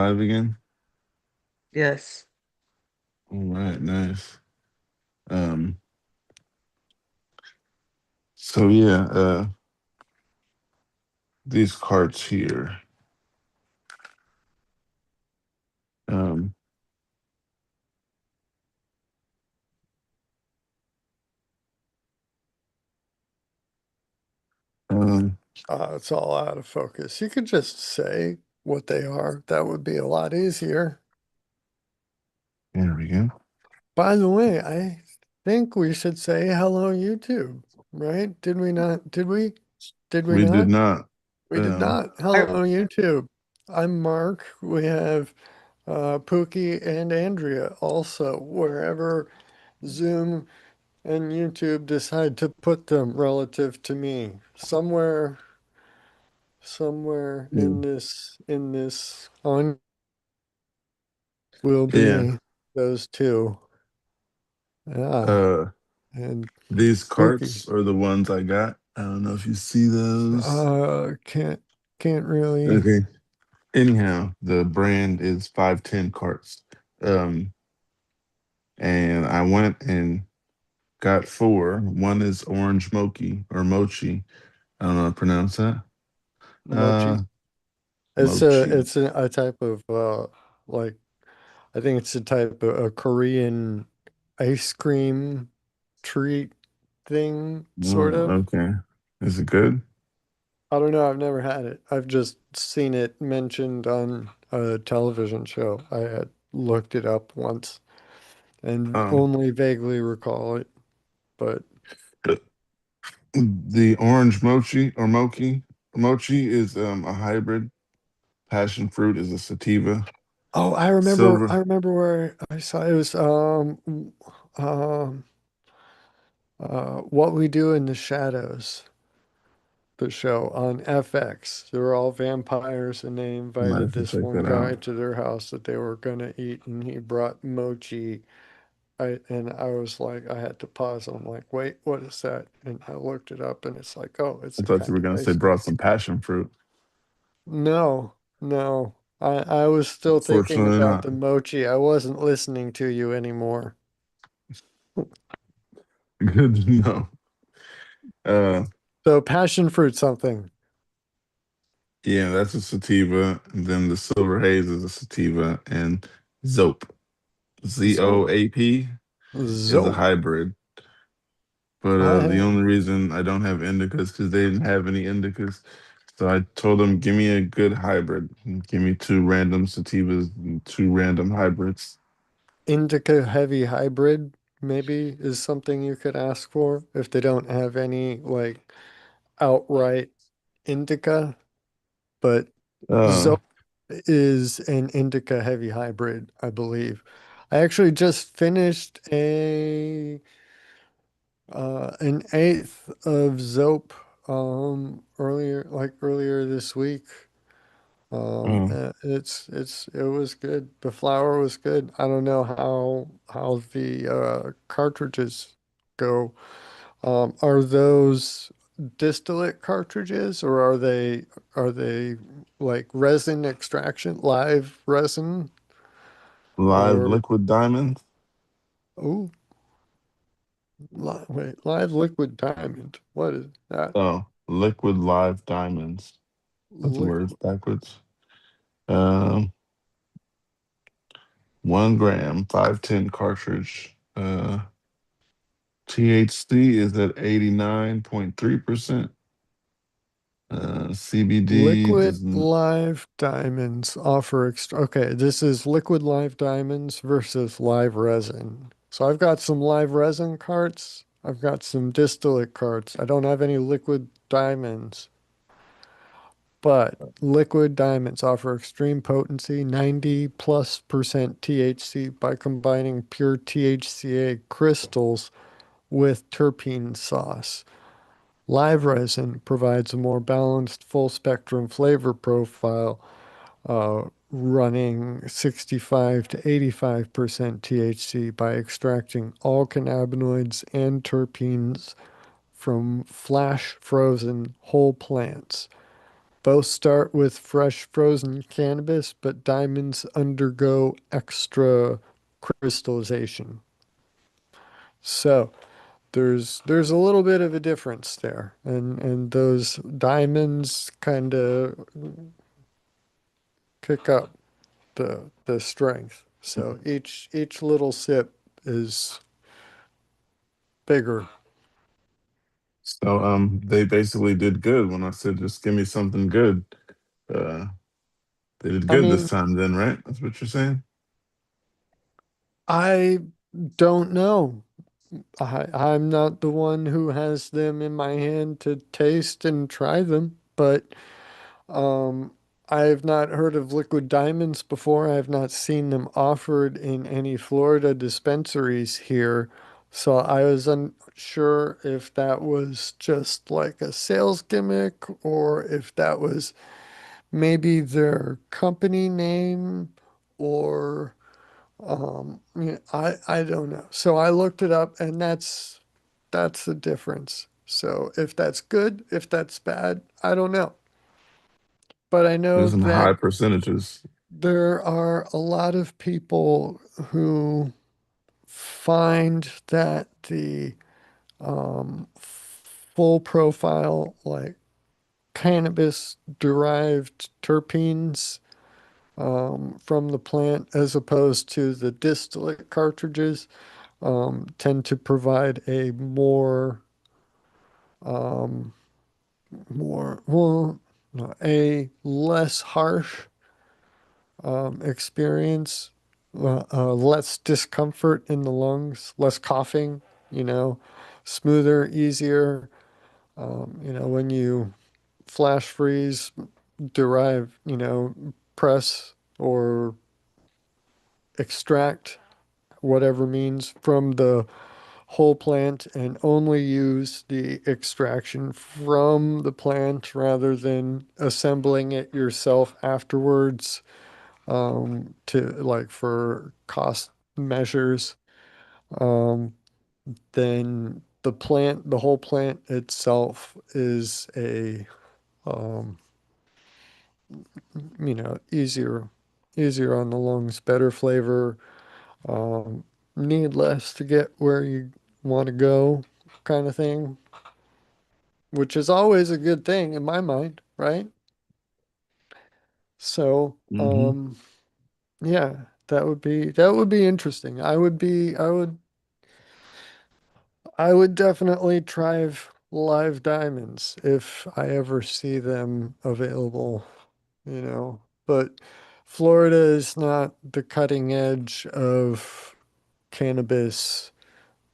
Live again. Yes. All right, nice. Um, so yeah, these cards here. Um, um, It's all out of focus. You could just say what they are. That would be a lot easier. Here we go. By the way, I think we should say hello, YouTube, right? Did we not? Did we? Did we We did not? not. We did Um, not. Hello, YouTube. I'm Mark. We have Pookie and Andrea also, wherever Zoom and YouTube decide to put them relative to me. Somewhere yeah. in this on will Yeah. be those two. Yeah, Uh, and these spooky. cards are the ones I got. I don't know if you see those. Can't really. Okay. Anyhow, the brand is 510 cards. Um, and I went and got four. One is orange mochi. I don't know how to pronounce that. Mochi. Uh, It's mochi. a type of like I think it's a type of a Korean ice cream treat thing, sort Oh, of. okay. Is it good? I don't know. I've never had it. I've just seen it mentioned on a television show. I had looked it up once and Um, only vaguely recall it, but the, the orange mochi is a hybrid. Passion fruit is a sativa. oh, I Silver. remember where I saw it was um What We Do in the Shadows, the show on FX. They were all vampires and they I might invited have to this check one that guy out. to their house that they were gonna eat and he brought mochi. I was like I had to pause. I'm like, wait, what is that? And I looked it up and it's like, oh, it's I a thought you kind were of gonna say ice cream. brought some passion fruit. No, no. I was still thinking Fortunately about not. the mochi. I wasn't listening to you anymore. Good to know. Uh, So passion fruit something. yeah, that's a sativa. And then the silver haze is a sativa, and Zope, So ZOAP, is a Zope. hybrid. But I the have only reason I don't have indicas because they didn't have any indicas. So I told them, give me a good hybrid. Give me two random sativas and two random hybrids. indica heavy hybrid maybe is something you could ask for if they don't have any like outright indica, but Uh, Zope is an indica heavy hybrid, I believe. I actually just finished a an eighth of Zope earlier this week. uh, It was good. The flower was good. I don't know how the cartridges go. Are those distillate cartridges or are they like resin extraction, live resin live or liquid diamonds. oh, wait, live liquid diamond. What is that? Oh, liquid live diamonds. That's the words Liquid backwards. Um, 1 gram, 510 cartridge. THC is at 89.3%. CBD Liquid doesn't. live diamonds offer extra. Okay, this is liquid live diamonds versus live resin. So I've got some live resin carts. I've got some distillate carts. I don't have any liquid diamonds, but liquid diamonds offer extreme potency, 90 plus percent THC by combining pure THCA crystals with terpene sauce. Live resin provides a more balanced, full spectrum flavor profile, running 65 to 85% THC by extracting all cannabinoids and terpenes from flash frozen whole plants. Both start with fresh frozen cannabis, but diamonds undergo extra crystallization. So there's a little bit of a difference there, and those diamonds kind of kick up the strength. So each little sip is bigger. So they basically did good when I said just give me something good. Uh, they did I good this mean, time then, right? That's what you're saying? I don't know. I'm not the one who has them in my hand to taste and try them, but um, I have not heard of liquid diamonds before. I have not seen them offered in any Florida dispensaries here. So I was unsure if that was just like a sales gimmick or if that was maybe their company name or yeah, I don't know. So I looked it up and that's the difference. So if that's good, if that's bad, I don't know. But I know There's some high that percentages. there are a lot of people who find that the full profile, like cannabis derived terpenes from the plant, as opposed to the distillate cartridges, tend to provide a well, no, a less harsh experience, less discomfort in the lungs, less coughing, you know, smoother, easier. When you flash freeze, derive, press or extract whatever means from the whole plant and only use the extraction from the plant rather than assembling it yourself afterwards, to like for cost measures. um, then the whole plant itself is a um, easier on the lungs, better flavor, um, need less to get where you want to go, kind of thing, which is always a good thing in my mind, right? So, Hmm. yeah, that would be interesting. I would definitely try live diamonds if I ever see them available, you know. But Florida is not the cutting edge of cannabis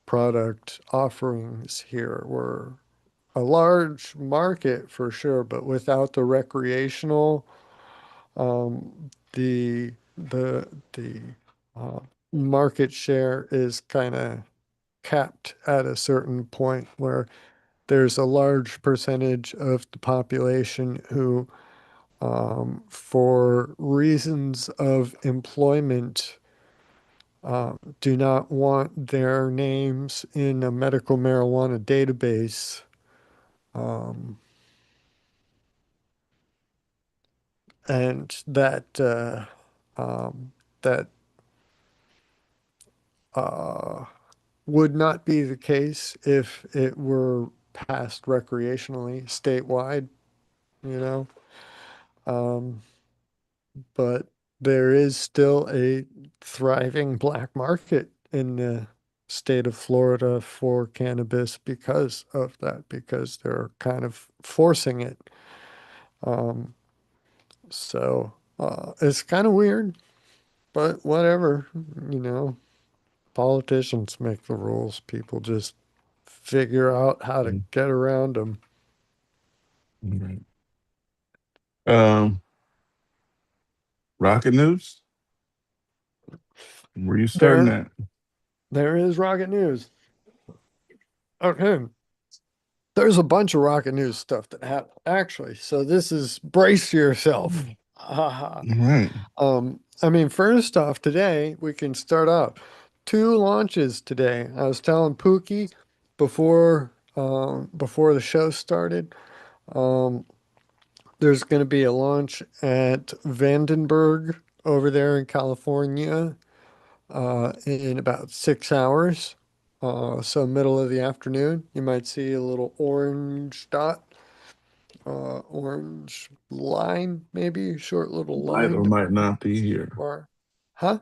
product offerings here. We're a large market for sure, but without the recreational, the uh, market share is kind of capped at a certain point where there's a large percentage of the population who, for reasons of employment, do not want their names in a medical marijuana database. Um, and um, that uh, would not be the case if it were passed recreationally statewide, you know. Um, but there is still a thriving black market in the state of Florida for cannabis because of that, because they're kind of forcing it. Um, so it's kind of weird, but whatever, you know. Politicians make the rules. People just figure out how to get around them. Right. Um, Rocket News. Where you starting There, at? there is Rocket News. Okay. There's a bunch of Rocket News stuff that happened, actually. So this is brace yourself. Haha. All right. I mean, first off, today we can start off. Two launches today. I was telling Pookie before the show started. Um, There's going to be a launch at Vandenberg over there in California in about 6 hours. So middle of the afternoon, you might see a little orange dot, orange line, maybe short little Might or line might not be here. or, huh?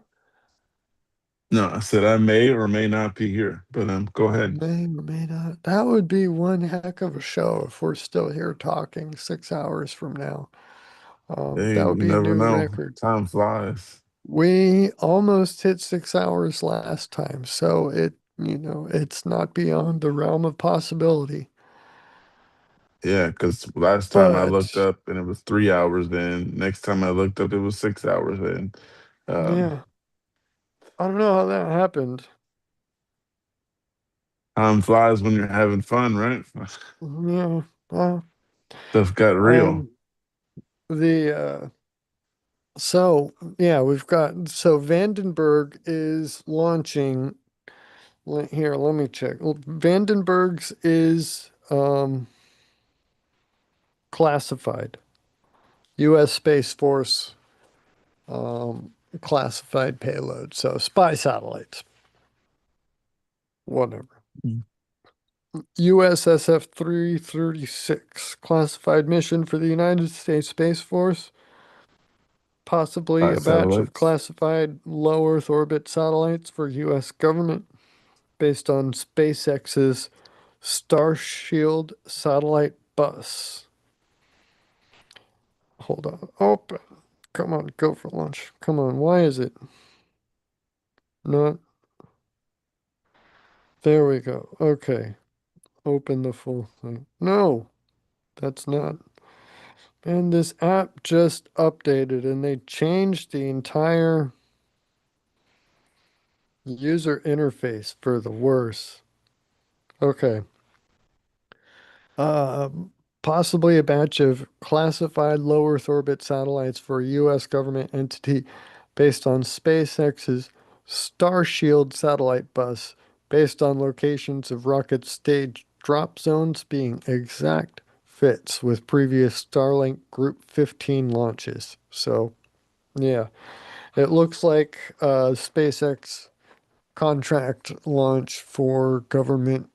No, I said I may or may not be here, but go ahead. May or may not. That would be one heck of a show if we're still here talking 6 hours from now. Hey, That would you be a never new know. record. Time flies. We almost hit 6 hours last time, so it's not beyond the realm of possibility. Yeah, because last time I looked But up and it was 3 hours in. Next time I looked up, it was 6 hours in. Um, yeah, I don't know how that happened. Time flies when you're having fun, right? Yeah, well, Stuff got real. um, the so yeah, we've got so Vandenberg is launching. Here, let me check. Vandenberg's is classified. U.S. Space Force um, classified payload. So spy satellites, whatever. USSF 336 classified mission for the United States Space Force. Possibly By a batch of satellites. classified low Earth orbit satellites for U.S. government based on SpaceX's Starshield satellite bus. Hold on. Open. Come on, go for lunch. Come on. Why is it not? There we go. Okay. Open the full thing. No, that's not. And this app just updated and they changed the entire user interface for the worse. Okay. Uh, Possibly a batch of classified low Earth orbit satellites for a U.S. government entity based on SpaceX's Starshield satellite bus, based on locations of rocket stage drop zones being exact fits with previous Starlink Group 15 launches. So, yeah, it looks like a SpaceX contract launch for government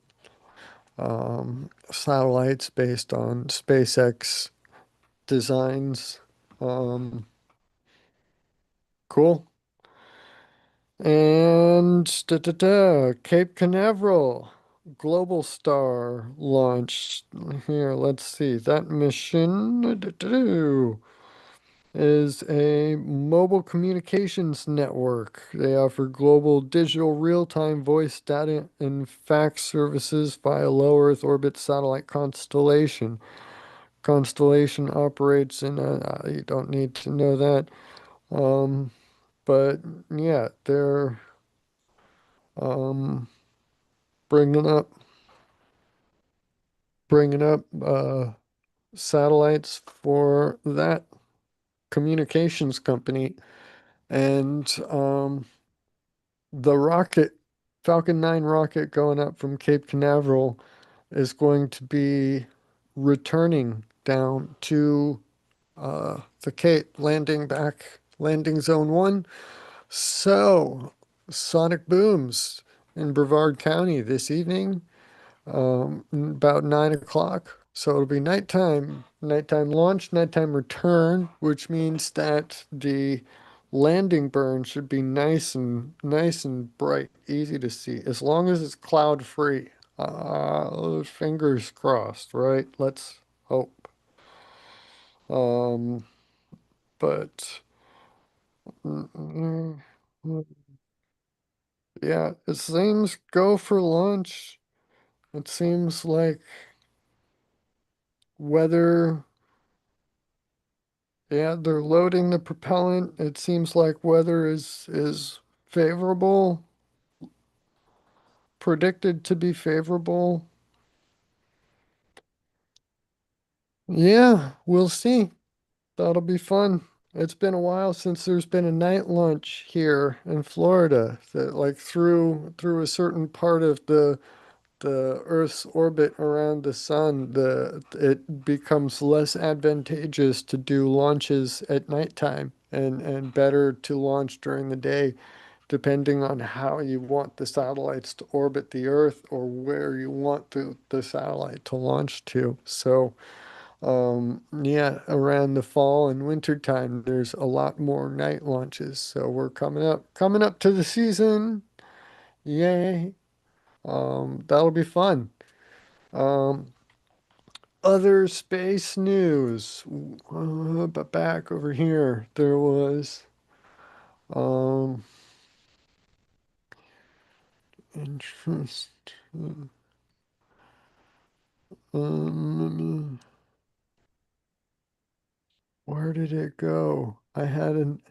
satellites based on SpaceX designs. Um, cool. And Cape Canaveral Global Star launched. Here, let's see. That mission is a mobile communications network. They offer global digital real-time voice data and fax services via low Earth orbit satellite constellation. Constellation operates in you don't need to know that. Um, but yeah, they're um, bringing up bringing up satellites for that communications company, and the rocket Falcon 9 rocket going up from Cape Canaveral is going to be returning down to the Cape, landing zone 1. So, sonic booms in Brevard County this evening, about 9 o'clock. So it'll be nighttime launch, nighttime return, which means that the landing burn should be nice and bright, easy to see, as long as it's cloud free. Fingers crossed, right? Let's hope. Um, but mm, mm, yeah, it seems go for lunch. It seems like weather, yeah, they're loading the propellant. It seems like weather is favorable, predicted to be favorable. Yeah, we'll see. That'll be fun. It's been a while since there's been a night lunch here in Florida that like through a certain part of the the Earth's orbit around the sun, it becomes less advantageous to do launches at nighttime and better to launch during the day, depending on how you want the satellites to orbit the Earth or where you want the satellite to launch to. So, yeah, around the fall and winter time, there's a lot more night launches. So we're coming up to the season. Yay. That'll be fun. Um, Other space news. But back over here, there was um interest. Um, where did it go? I had an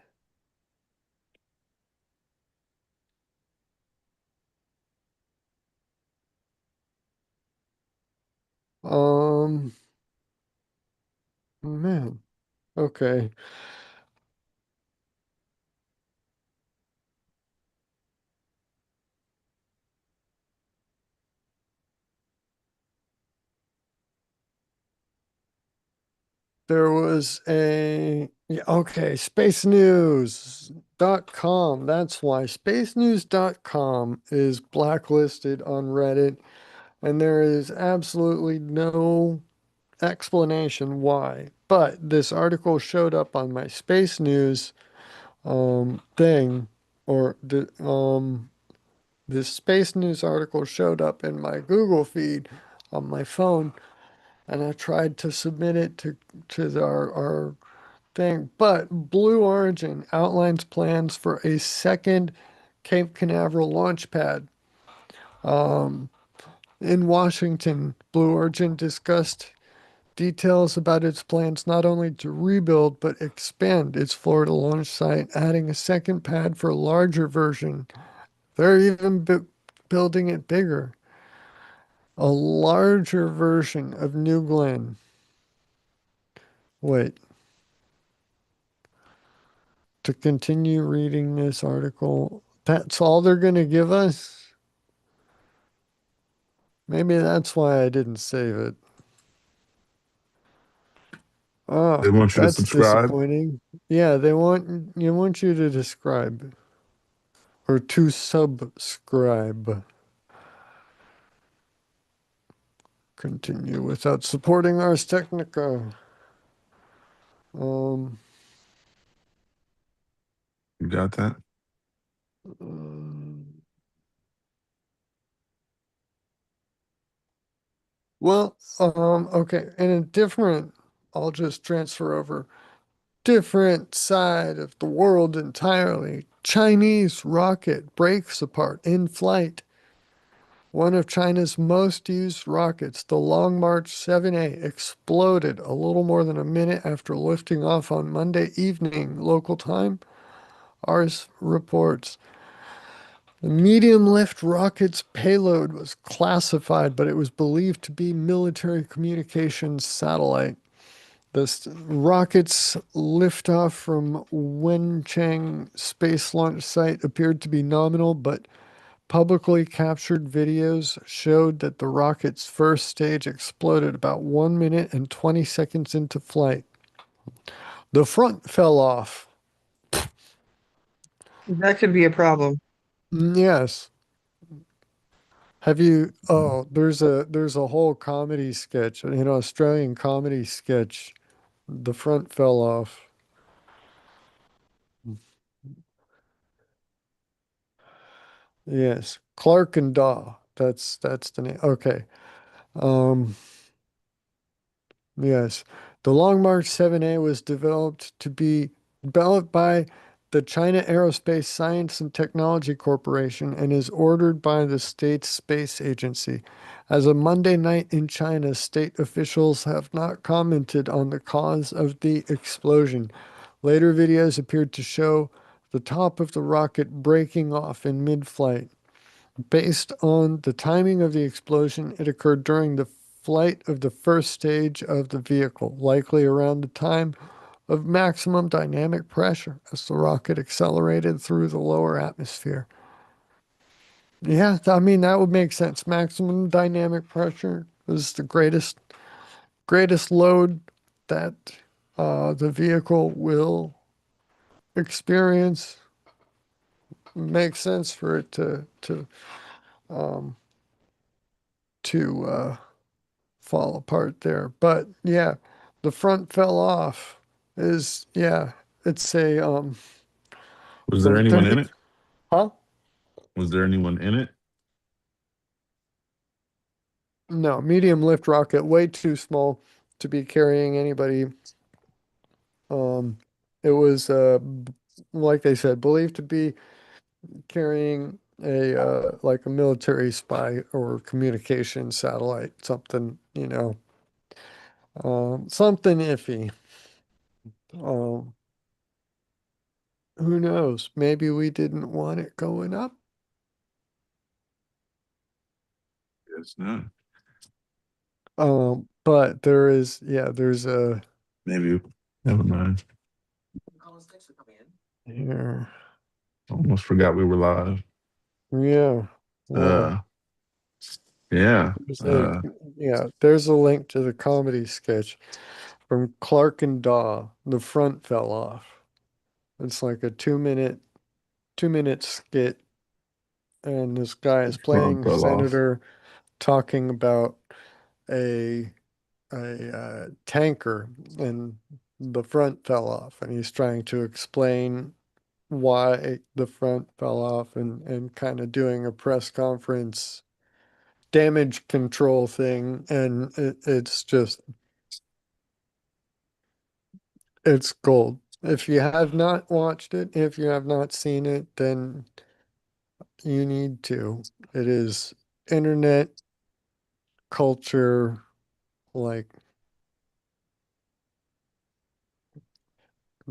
um man. Okay. There was a yeah, okay, spacenews.com. That's why spacenews.com is blacklisted on Reddit, and there is absolutely no explanation why. But this article showed up on my Space News thing, or this Space News article showed up in my Google feed on my phone, and I tried to submit it to our thing. But Blue Origin outlines plans for a second Cape Canaveral launch pad. In Washington, Blue Origin discussed details about its plans not only to rebuild but expand its Florida launch site, adding a second pad for a larger version. They're even building it bigger, a larger version of New Glenn. Wait, to continue reading this article, that's all they're going to give us? Maybe that's why I didn't save it. They Oh, want you to that's subscribe. disappointing. Yeah, they want you to describe or to subscribe. Continue without supporting Ars Technica. Um, You got that? um, okay. In a different, I'll just transfer over. Different side of the world entirely. Chinese rocket breaks apart in flight. One of China's most used rockets, the Long March 7A, exploded a little more than a minute after lifting off on Monday evening, local time. Ars reports. The medium lift rocket's payload was classified, but it was believed to be military communications satellite. The rocket's liftoff from Wenchang Space Launch Site appeared to be nominal, but publicly captured videos showed that the rocket's first stage exploded about 1 minute and 20 seconds into flight. The front fell off. That could be a problem. Yes. Have you? Oh, there's a whole comedy sketch, an Australian comedy sketch. The front fell off. Yes, Clark and Daw. That's the name. Okay. Um, yes, the Long March 7A was developed by the China Aerospace Science and Technology Corporation and is ordered by the state's space agency. As of Monday night in China, state officials have not commented on the cause of the explosion. Later videos appeared to show the top of the rocket breaking off in mid-flight. Based on the timing of the explosion, it occurred during the flight of the first stage of the vehicle, likely around the time of maximum dynamic pressure as the rocket accelerated through the lower atmosphere. Yeah, I mean that would make sense. Maximum dynamic pressure is the greatest load that the vehicle will experience. Makes sense for it um to fall apart there. But yeah, the front fell off is yeah, it's a Was there anyone in it? huh? Was there anyone in it? No, medium lift rocket, way too small to be carrying anybody. Um, it was like they said, believed to be carrying a like a military spy or communication satellite, something, something iffy. Um, who knows? Maybe we didn't want it going up. Yes, not. But there is, yeah, there's a Maybe. Never mind. here, Almost forgot we were live. yeah. Well, Uh, yeah. there's a, Uh, yeah, there's a link to the comedy sketch from Clark and Daw. The front fell off. It's like a 2-minute skit, and this guy is front playing fell off. senator, talking about a tanker, and the front fell off, and he's trying to explain why the front fell off, and kind of doing a press conference damage control thing, and it's just it's gold. If you have not watched it, if you have not seen it, then you need to. It is internet culture, like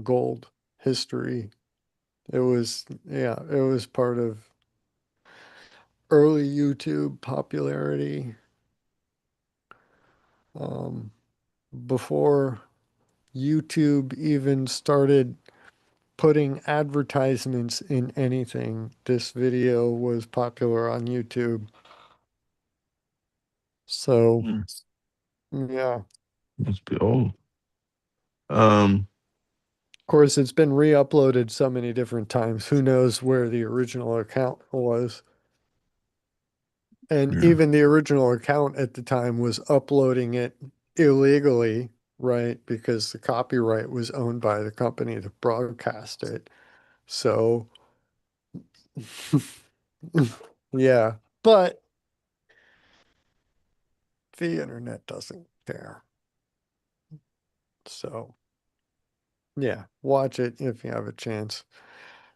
gold history. It was, yeah, it was part of early YouTube popularity. Um, before YouTube even started putting advertisements in anything, this video was popular on YouTube. So, Hmm, yeah. must be old. Um, Of course, it's been re-uploaded so many different times. Who knows where the original account was? And yeah. even the original account at the time was uploading it illegally, right? Because the copyright was owned by the company that broadcast it. So, yeah. But the internet doesn't care. So, yeah, watch it if you have a chance.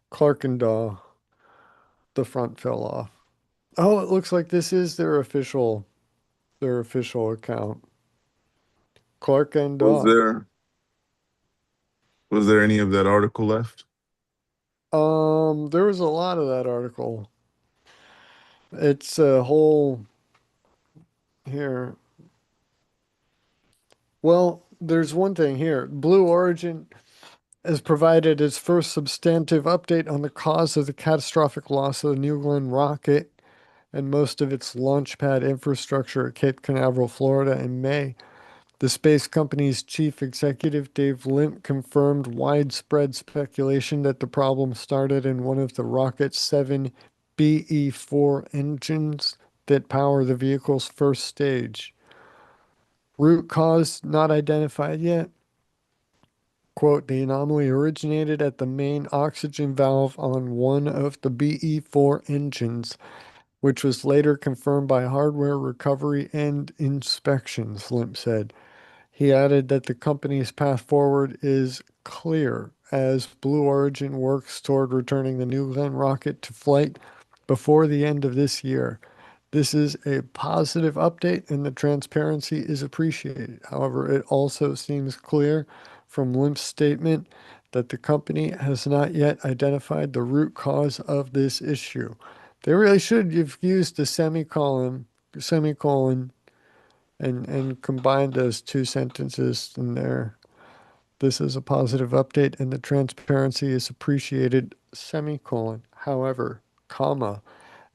Clark and Daw, the front fell off. Oh, it looks like this is their official account. Clark and Was Daw. there was there any of that article left? There was a lot of that article. It's a whole here. Well, there's one thing here. Blue Origin has provided its first substantive update on the cause of the catastrophic loss of the New Glenn rocket and most of its launch pad infrastructure at Cape Canaveral, Florida in May. The space company's chief executive, Dave Limp, confirmed widespread speculation that the problem started in one of the rocket's 7BE-4 engines that power the vehicle's first stage. Root cause not identified yet. Quote, the anomaly originated at the main oxygen valve on one of the BE-4 engines, which was later confirmed by hardware recovery and inspections, Limp said. He added that the company's path forward is clear as Blue Origin works toward returning the New Glenn rocket to flight before the end of this year. This is a positive update and the transparency is appreciated. However, it also seems clear from Limp's statement that the company has not yet identified the root cause of this issue. They really should have used the semicolon, and combined those two sentences in there. This is a positive update and the transparency is appreciated, semicolon. However, comma,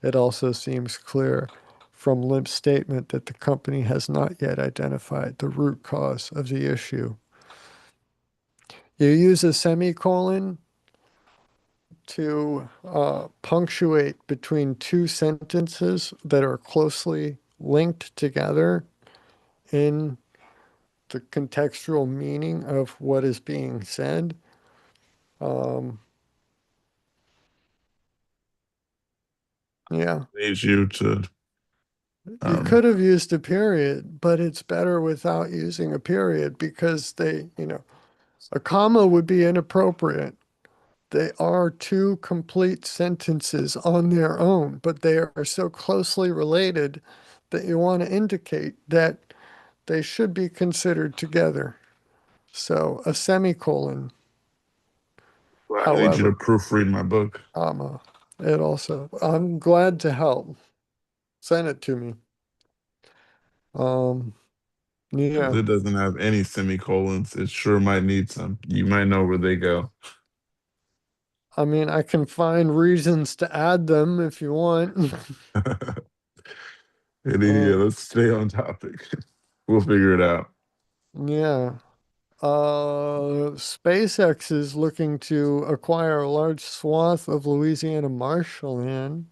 It also seems clear from Limp's statement that the company has not yet identified the root cause of the issue. You use a semicolon to punctuate between two sentences that are closely linked together in the contextual meaning of what is being said. Um, yeah, Needs you to you um could have used a period, but it's better without using a period because a comma would be inappropriate. They are two complete sentences on their own, but they are so closely related that you want to indicate that they should be considered together. So a semicolon, well, I need you to however, proofread my book comma, it also, I'm glad to help. Send it to me. Um, because yeah, it doesn't have any semicolons. It sure might need some. You might know where they go. I mean, I can find reasons to add them if you want. Yeah, Um, let's stay on topic. We'll figure it out. yeah. SpaceX is looking to acquire a large swath of Louisiana marshland.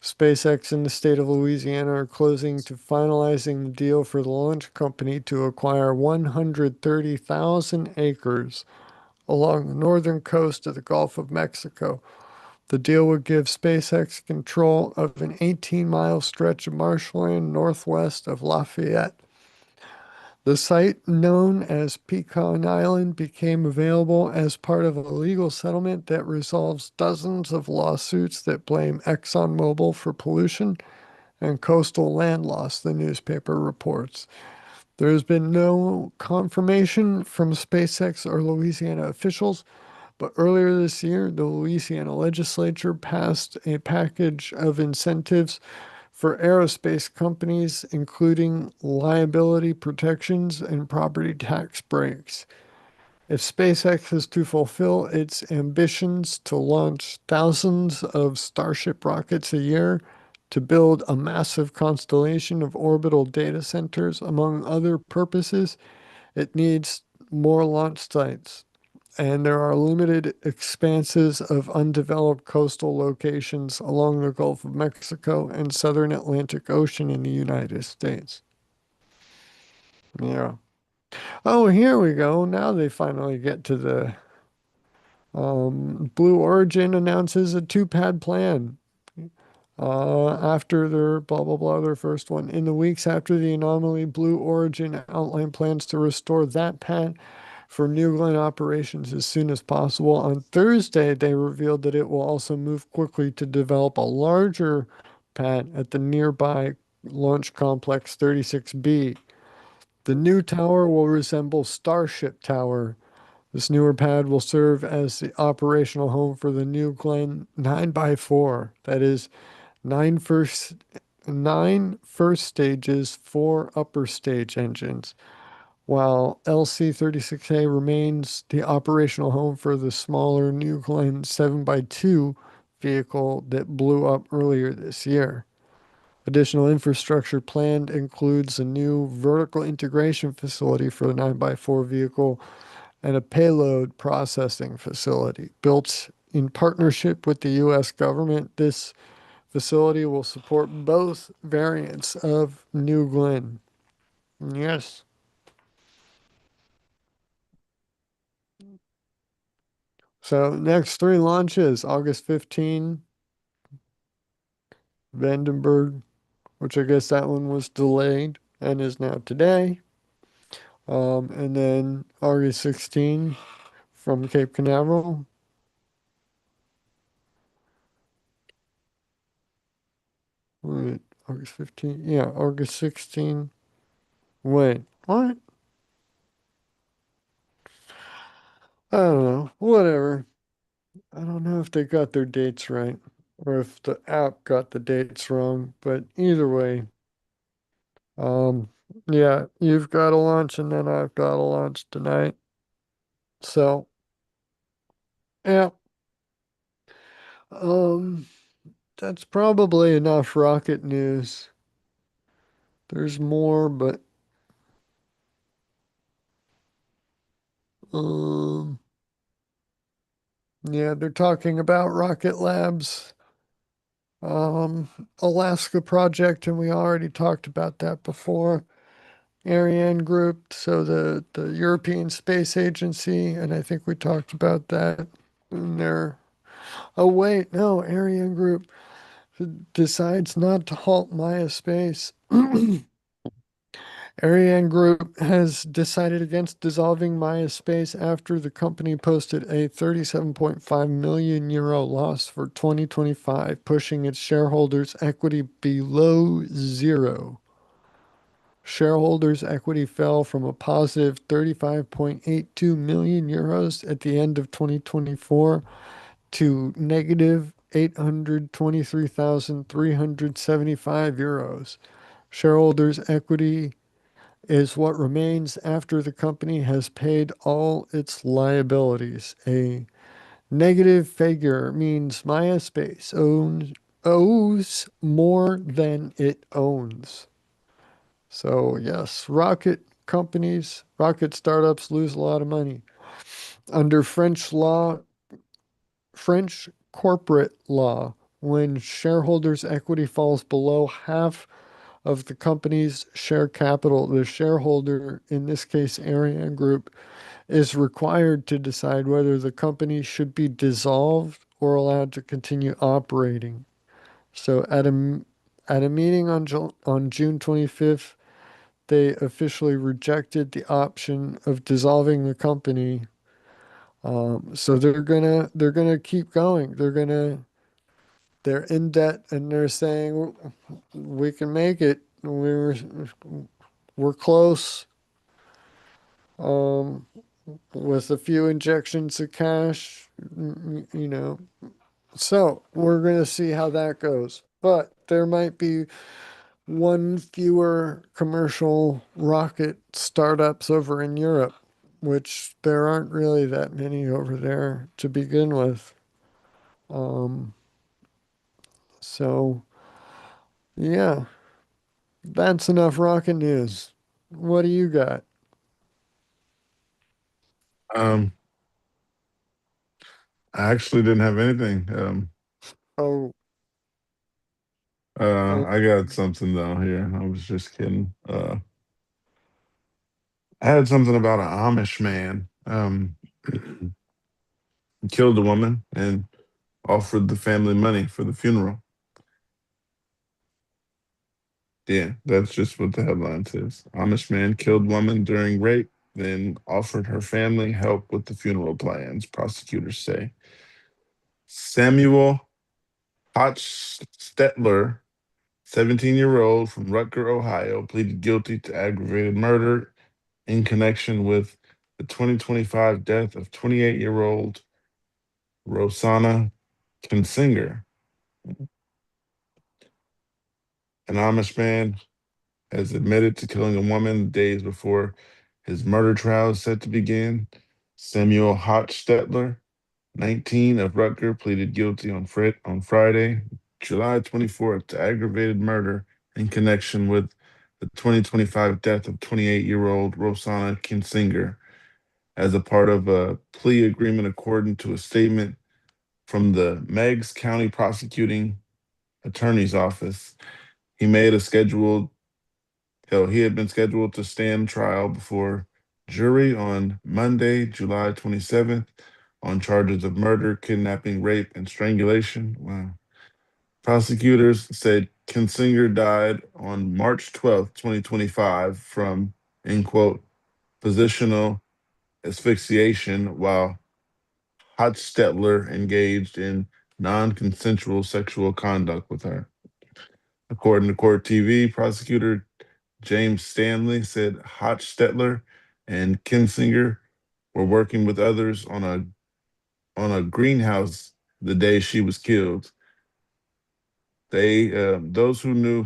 SpaceX and the state of Louisiana are closing to finalizing the deal for the launch company to acquire 130,000 acres along the northern coast of the Gulf of Mexico. The deal would give SpaceX control of an 18-mile stretch of marshland northwest of Lafayette. The site, known as Pecan Island, became available as part of a legal settlement that resolves dozens of lawsuits that blame ExxonMobil for pollution and coastal land loss, the newspaper reports. There has been no confirmation from SpaceX or Louisiana officials, but earlier this year, the Louisiana legislature passed a package of incentives for aerospace companies, including liability protections and property tax breaks. If SpaceX is to fulfill its ambitions to launch thousands of Starship rockets a year to build a massive constellation of orbital data centers, among other purposes, it needs more launch sites. And there are limited expanses of undeveloped coastal locations along the Gulf of Mexico and southern Atlantic Ocean in the United States. Yeah. Oh, here we go. Now they finally get to the Blue Origin announces a two-pad plan after their blah blah blah, their first one. In the weeks after the anomaly, Blue Origin outlined plans to restore that pad for New Glenn operations as soon as possible. On Thursday, they revealed that it will also move quickly to develop a larger pad at the nearby Launch Complex 36B. The new tower will resemble Starship Tower. This newer pad will serve as the operational home for the New Glenn 9x4. That is nine first stages, four upper stage engines, while LC-36A remains the operational home for the smaller New Glenn 7x2 vehicle that blew up earlier this year. Additional infrastructure planned includes a new vertical integration facility for the 9x4 vehicle and a payload processing facility. Built in partnership with the U.S. government, this facility will support both variants of New Glenn. Yes. So next three launches, August 15, Vandenberg, which I guess that one was delayed and is now today. And then August 16 from Cape Canaveral. Wait, August 15. Yeah, August 16. Wait, what? I don't know. Whatever. I don't know if they got their dates right or if the app got the dates wrong, but either way, um, yeah, you've got a lunch and then I've got a lunch tonight. So, yeah. Um, That's probably enough rocket news. There's more, but um, yeah, they're talking about Rocket Labs, um, Alaska project, and we already talked about that before. Ariane Group, so the European Space Agency, and I think we talked about that. And they're oh wait, no, Ariane Group decides not to halt Maya Space. Ariane Group has decided against dissolving Maya Space after the company posted a 37.5 million euro loss for 2025, pushing its shareholders' equity below zero. Shareholders' equity fell from a positive 35.82 million euros at the end of 2024 to negative 823,375 euros. Shareholders' equity is what remains after the company has paid all its liabilities. A negative figure means owes more than it owns. So, yes, rocket startups lose a lot of money. Under French law, French corporate law, when shareholders' equity falls below half of the company's share capital, the shareholder, in this case Ariane Group, is required to decide whether the company should be dissolved or allowed to continue operating. So at a meeting on June 25th, they officially rejected the option of dissolving the company. So they're gonna keep going. They're in debt and they're saying we can make it. We're close. Um, with a few injections of cash, you know. So we're gonna see how that goes. But there might be one fewer commercial rocket startups over in Europe, which there aren't really that many over there to begin with. Um, so yeah, that's enough rocket news. What do you got? Um, I actually didn't have anything. Oh, oh, I got something though here. I was just kidding. I had something about an Amish man. Killed a woman and offered the family money for the funeral. Yeah, that's just what the headline says. Amish man killed woman during rape, then offered her family help with the funeral plans, prosecutors say. Samuel Hochstetler, 17-year-old from Rutger, Ohio, pleaded guilty to aggravated murder in connection with the 2025 death of 28-year-old Rosanna Kinsinger. An Amish man has admitted to killing a woman days before his murder trial is set to begin. Samuel Hochstetler, 19, of Rutger, pleaded guilty on Friday, July 24th, to aggravated murder in connection with the 2025 death of 28-year-old Rosanna Kinsinger as a part of a plea agreement, according to a statement from the Meigs County Prosecuting Attorney's Office. He made a scheduled he had been scheduled to stand trial before jury on Monday, July 27th, on charges of murder, kidnapping, rape, and strangulation. Wow. Prosecutors said Kinsinger died on March 12th, 2025, from, in quote, positional asphyxiation while Hochstetler engaged in non consensual sexual conduct with her. According to Court TV, prosecutor James Stanley said Hochstetler and Kinsinger were working with others on a greenhouse the day she was killed. Those who knew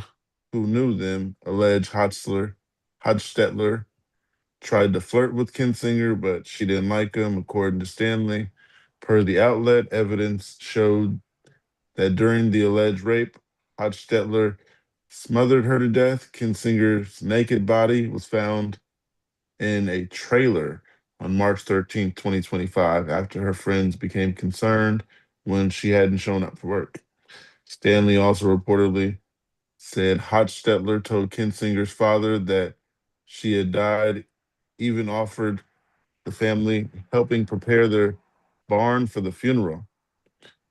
them allege Hochstetler tried to flirt with Kinsinger, but she didn't like him. According to Stanley, per the outlet, evidence showed that during the alleged rape, Hochstetler smothered her to death. Kinsinger's naked body was found in a trailer on March 13th, 2025, after her friends became concerned when she hadn't shown up for work. Stanley also reportedly said Hochstetler told Kinsinger's father that she had died, even offered the family helping prepare their barn for the funeral.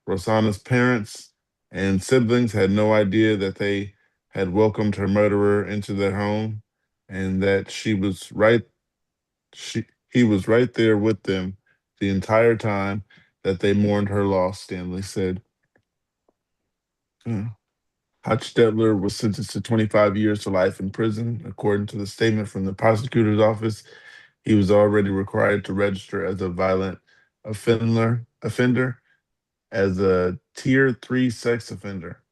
Rosanna's parents and siblings had no idea that they had welcomed her murderer into their home and that he was right there with them the entire time that they mourned her loss, Stanley said. Hmm. Hochstetler was sentenced to 25 years to life in prison. According to the statement from the prosecutor's office, he was already required to register as a violent offender as a tier 3 sex offender.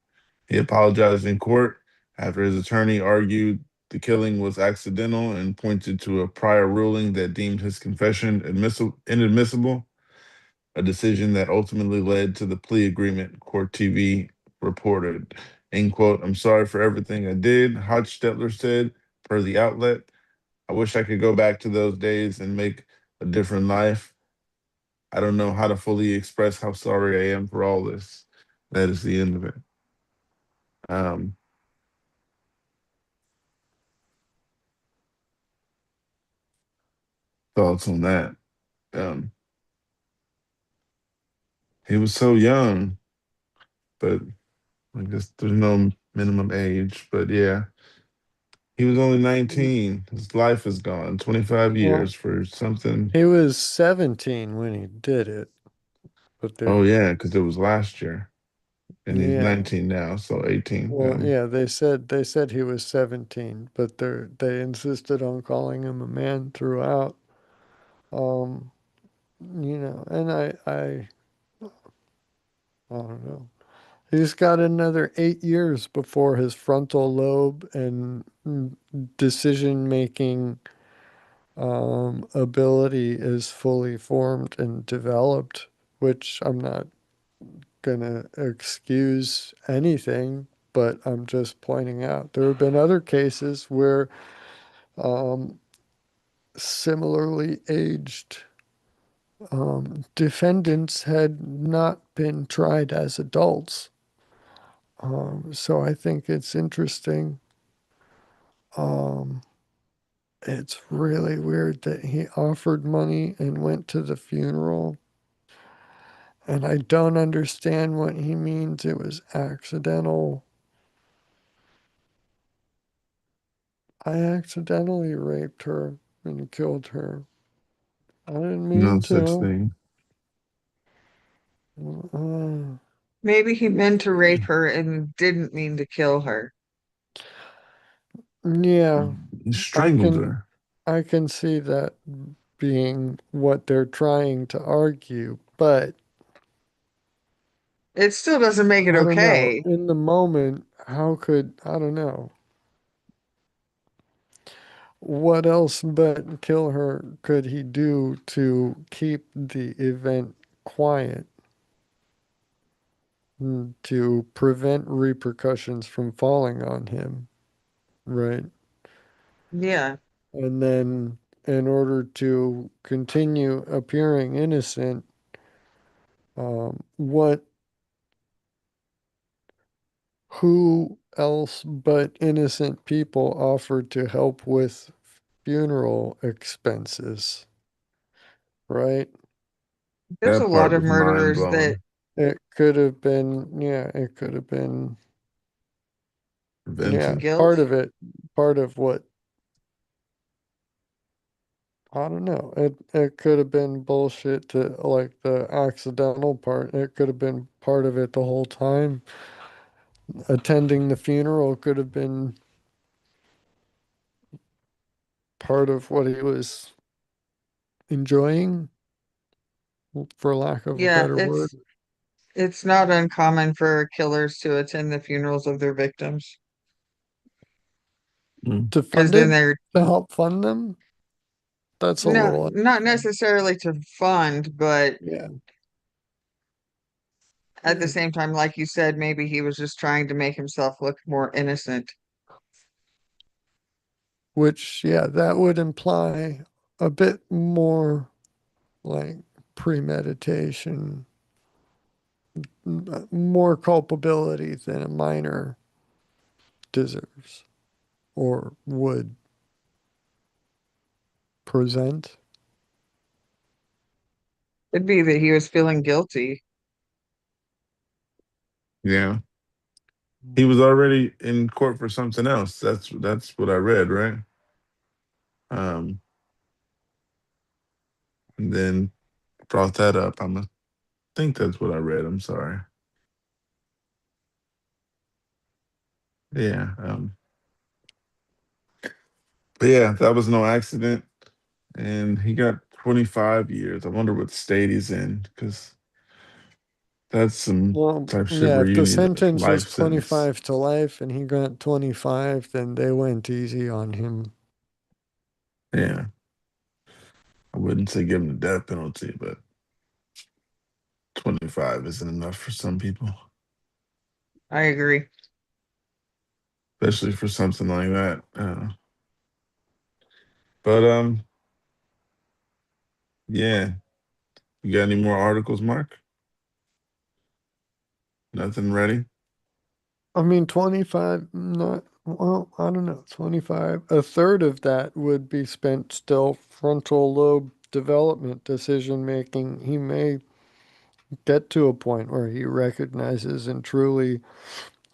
He apologized in court after his attorney argued the killing was accidental and pointed to a prior ruling that deemed his confession inadmissible, a decision that ultimately led to the plea agreement, Court TV reported. End quote. I'm sorry for everything I did, Hochstetler said, per the outlet. I wish I could go back to those days and make a different life. I don't know how to fully express how sorry I am for all this. That is the end of it. Um, Thoughts on that? Um, he was so young, but I guess there's no minimum age. But yeah, he was only 19. His life is gone. 25 Well, years for something. he was 17 when he did it, but Oh they're, yeah, because it was last year, and he's yeah. 19 now, so 18. Well, yeah, they said he was 17, but they insisted on calling him a man throughout. Um, and I don't know. He's got another 8 years before his frontal lobe and decision making ability is fully formed and developed, which I'm not gonna excuse anything, but I'm just pointing out there have been other cases where um, similarly aged defendants had not been tried as adults. So I think it's interesting. Um, it's really weird that he offered money and went to the funeral. And I don't understand what he means. It was accidental. I accidentally raped her and killed her. I didn't No mean such to. thing. Uh, Maybe he meant to rape her and didn't mean to kill her. yeah, He I strangled can her. I can see that being what they're trying to argue, but It still doesn't make it I don't know. okay. In the moment, how could I don't know. What else but kill her could he do to keep the event quiet, to prevent repercussions from falling on him, right? Yeah, And then, in order to continue appearing innocent, what, who else but innocent people offered to help with funeral expenses, right? there's a That lot part of was mind murderers that blowing. It could have been, yeah, it could have been, yeah, Prevention. guilt. part of what, I don't know. It could have been bullshit to like the accidental part. It could have been part of it the whole time. Attending the funeral could have been part of what he was enjoying, for lack of a Yeah, better word. it's not uncommon for killers to attend the funerals of their victims Mm. To because fund then it, they're to help fund them, that's a little not unusual. necessarily to fund, but Yeah. At the same time, like you said, maybe he was just trying to make himself look more innocent. Which, yeah, that would imply a bit more like premeditation, more culpability than a minor deserves or would present. It'd be that he was feeling guilty. Yeah. He was already in court for something else. That's what I read, right? Um, and then brought that up. Think that's what I read. I'm sorry. Yeah. But yeah, that was no accident. And he got 25 years. I wonder what state he's in, because that's some Well, type shit yeah, where if you the need a sentence was life sentence. 25 to life and he got 25, then they went easy on him. Yeah. I wouldn't say give him the death penalty, but 25 isn't enough for some people, I agree. especially for something like that. But yeah. You got any more articles, Mark? Nothing ready? I mean, 25, not, well, I don't know, 25. A third of that would be spent still frontal lobe development decision making. He may get to a point where he recognizes and truly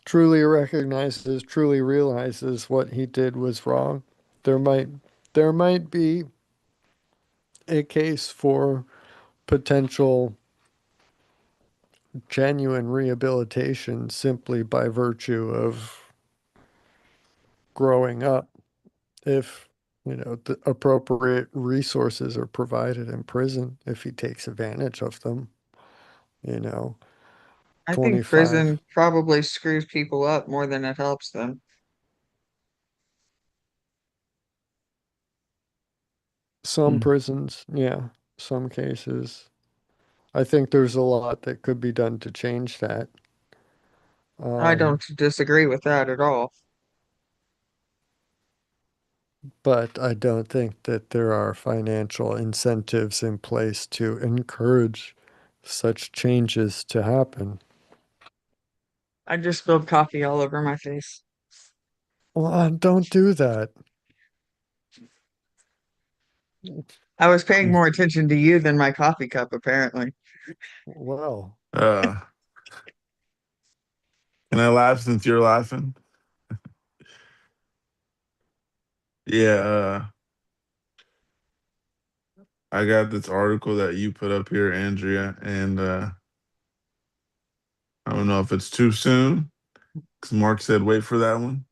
recognizes, truly realizes what he did was wrong. There might there might be a case for potential genuine rehabilitation simply by virtue of growing up if the appropriate resources are provided in prison if he takes advantage of them, you know I think 25. prison probably screws people up more than it helps them. Some Hmm. prisons, yeah, some cases. I think there's a lot that could be done to change that. I um, don't disagree with that at all. but I don't think that there are financial incentives in place to encourage such changes to happen. I just spilled coffee all over my face. Well, don't do that. I was paying more attention to you than my coffee cup, apparently. Well, Uh, can I laugh since you're laughing? Yeah, I got this article that you put up here, Andrea, and I don't know if it's too soon because Mark said wait for that one.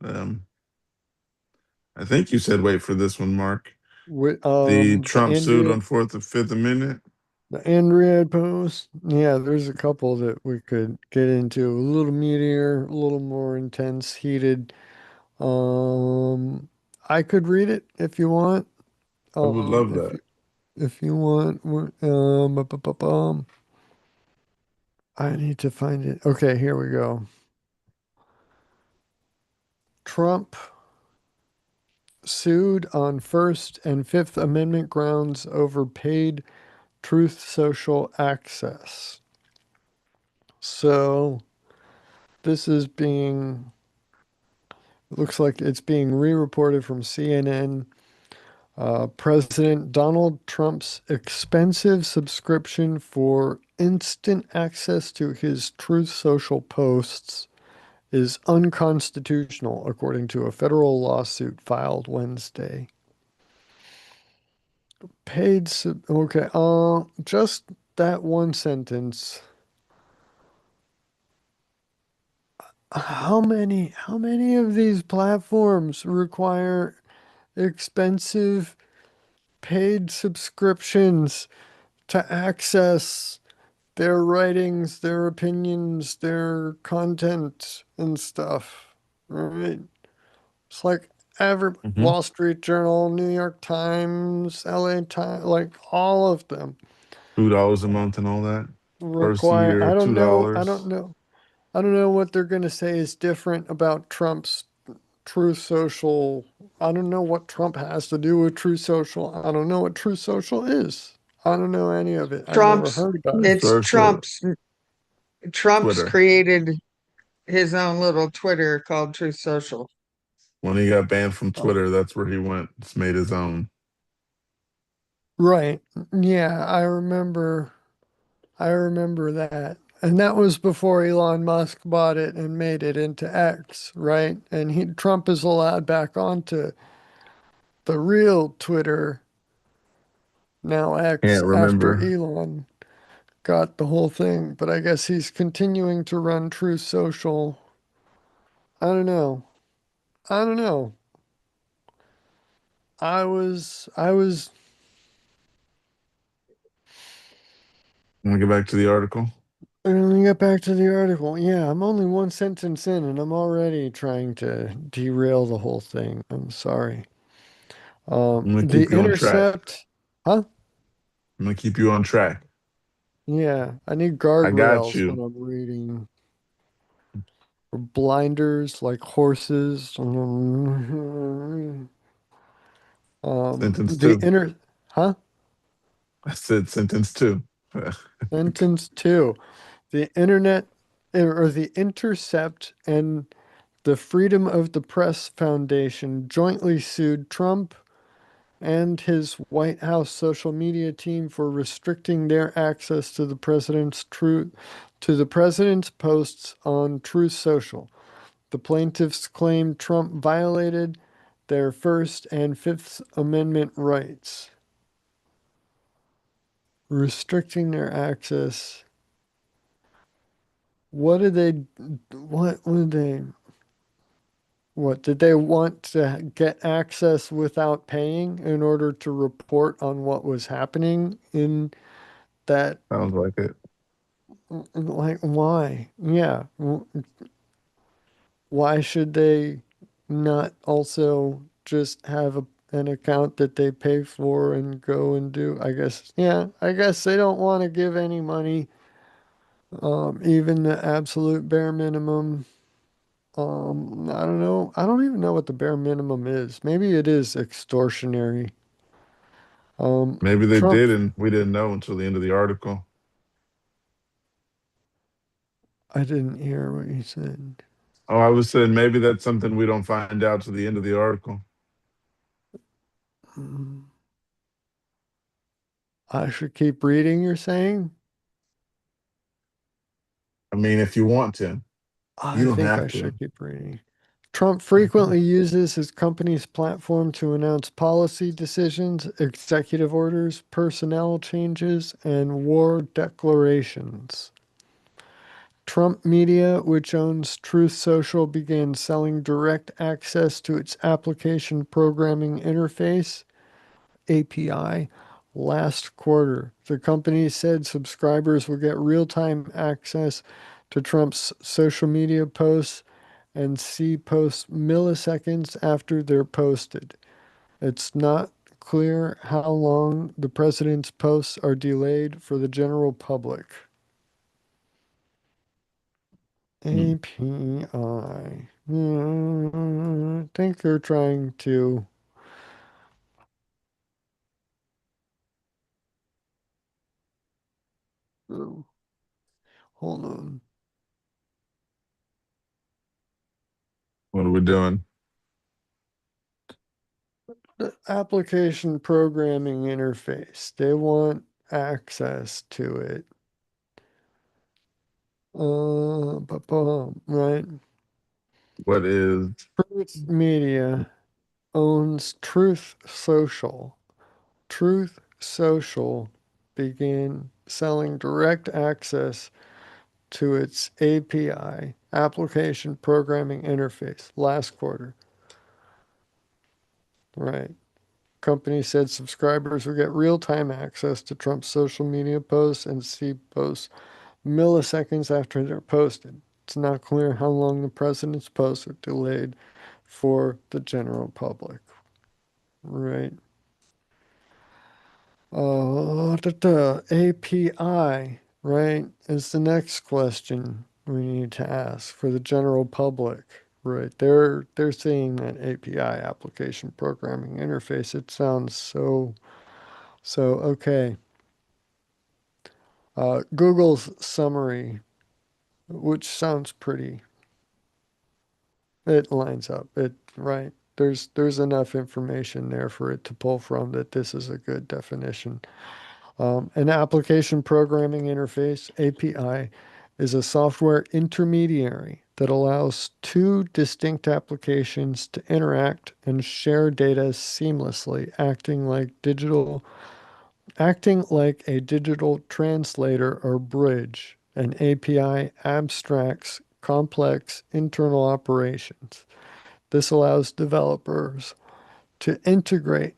I think you said wait for this one, Mark. The the Trump suit Andrea on Fourth and Fifth Amendment. The Andrea post, yeah, there's a couple that we could get into a little meatier, a little more intense, heated. Um, I could read it if you want. I would love If that. you want, I need to find it. Okay, here we go. Trump sued on First and Fifth Amendment grounds over paid Truth Social access. So this is being looks like it's being re-reported from CNN. President Donald Trump's expensive subscription for instant access to his Truth Social posts is unconstitutional, according to a federal lawsuit filed Wednesday. Okay, just that one sentence. How many of these platforms require expensive paid subscriptions to access their writings, their opinions, their content and stuff, right? It's like every Hmm. Wall Street Journal, New York Times, LA Times, like all of them. $2 a month and all that. First require, year, I don't two know, I don't dollars. know. I don't know what they're going to say is different about Trump's True Social. I don't know what Trump has to do with True Social. I don't know what True Social is. I don't know any of it. I've never Trump's heard about it. Truth it's Social, Trump's Twitter. created his own little Twitter called Truth Social. When he got banned from Oh, Twitter, that's where he went. It's made his own. right. Yeah, I remember that. And that was before Elon Musk bought it and made it into X, right? And Trump is allowed back onto the real Twitter, now X, Can't after remember. Elon got the whole thing. But I guess he's continuing to run Truth Social. I don't know. I don't know. I was Let me get back to the article. Let me get back to the article. Yeah, I'm only one sentence in and I'm already trying to derail the whole thing. I'm sorry. I'm gonna The keep you on track. Intercept, huh? I'm gonna keep you on track. Yeah, I need I got guardrails when you. I'm reading. Or blinders like horses. Sentence The two. inner, huh? I said sentence two. Sentence two. The internet or the Intercept and the Freedom of the Press Foundation jointly sued Trump and his White House social media team for restricting their access to the president's posts on Truth Social. The plaintiffs claim Trump violated their First and Fifth Amendment rights, restricting their access. What did they, what would they, what did they want to get access without paying in order to report on what was happening in that? Sounds like it. Like, why? Yeah. Why should they not also just have an account that they pay for and go and do? I guess, yeah, I guess they don't want to give any money, even the absolute bare minimum. I don't know. I don't even know what the bare minimum is. Maybe it is extortionary. Um, Maybe they Trump, did, and we didn't know until the end of the article. I didn't hear what you said. Oh, I was saying maybe that's something we don't find out till the end of the article. Mm, I should keep reading, you're saying? I mean, if you want to, you I don't think have I to. should keep reading. Trump Okay. frequently uses his company's platform to announce policy decisions, executive orders, personnel changes, and war declarations. Trump Media, which owns Truth Social, began selling direct access to its application programming interface, API, last quarter. The company said subscribers would get real time access to Trump's social media posts and see posts milliseconds after they're posted. It's not clear how long the president's posts are delayed for the general public. Hmm. API. I think they're trying to. Oh, hold on. What are we doing? The application programming interface. They want access to it. Right. What is Truth Media owns Truth Social. Truth Social began selling direct access to its API, application programming interface, last quarter. Right. Company said subscribers will get real-time access to Trump's social media posts and see posts milliseconds after they're posted. It's not clear how long the president's posts are delayed for the general public. Right. API. right, is the next question we need to ask for the general public. Right, they're seeing that API application programming interface. It sounds so okay. Google's summary, which sounds pretty, it lines up. It right. There's enough information there for it to pull from that this is a good definition. An application programming interface, API, is a software intermediary that allows two distinct applications to interact and share data seamlessly, acting like a digital translator or bridge. An API abstracts complex internal operations. This allows developers to integrate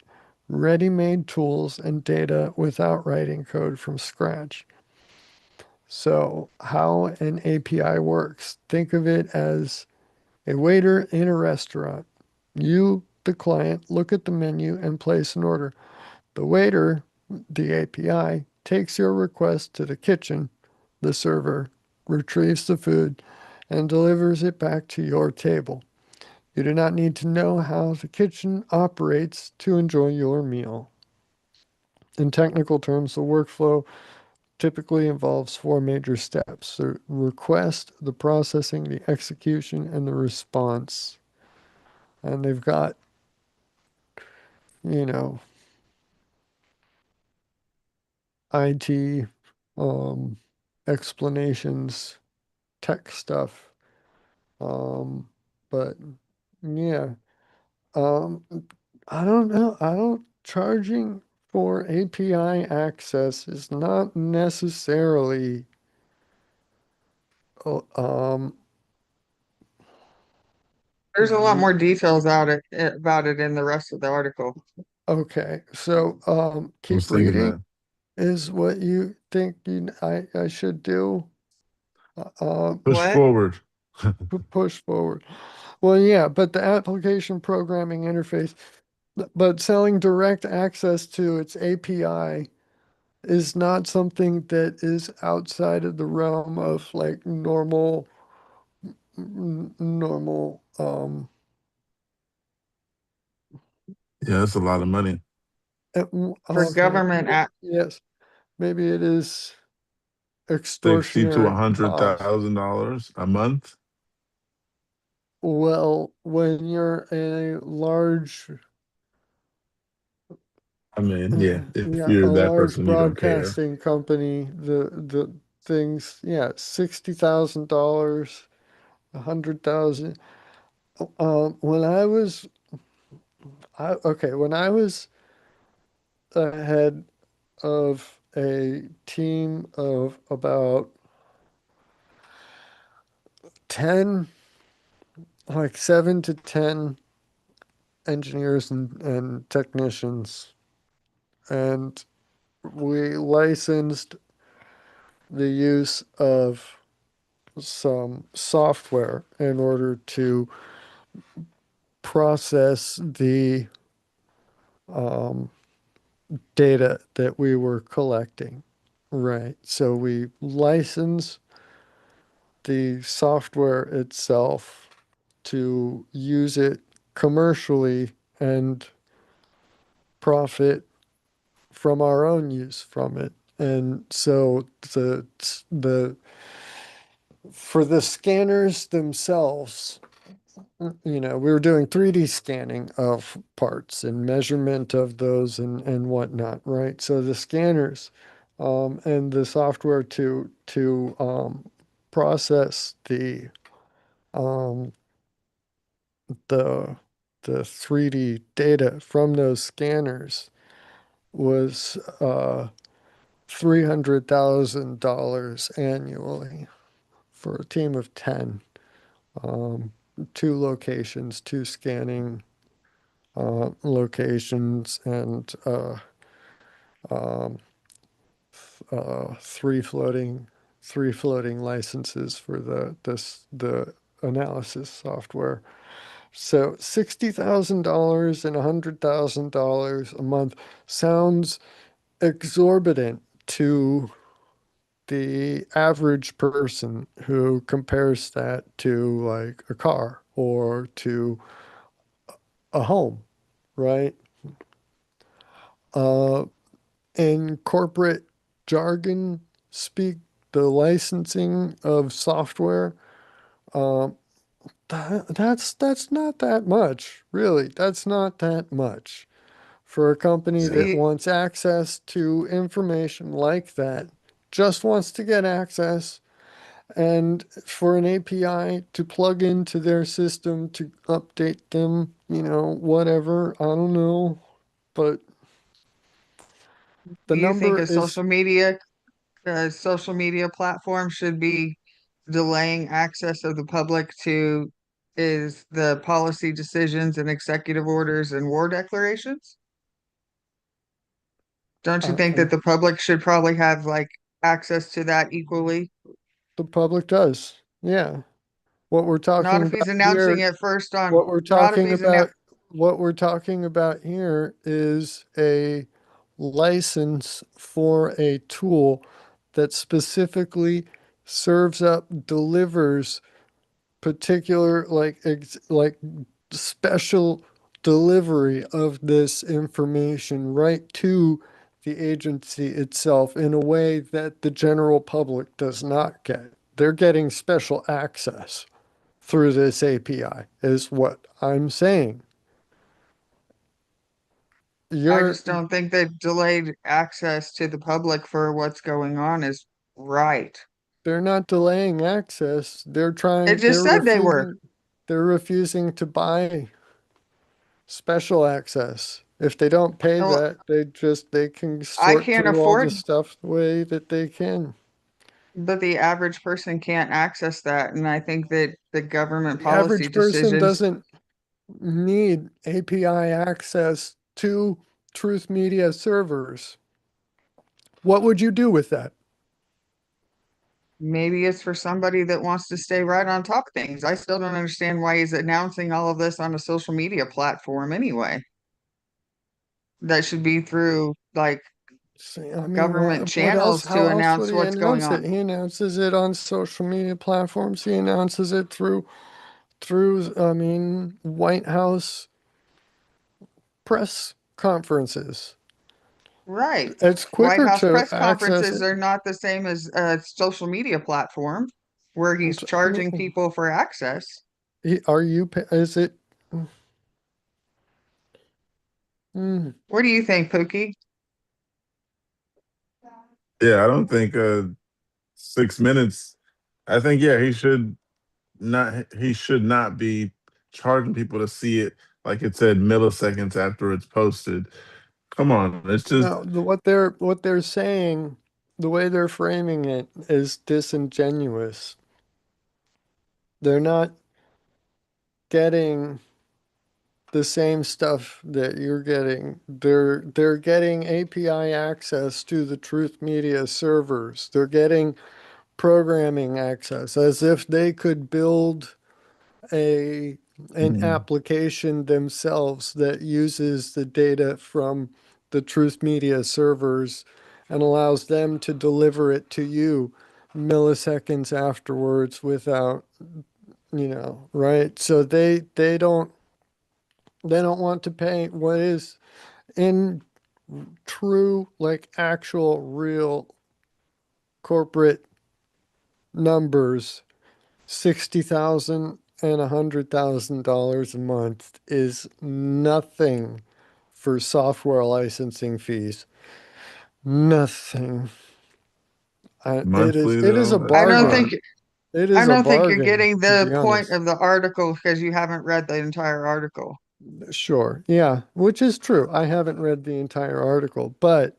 ready made tools and data without writing code from scratch. So, how an API works, think of it as a waiter in a restaurant. You, the client, look at the menu and place an order. The waiter, the API, takes your request to the kitchen. The server retrieves the food and delivers it back to your table. You do not need to know how the kitchen operates to enjoy your meal. In technical terms, the workflow typically involves four major steps: the request, the processing, the execution, and the response. And they've got, you know, IT um, explanations, tech stuff. Um, but yeah, um, I don't know. I don't charging for API access is not necessarily uh, um There's a lot more details about it in the rest of the article. okay. So I keep was thinking reading that. is what you think I should do. Push What? forward. Push forward. Well, yeah, but the application programming interface, but selling direct access to its API is not something that is outside of the realm of like normal Yeah, that's a lot of money. For okay, government app, yes, maybe it is 60 to a extortionary hundred cost. thousand dollars a month. Well, when you're a large, I mean, yeah, if yeah, a you're that large person, you don't care. broadcasting company, the things, yeah, $60,000, 100,000. When I was, when I was head of a team of about 10, like 7 to 10 engineers and technicians, and we licensed the use of some software in order to process the um, data that we were collecting. Right. So we license the software itself to use it commercially and profit from our own use from it. And so the for the scanners themselves, we were doing 3D scanning of parts and measurement of those and whatnot, right? So the scanners and the software to process um, the the 3D data from those scanners was $300,000 annually for a team of 10. Um, Two locations, two scanning locations, and um, three floating licenses for the analysis software. So $60,000 and $100,000 a month sounds exorbitant to the average person who compares that to like a car or to a home, right? Uh, in corporate jargon speak, the licensing of software, um, that's not that much, really. That's not that much for a company Yeah. that See, wants access to information like that, just wants to get access, and for an API to plug into their system to update them, whatever, I don't know, but the do you think number a is social media platform should be delaying access of the public to is the policy decisions and executive orders and war declarations? Don't you think I that the public should probably have like access to that equally? the public does. Yeah. What we're Not talking if he's about announcing here, it first on, what we're not if talking he's about, what we're talking about here is a license for a tool that specifically serves up, delivers particular like special delivery of this information right to the agency itself in a way that the general public does not get. They're getting special access through this API, is what I'm saying. I You're just don't think that delayed access to the public for what's going on is right. they're not delaying access. It just said they were. They're refusing to buy special access. If they don't pay Well, that, they can I sort can't through all the afford, stuff the way that they can. but the average person can't access that. And I think that the government The policy average person decisions, doesn't need API access to Truth Media servers. What would you do with that? maybe it's for somebody that wants to stay right on top of things. I still don't understand why he's announcing all of this on a social media platform anyway. That should be through like See, I mean, government what else? channels How to else would announce he what's going announce it? on. He announces it on social media platforms. He announces it through, I mean, White House press conferences. Right. It's White quicker House to press access conferences it. are not the same as a social media platform where he's I charging mean, people for access. is it? Mm, What do you think, Pookie? Yeah, I don't think 6 minutes. I think yeah, he should not be charging people to see it like it said milliseconds after it's posted. Come on, it's just no, what they're saying, the way they're framing it is disingenuous. They're not getting the same stuff that you're getting. They're getting API access to the Truth Media servers. They're getting programming access as if they could build a an mm, application themselves that uses the data from the Truth Media servers and allows them to deliver it to you milliseconds afterwards without, right? So they don't want to pay what is in true, like actual real corporate numbers. 60,000 and $100,000 a month is nothing for software licensing fees. Nothing. monthly It is a though. That's I a don't lot. think bargain. It I is a don't think you're bargain, getting to the be point honest. of the article because you haven't read the entire article. Sure. Yeah, which is true. I haven't read the entire article, but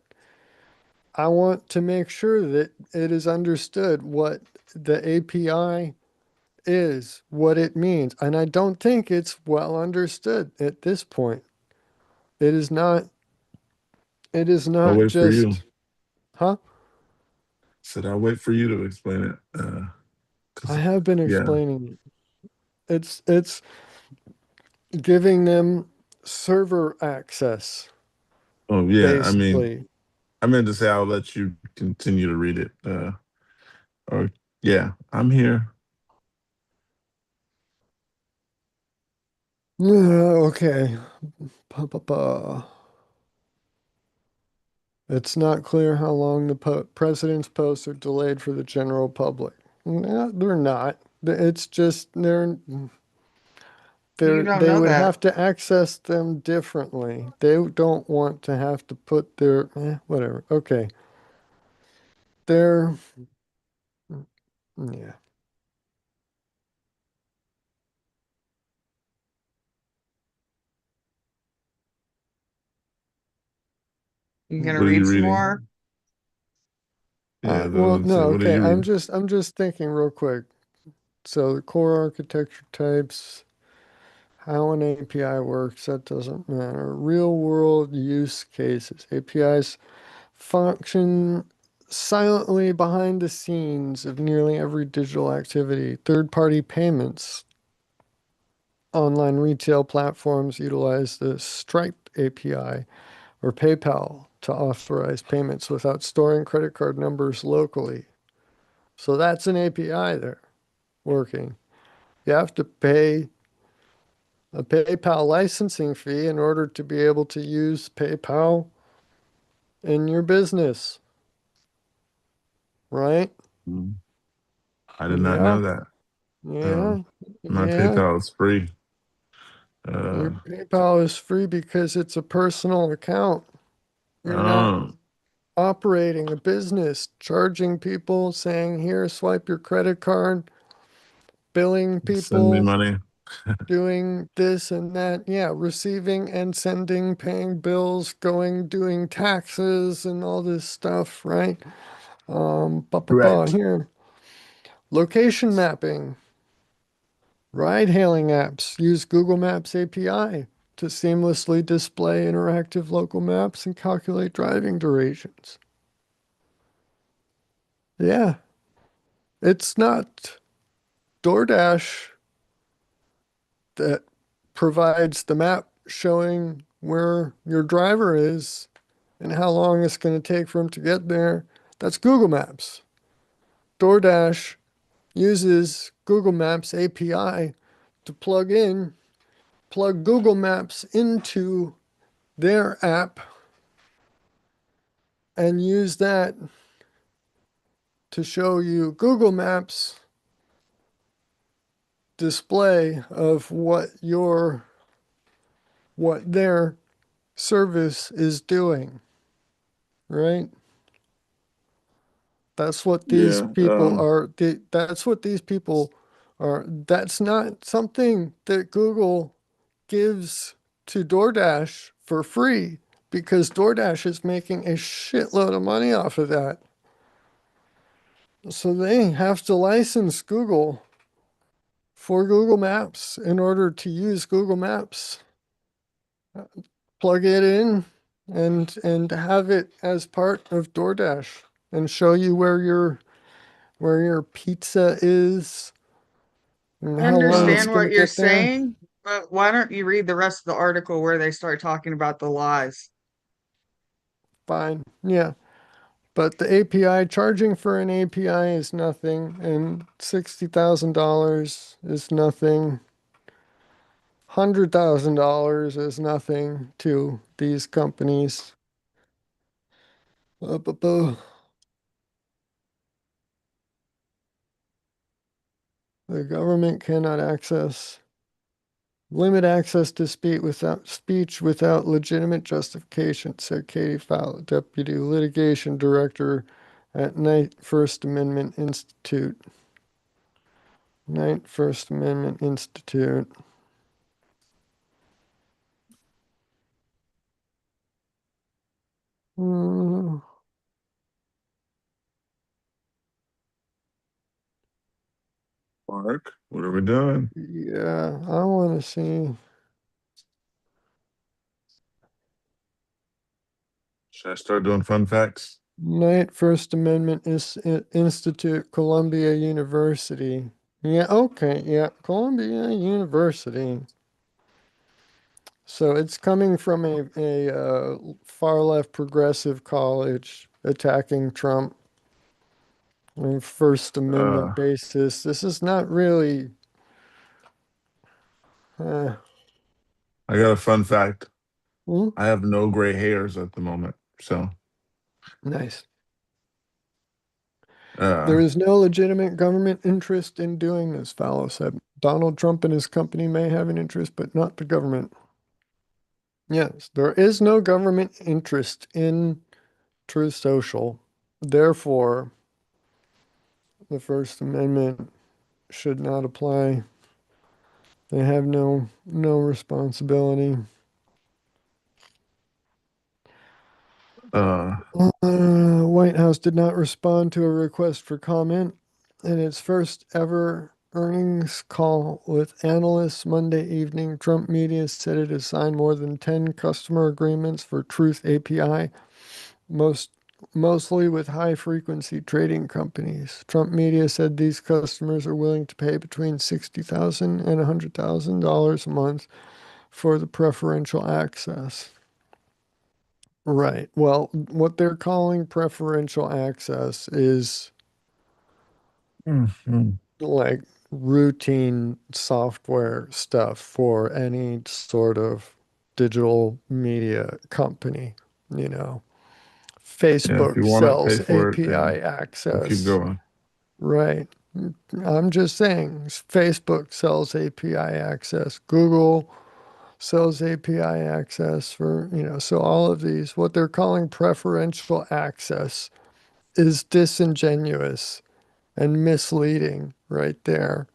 I want to make sure that it is understood what the API is, what it means. And I don't think it's well understood at this point. It is not, it is I'll not wait for you. just, huh? Said I'll wait for you to explain it. I Cause have been yeah. explaining it. It's giving them server access, Oh yeah. I mean, basically. I meant to say I'll let you continue to read it. Or yeah, I'm here. Okay. Pa. It's not clear how long the president's posts are delayed for the general public. No, they're not. It's just You don't they know would that. have to access them differently. They don't want to have to put their whatever. Okay. They're yeah. You gonna What are you read some more? reading? Yeah, Well, those. no, What are okay. you reading? I'm just thinking real quick. So the core architecture types, how an API works, that doesn't matter. Real world use cases. APIs function silently behind the scenes of nearly every digital activity. Third-party payments. Online retail platforms utilize the Stripe API or PayPal to authorize payments without storing credit card numbers locally. So that's an API there working. You have to pay a PayPal licensing fee in order to be able to use PayPal in your business, right? Mm, I did not Yeah, know that. yeah, My yeah. PayPal is free. Your Uh, PayPal is free because it's a personal account. You're not oh, operating a business, charging people, saying, here, swipe your credit card, billing send me people, money. doing this and that. Yeah, receiving and sending, paying bills, going, doing taxes and all this stuff, right? Correct. Here. Location mapping. Ride hailing apps use Google Maps API to seamlessly display interactive local maps and calculate driving durations. Yeah, it's not DoorDash that provides the map showing where your driver is and how long it's going to take for him to get there. That's Google Maps. DoorDash uses Google Maps API to plug Google Maps into their app and use that to show you Google Maps display of what their service is doing, right? That's what these Yeah. people are. That's what these people are. That's not something that Google gives to DoorDash for free because DoorDash is making a shitload of money off of that. So they have to license Google for Google Maps in order to use Google Maps. Plug it in and have it as part of DoorDash and show you where your pizza is and I how long it's understand Um, going what to you're get there. saying, but why don't you read the rest of the article where they start talking about the lies? Fine. Yeah. But the API, charging for an API is nothing, and $60,000 is nothing. $100,000 is nothing to these companies. The government cannot limit access to speech without legitimate justification, said Katie Fowler, Deputy Litigation Director at Knight First Amendment Institute. Knight First Amendment Institute. Mm, Mark, what are we doing? yeah, I want to see. Should I start doing fun facts? Knight First Amendment Institute, Columbia University. Yeah, okay, yeah, Columbia University. So it's coming from a far left progressive college attacking Trump. on a First Amendment Uh, basis. This is not really. Uh, I got a fun fact. hmm? I have no gray hairs at the moment. So, Nice. There uh, is no legitimate government interest in doing this, Fallow said. Donald Trump and his company may have an interest, but not the government. Yes, there is no government interest in Truth Social. Therefore, the First Amendment should not apply. They have no responsibility. uh, White House did not respond to a request for comment in its first ever earnings call with analysts Monday evening. Trump media said it has signed more than 10 customer agreements for Truth API, most mostly with high-frequency trading companies. Trump media said these customers are willing to pay between $60,000 and $100,000 a month for the preferential access. Right. Well, what they're calling preferential access is mhm. like routine software stuff for any sort of digital media company. You know, Yeah, if Facebook you want to pay sells for it, API then we'll keep access. going. Right. I'm just saying, Facebook sells API access. Google sells API access for, so all of these, what they're calling preferential access is disingenuous and misleading right there.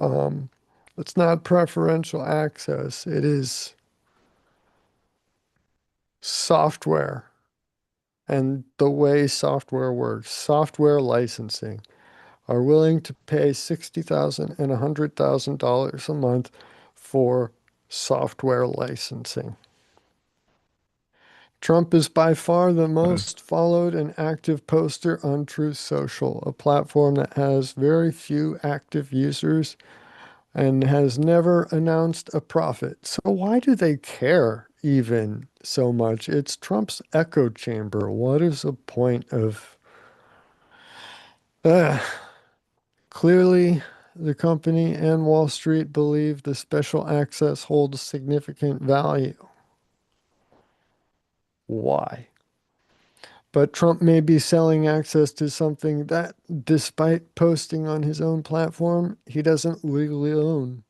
Um, it's not preferential access, it is software and the way software works. Software licensing are willing to pay $60,000 and $100,000 a month for software licensing. Trump is by far the most That's followed and active poster on Truth Social, a platform that has very few active users and has never announced a profit. So why do they care even so much? It's Trump's echo chamber. What is the point of uh, clearly the company and Wall Street believe the special access holds significant value. Why? But Trump may be selling access to something that, despite posting on his own platform, he doesn't legally own.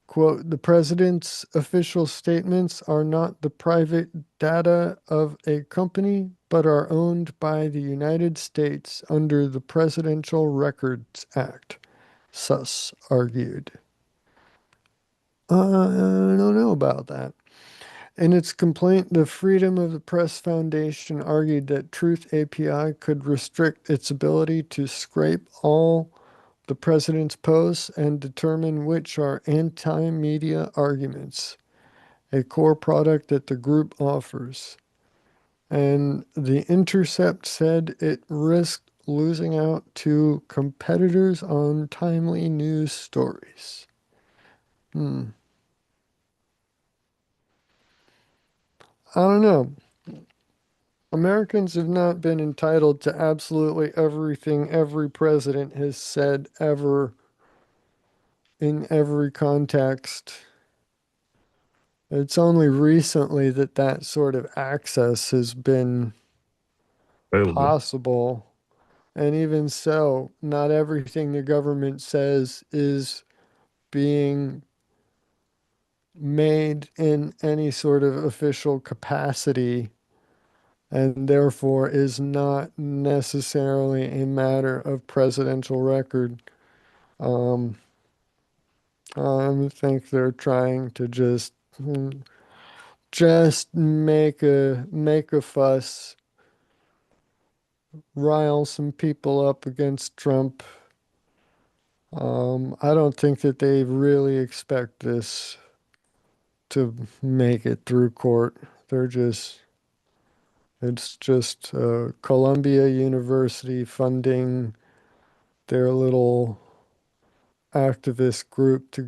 Quote, the president's official statements are not the private data of a company, but are owned by the United States under the Presidential Records Act, Suss argued. I don't know about that. In its complaint, the Freedom of the Press Foundation argued that Truth API could restrict its ability to scrape all the president's posts and determine which are anti media arguments, a core product that the group offers. And The Intercept said it risked losing out to competitors on timely news stories. Hmm. I don't know. Americans have not been entitled to absolutely everything every president has said ever in every context. It's only recently that that sort of access has been available. possible. And even so, not everything the government says is being made in any sort of official capacity, and therefore is not necessarily a matter of presidential record. Um, I think they're trying to just make a fuss, rile some people up against Trump. I don't think that they really expect this to make it through court. They're just, it's just Columbia University funding their little activist group to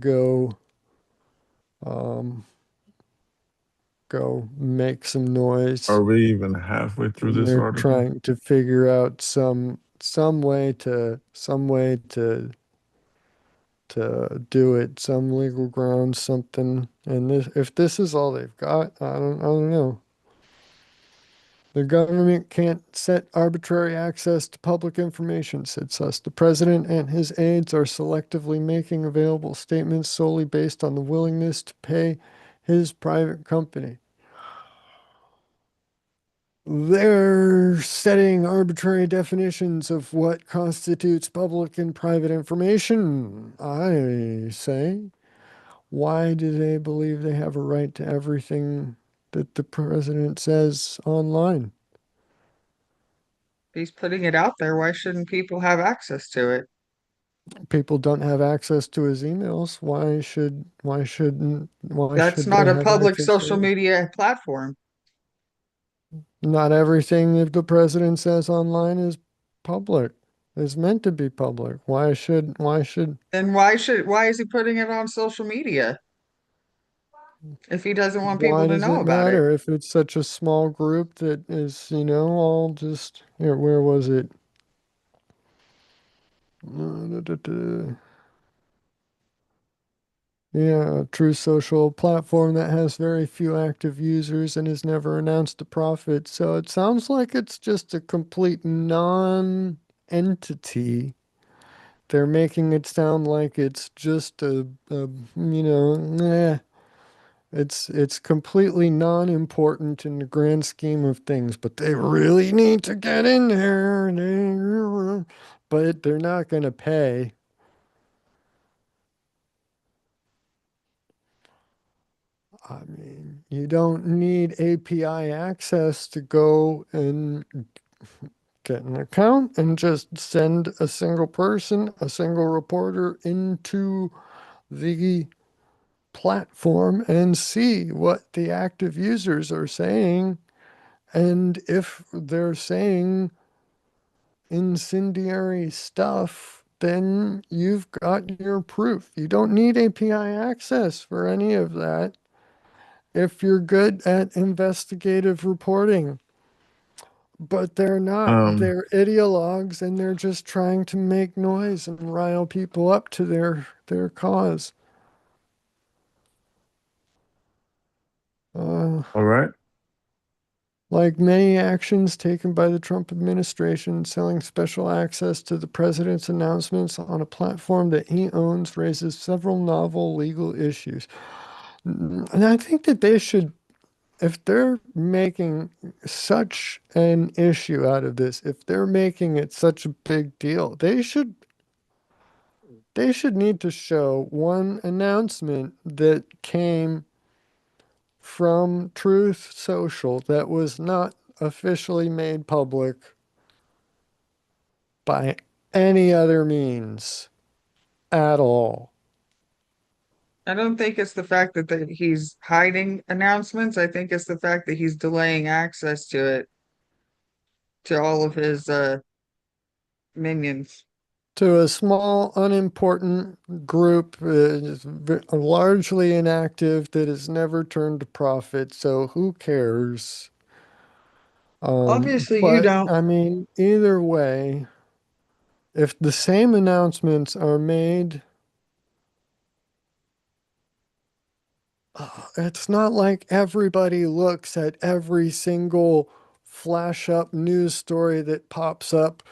um, go make some noise. Are we even halfway through And this they're article? trying to figure out some some way to do it, some legal grounds, something. And if this is all they've got, I don't know. The government can't set arbitrary access to public information, said Suss. The president and his aides are selectively making available statements solely based on the willingness to pay his private company. They're setting arbitrary definitions of what constitutes public and private information, I say. Why do they believe they have a right to everything that the president says online? He's putting it out there. Why shouldn't people have access to it? People don't have access to his emails. Why That's should not they a have public access social to it? media platform. Not everything that the president says online is public, is meant to be public. Then why is he putting it on social media if he doesn't want people Why to does know it about it? matter if it's such a small group that is, all just here, where was it? Yeah, a true social platform that has very few active users and has never announced a profit. So it sounds like it's just a complete non-entity. They're making it sound like it's just it's completely non-important in the grand scheme of things, but they really need to get in there. But they're not going to pay. I mean, you don't need API access to go and get an account and just send a single person, a single reporter into the platform and see what the active users are saying. And if they're saying incendiary stuff, then you've got your proof. You don't need API access for any of that if you're good at investigative reporting. But they're not. Um, They're ideologues and they're just trying to make noise and rile people up to their cause. Uh, all right. like many actions taken by the Trump administration, selling special access to the president's announcements on a platform that he owns raises several novel legal issues. And I think that they should, if they're making such an issue out of this, if they're making it such a big deal, they should need to show one announcement that came from Truth Social that was not officially made public by any other means at all. I don't think it's the fact that he's hiding announcements. I think it's the fact that he's delaying access to it to all of his minions. To a small, unimportant group, largely inactive, that has never turned a profit. So who cares? Obviously, you But don't. I mean, either way, if the same announcements are made, it's not like everybody looks at every single flash up news story that pops up.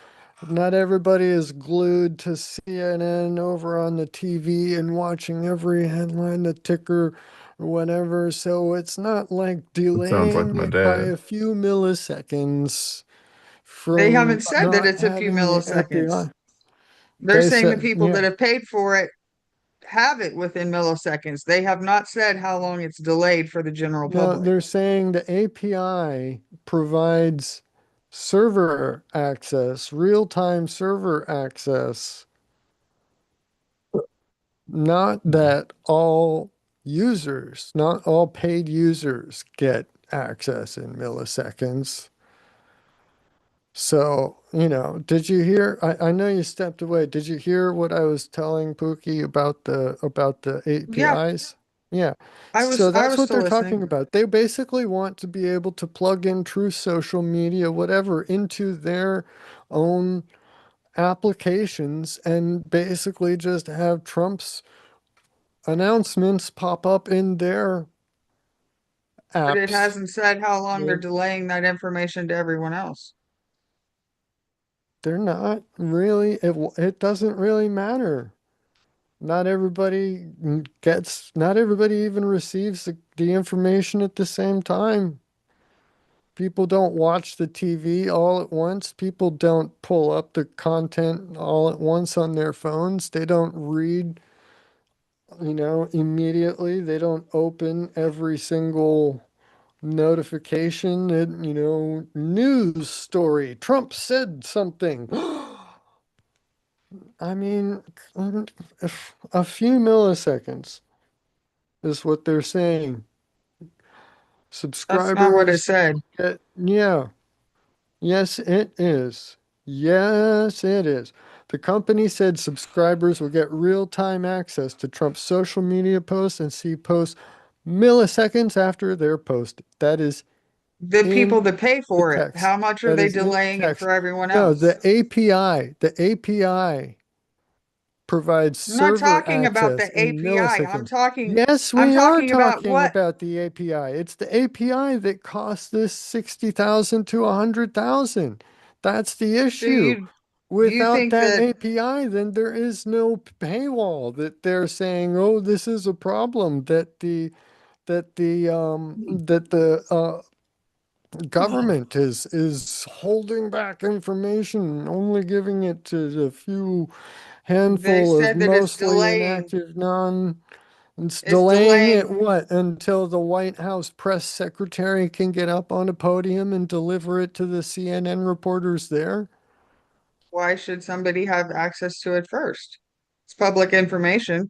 Not everybody is glued to CNN over on the TV and watching every headline, the ticker, or whatever. So it's not like That sounds like delaying my it by dad. a few milliseconds They from haven't said that not it's a few having the milliseconds. API. They're They saying the said, people that yeah. have paid for it have it within milliseconds. They have not said how long it's delayed for the general No, public. they're saying the API provides server access, real-time server access, not that all users, not all paid users get access in milliseconds. So, did you hear? I know you stepped away. Did you hear what I was telling Pookie about the Yeah, APIs? Yeah. I was So I that's was what still they're listening. talking about. They basically want to be able to plug in true social media, whatever, into their own. applications and basically just have Trump's announcements pop up in their But it apps. hasn't said how long they're They- delaying that information to everyone else. They're not really, it doesn't really matter. Not everybody not everybody even receives the information at the same time. People don't watch the TV all at once. People don't pull up the content all at once on their phones. They don't read, immediately. They don't open every single notification that, news story. Trump said something. I mean, a few milliseconds is what they're saying. That's not what it Subscribers said. yeah. Yes, it is. Yes, it is. The company said subscribers will get real-time access to Trump's social media posts and see posts milliseconds after they're posted. That is The people in that pay the for it, text. how much are That they is in the delaying it for text. everyone No, else? The API provides I'm not server talking about the access in API. milliseconds. Yes, I'm we are talking about talking what. about the API. It's the API that costs this 60,000 to 100,000. That's the So issue. you Without think that that API, then there is no paywall that they're saying, "Oh, this is a problem that the government is holding back information, only giving it to the few they handful of said that mostly inactive non it's it's delaying it delaying. what until the White House press secretary can get up on a podium and deliver it to the CNN reporters there? Why should somebody have access to it first? It's public information.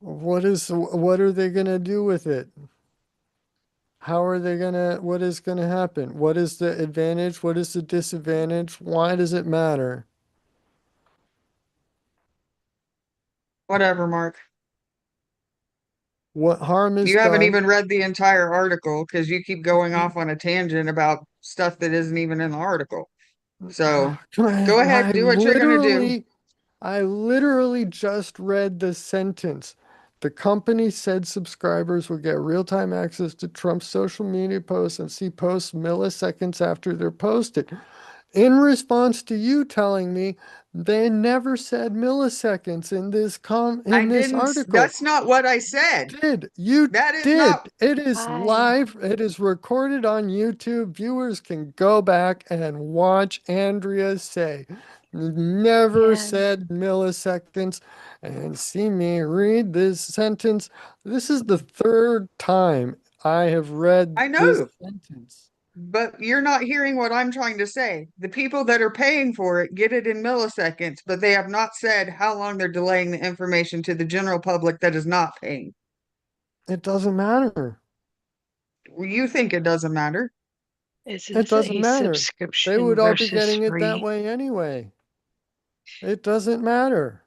What are they gonna do with it? How are they what is gonna happen? What is the advantage? What is the disadvantage? Why does it matter? Whatever, Mark. What harm is You haven't done? even read the entire article because you keep going off on a tangent about stuff that isn't even in the article. So go ahead, I do what you're gonna do. literally I literally just read the sentence. The company said subscribers would get real-time access to Trump's social media posts and see posts milliseconds after they're posted. In response to you telling me they never said milliseconds in I this didn't, article. that's not what I said. You That is not, did. It is Hi. live. It is recorded on YouTube. Viewers can go back and watch Andrea say, never Yes. said milliseconds, and see me read this sentence. This is the third time I have read I this know, sentence. but you're not hearing what I'm trying to say. The people that are paying for it get it in milliseconds, but they have not said how long they're delaying the information to the general public that is not paying. It doesn't matter. You think it doesn't matter. Is It this doesn't a matter. They subscription would all be versus getting it that free? way anyway. It doesn't matter.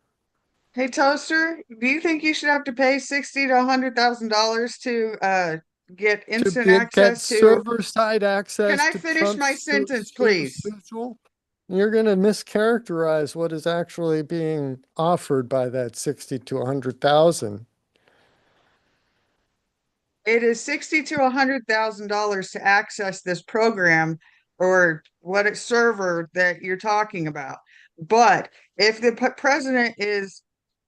Hey, Toaster, do you think you should have to pay 60 to $100,000 to get instant Get access to? server side Can access I to finish my Trump's sentence, please? social. You're going to mischaracterize what is actually being offered by that 60 to 100,000. It is 60 to $100,000 to access this program or what server that you're talking about. But if the president is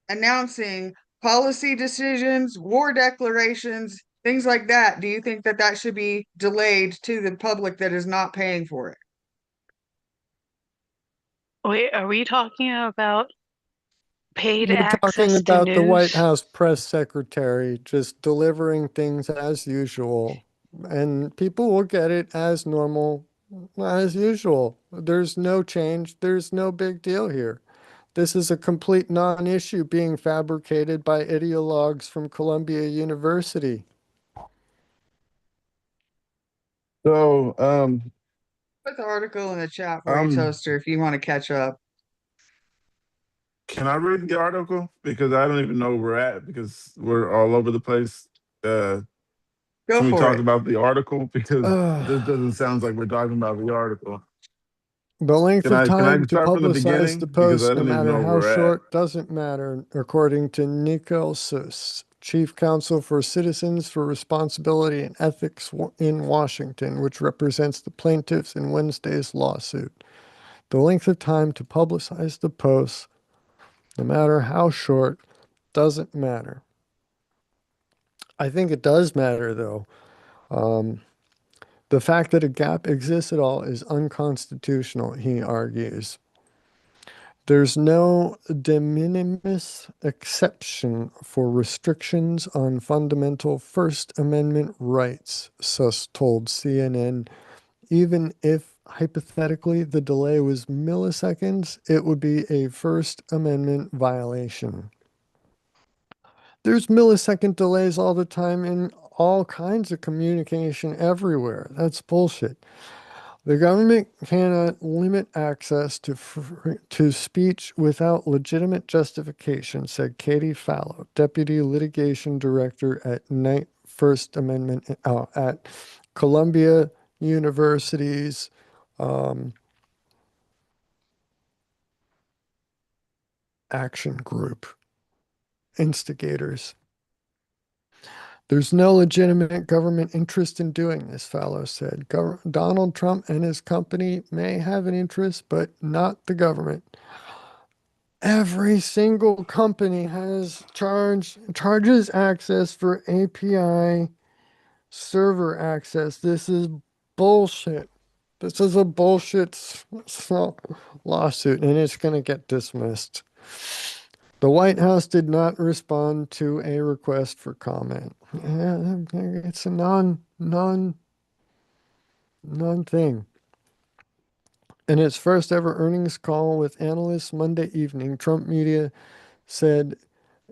announcing policy decisions, war declarations, things like that, do you think that that should be delayed to the public that is not paying for it? Wait, are we talking about paid We're talking access to about the White news? House press secretary just delivering things as usual, and people will get it as normal, as usual. There's no change, there's no big deal here. This is a complete non-issue being fabricated by ideologues from Columbia University. So, Put the article in the chat for you, um, Toaster, if you want to catch up. can I read the article? Because I don't even know where we're at because we're all over the place. Uh, Go can we for talk it. about the article? Because this Ugh. doesn't sound like we're talking about the article. The length of Can I time to start from the publicize the beginning? Because I post, no don't even matter know where how we're at. short, doesn't matter, according to Nico Sus, Chief Counsel for Citizens for Responsibility and Ethics in Washington, which represents the plaintiffs in Wednesday's lawsuit. The length of time to publicize the post, no matter how short, doesn't matter. I think it does matter, though. The fact that a gap exists at all is unconstitutional, he argues. There's no de minimis exception for restrictions on fundamental First Amendment rights, Suss told CNN. Even if, hypothetically, the delay was milliseconds, it would be a First Amendment violation. There's millisecond delays all the time in all kinds of communication everywhere. That's bullshit. The government cannot limit access to speech without legitimate justification, said Katie Fallow, Deputy Litigation Director at Knight First Amendment at Columbia University's Action Group instigators. There's no legitimate government interest in doing this, Fallow said. Donald Trump and his company may have an interest, but not the government. Every single company has charges access for API server access. This is bullshit. This is a bullshit lawsuit, and it's going to get dismissed. The White House did not respond to a request for comment. It's a non thing. In its first ever earnings call with analysts Monday evening, Trump Media said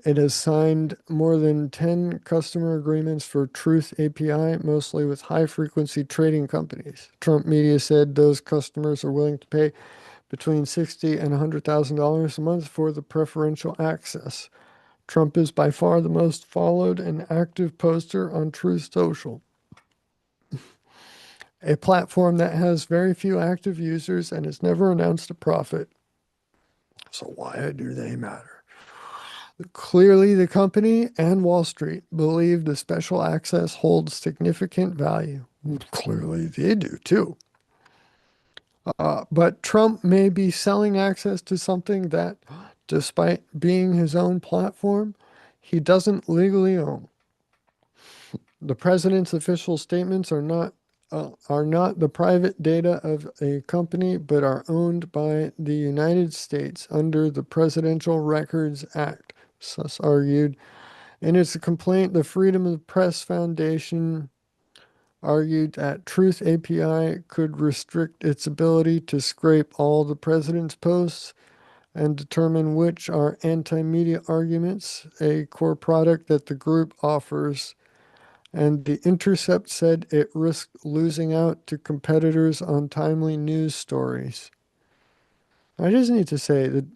it has signed more than 10 customer agreements for Truth API, mostly with high-frequency trading companies. Trump Media said those customers are willing to pay between $60,000 and $100,000 a month for the preferential access. Trump is by far the most followed and active poster on Truth Social, a platform that has very few active users and has never announced a profit. So why do they matter? Clearly, the company and Wall Street believe the special access holds significant value. Clearly, they do too. But Trump may be selling access to something that, despite being his own platform, he doesn't legally own. The president's official statements are not the private data of a company, but are owned by the United States under the Presidential Records Act, Suss argued. In its complaint, the Freedom of the Press Foundation argued that Truth API could restrict its ability to scrape all the president's posts and determine which are anti-media arguments, a core product that the group offers. And The Intercept said it risked losing out to competitors on timely news stories. I just need to say that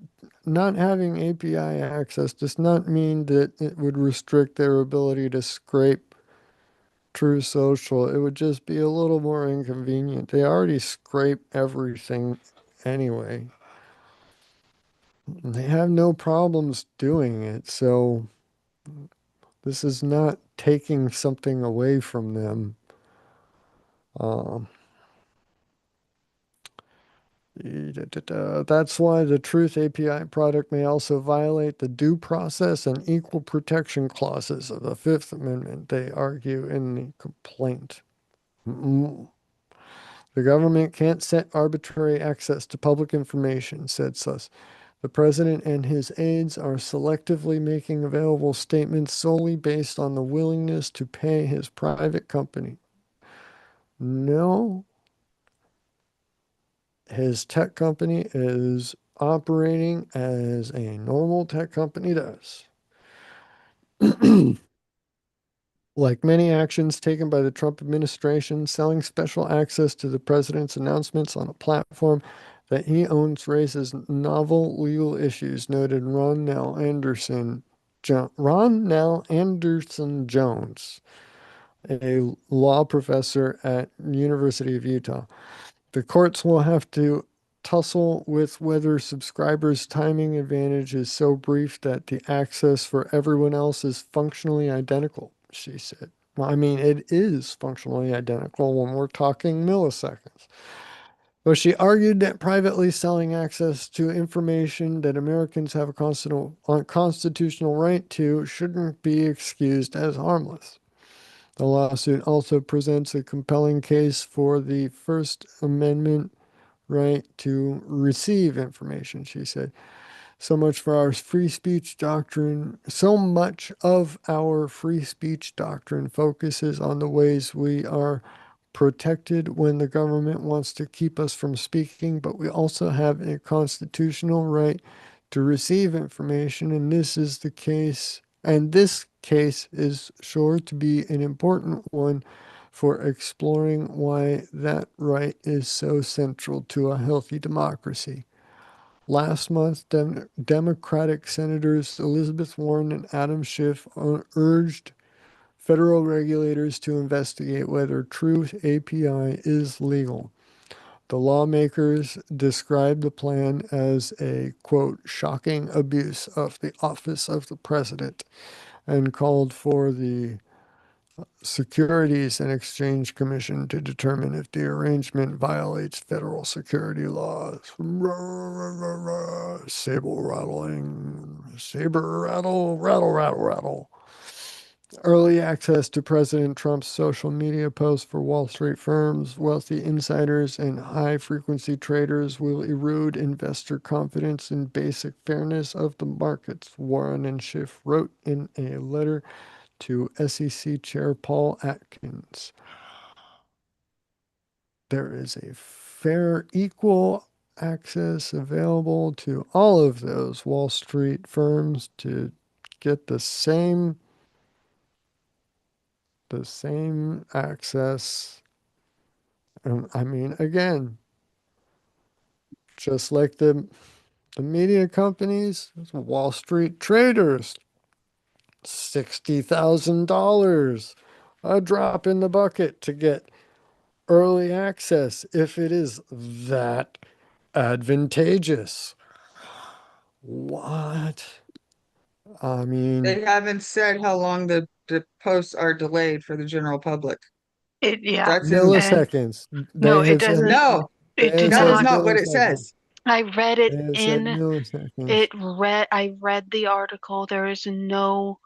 not having API access does not mean that it would restrict their ability to scrape True Social. It would just be a little more inconvenient. They already scrape everything anyway. They have no problems doing it, so this is not taking something away from them. Um, That's why the Truth API product may also violate the due process and equal protection clauses of the Fifth Amendment, they argue in the complaint. The government can't set arbitrary access to public information, said Suss. The president and his aides are selectively making available statements solely based on the willingness to pay his private company. No, his tech company is operating as a normal tech company does. Like many actions taken by the Trump administration, selling special access to the president's announcements on a platform that he owns raises novel legal issues, noted Ron Nell Anderson Jones, a law professor at University of Utah. The courts will have to tussle with whether subscribers' timing advantage is so brief that the access for everyone else is functionally identical, she said. Well, I mean, it is functionally identical when we're talking milliseconds. But she argued that privately selling access to information that Americans have a constitutional right to shouldn't be excused as harmless. The lawsuit also presents a compelling case for the First Amendment right to receive information, she said. So much for our free speech doctrine. So much of our free speech doctrine focuses on the ways we are protected when the government wants to keep us from speaking, but we also have a constitutional right to receive information, and this is the case. And this case is sure to be an important one for exploring why that right is so central to a healthy democracy. Last month, Democratic Senators Elizabeth Warren and Adam Schiff urged federal regulators to investigate whether Truth API is legal. The lawmakers described the plan as a, quote, shocking abuse of the office of the president and called for the Securities and Exchange Commission to determine if the arrangement violates federal security laws. Saber rattling, saber rattle, rattle, rattle, rattle. Early access to President Trump's social media posts for Wall Street firms, wealthy insiders, and high frequency traders will erode investor confidence in basic fairness of the markets, Warren and Schiff wrote in a letter to SEC Chair Paul Atkins. There is a fair, equal access available to all of those Wall Street firms to get the same access. I mean, again, just like the media companies, Wall Street traders, $60,000, a drop in the bucket to get early access if it is that advantageous. What? I mean, They haven't said how long the posts are delayed for the general public. Yeah. That's in, And milliseconds. no, They it have said doesn't. no, It they did have that said is not. not what it milliseconds. says. I read it They have said in milliseconds. I read the article. There is no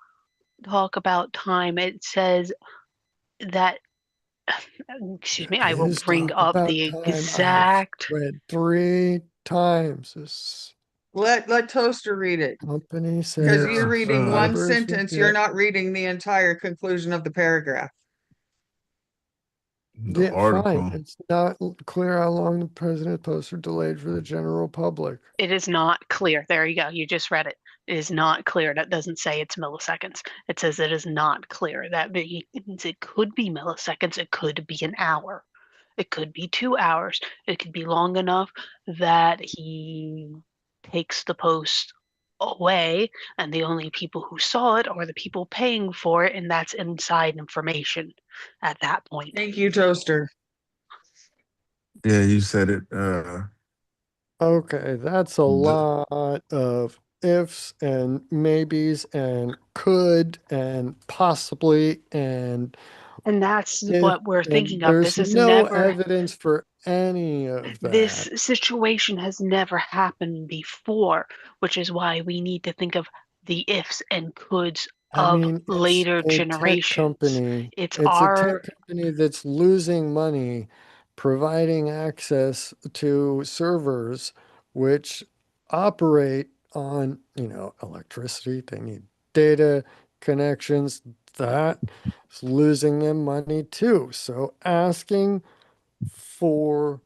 talk about time. It says that, excuse There me, I will is bring talk up about the time. I have exact. read 3 times. This Let Toaster read it. company Because says you're Yeah. reading one subscribers will sentence, you're get. not reading the entire conclusion of the paragraph. The Yeah, fine. article. It's not clear how long the president posts are delayed for the general public. It is not clear. There you go. You just read it. It is not clear. That doesn't say it's milliseconds. It says it is not clear. That means it could be milliseconds. It could be an hour. It could be 2 hours. It could be long enough that he takes the post away, and the only people who saw it are the people paying for it, and that's inside information at that point. Thank you, Toaster. Yeah, you said it. Okay, that's a The lot of ifs and maybes and could and possibly and And that's if, what we're and thinking of. there's no evidence for any of This that. situation has never happened before, which is why we need to think of the ifs and coulds I of mean, it's later a tech generations. company. It's It's a tech our, company that's losing money providing access to servers which operate on, electricity. They need data connections. That is losing them money too. So asking for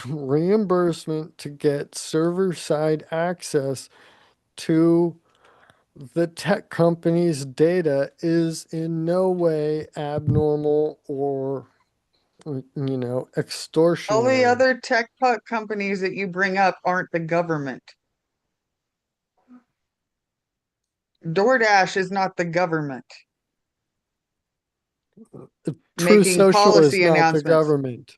reimbursement to get server side access to the tech company's data is in no way abnormal or, All the extortionary. other companies that you bring up aren't the government. DoorDash is not the government True making Social is policy not the announcements. government.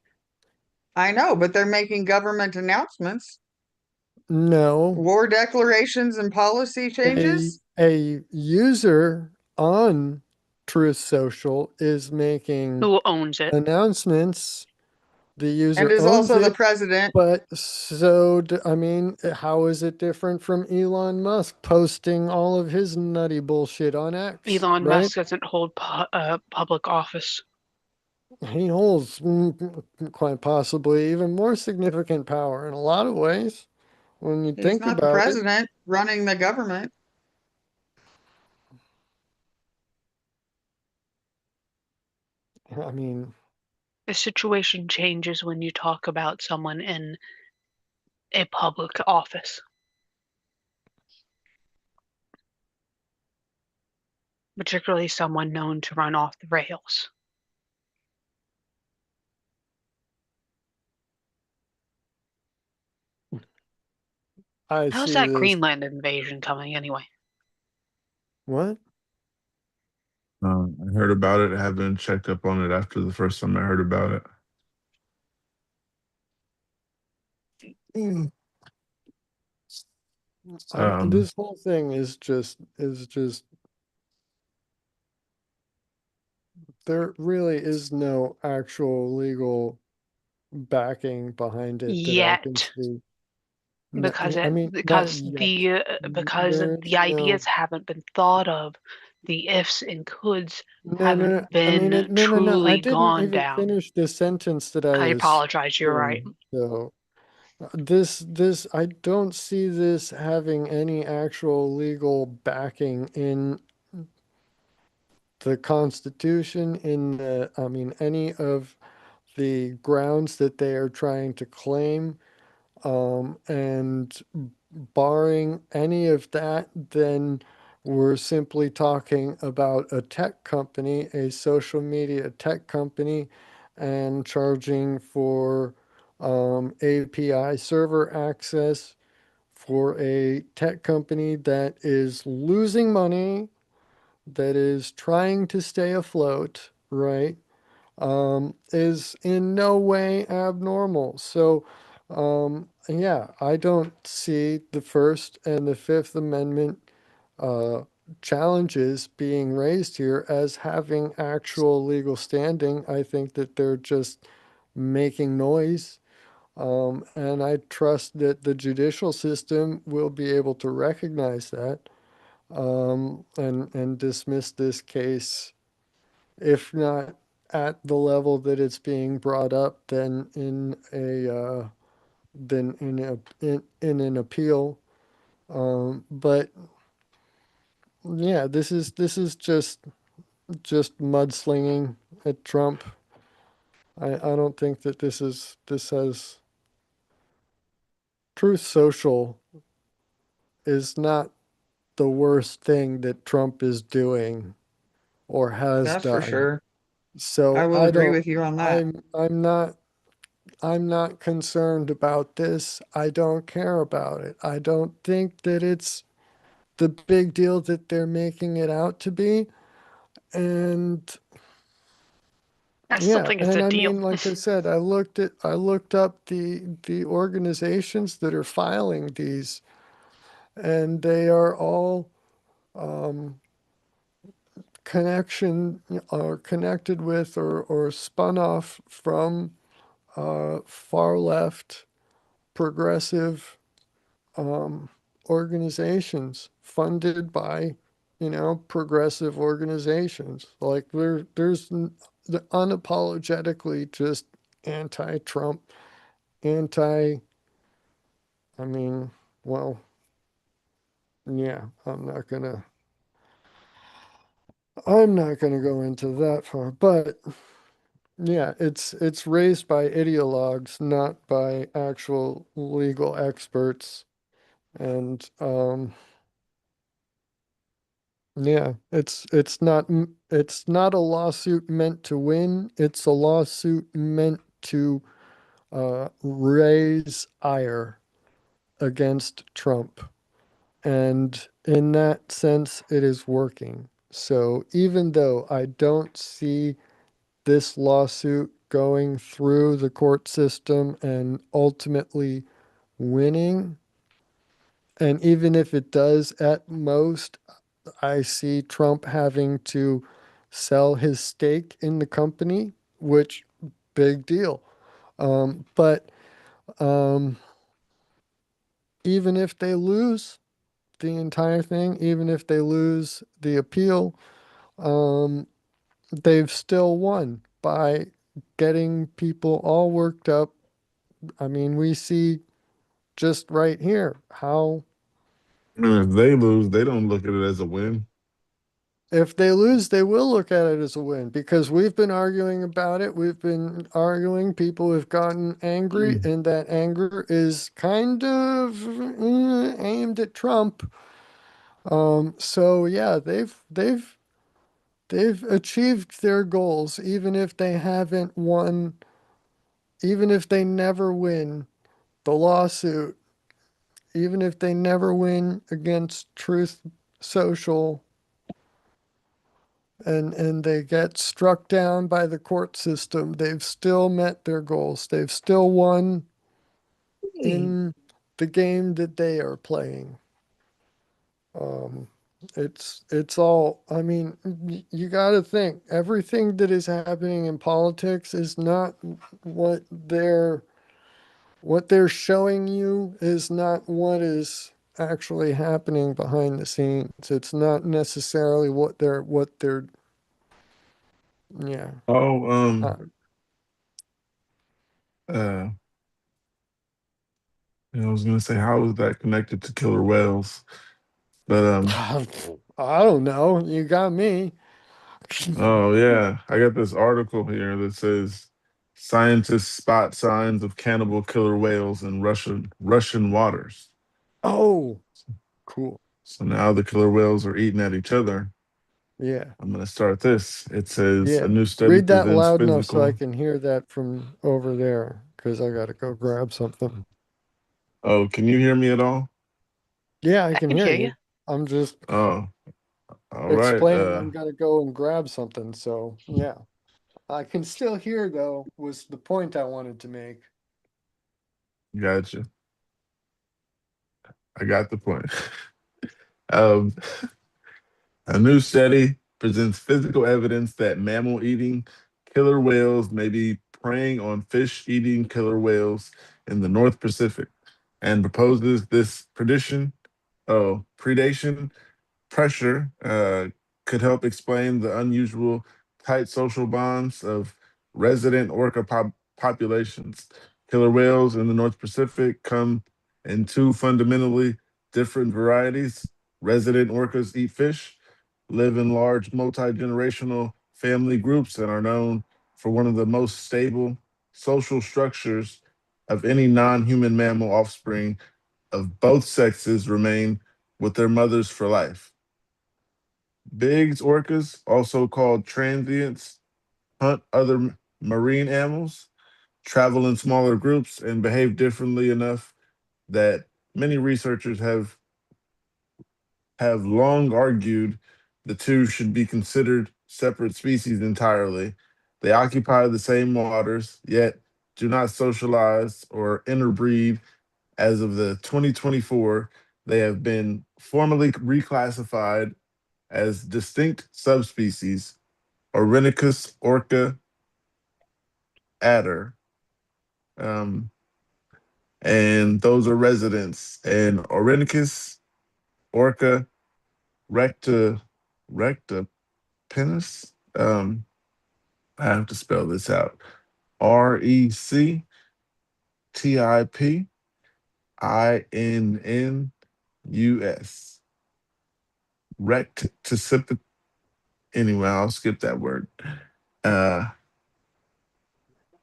I know, but they're making government announcements, No, war declarations, and policy changes. a user on Truth Social is making Who owns it? announcements. The And user is owns also the it, president. but I mean, how is it different from Elon Musk posting all of his nutty bullshit on X, Elon right? Musk doesn't hold public office. He holds quite possibly even more significant power in a lot of ways when you He's think not the about it. president running the government. I mean, The situation changes when you talk about someone in a public office, particularly someone known to run off the rails. I How's see that this. Greenland invasion coming anyway? What? I heard about it. I haven't checked up on it after the first time I heard about it. Mm. Um, This whole thing is just there really is no actual legal backing behind it that I can Yet, see. because I it mean, not because yet. because There's the no, ideas haven't been thought of, the ifs and coulds no, no, haven't no. I mean, been no, no, no. I truly didn't gone even down. finish the sentence that I I was apologize, you're right. saying. So I don't see this having any actual legal backing in the Constitution, I mean, any of the grounds that they are trying to claim. And barring any of that, then we're simply talking about a tech company, a social media tech company, and charging for API server access for a tech company that is losing money, that is trying to stay afloat, right? Is in no way abnormal. So, yeah, I don't see the First and the Fifth Amendment uh, challenges being raised here as having actual legal standing. I think that they're just making noise. And I trust that the judicial system will be able to recognize that and dismiss this case, if not at the level that it's being brought up, then in an appeal. But yeah, this is just mudslinging at Trump. I don't think that this has Truth Social is not the worst thing that Trump is doing or has That's for done. sure. I So will I agree don't with you on that. I'm not concerned about this. I don't care about it. I don't think that it's the big deal that they're making it out to be. And I still yeah, think it's a and I deal. mean, like I said, I looked up the organizations that are filing these, and they are all um, connection or connected with or spun off from far left progressive um, organizations funded by, progressive organizations. Like the unapologetically just anti-Trump, anti. I mean, well, yeah, I'm not gonna go into that far, but yeah, it's raised by ideologues, not by actual legal experts, and yeah, it's not a lawsuit meant to win. It's a lawsuit meant to raise ire against Trump. And in that sense, it is working. So even though I don't see this lawsuit going through the court system and ultimately winning. And even if it does, at most, I see Trump having to sell his stake in the company, which big deal. But um, even if they lose the entire thing, even if they lose the appeal, um, they've still won by getting people all worked up. I mean, we see just right here how And if they lose, they don't look at it as a win. if they lose, they will look at it as a win because we've been arguing about it. We've been arguing. People have gotten angry, and that anger is kind of aimed at Trump. So yeah, they've achieved their goals, even if they haven't won, even if they never win the lawsuit, even if they never win against Truth Social and they get struck down by the court system, they've still met their goals. They've still won in the game that they are playing. Um, it's all. I mean, you got to think everything that is happening in politics is not what they're showing you is not what is actually happening behind the scenes. It's not necessarily what they're yeah. Oh, Uh, uh, I was gonna say, how is that connected to killer whales? But I don't know. You got me. oh yeah, I got this article here that says scientists spot signs of cannibal killer whales in Russian waters. Oh, cool. So now the killer whales are eating at each other. Yeah. I'm gonna start this. It says a Yeah. new study Read that presents loud enough so I physical. can hear that from over there because I got to go grab something. Oh, can you hear me at all? Yeah, I I can can hear hear you. you. I'm just Oh, all right. explaining I'm gonna go and grab something. So, yeah. I can still hear though, was the point I wanted to make. Gotcha. I got the point. um, a new study presents physical evidence that mammal eating killer whales may be preying on fish eating killer whales in the North Pacific and proposes this predation pressure could help explain the unusual tight social bonds of resident orca populations. Killer whales in the North Pacific come in two fundamentally different varieties. Resident orcas eat fish, live in large multi generational family groups, and are known for one of the most stable social structures of any non human mammal. Offspring of both sexes remain with their mothers for life. Biggs orcas, also called transients, hunt other marine animals, travel in smaller groups, and behave differently enough that many researchers have long argued the two should be considered separate species entirely. They occupy the same waters, yet do not socialize or interbreed. As of the 2024, they have been formally reclassified as distinct subspecies: Ornithus orca adder, um, and those are residents. And Ornithus orca recta recta penis. I have to spell this out. Rectipinus. Recticipit. Anyway, I'll skip that word. Uh,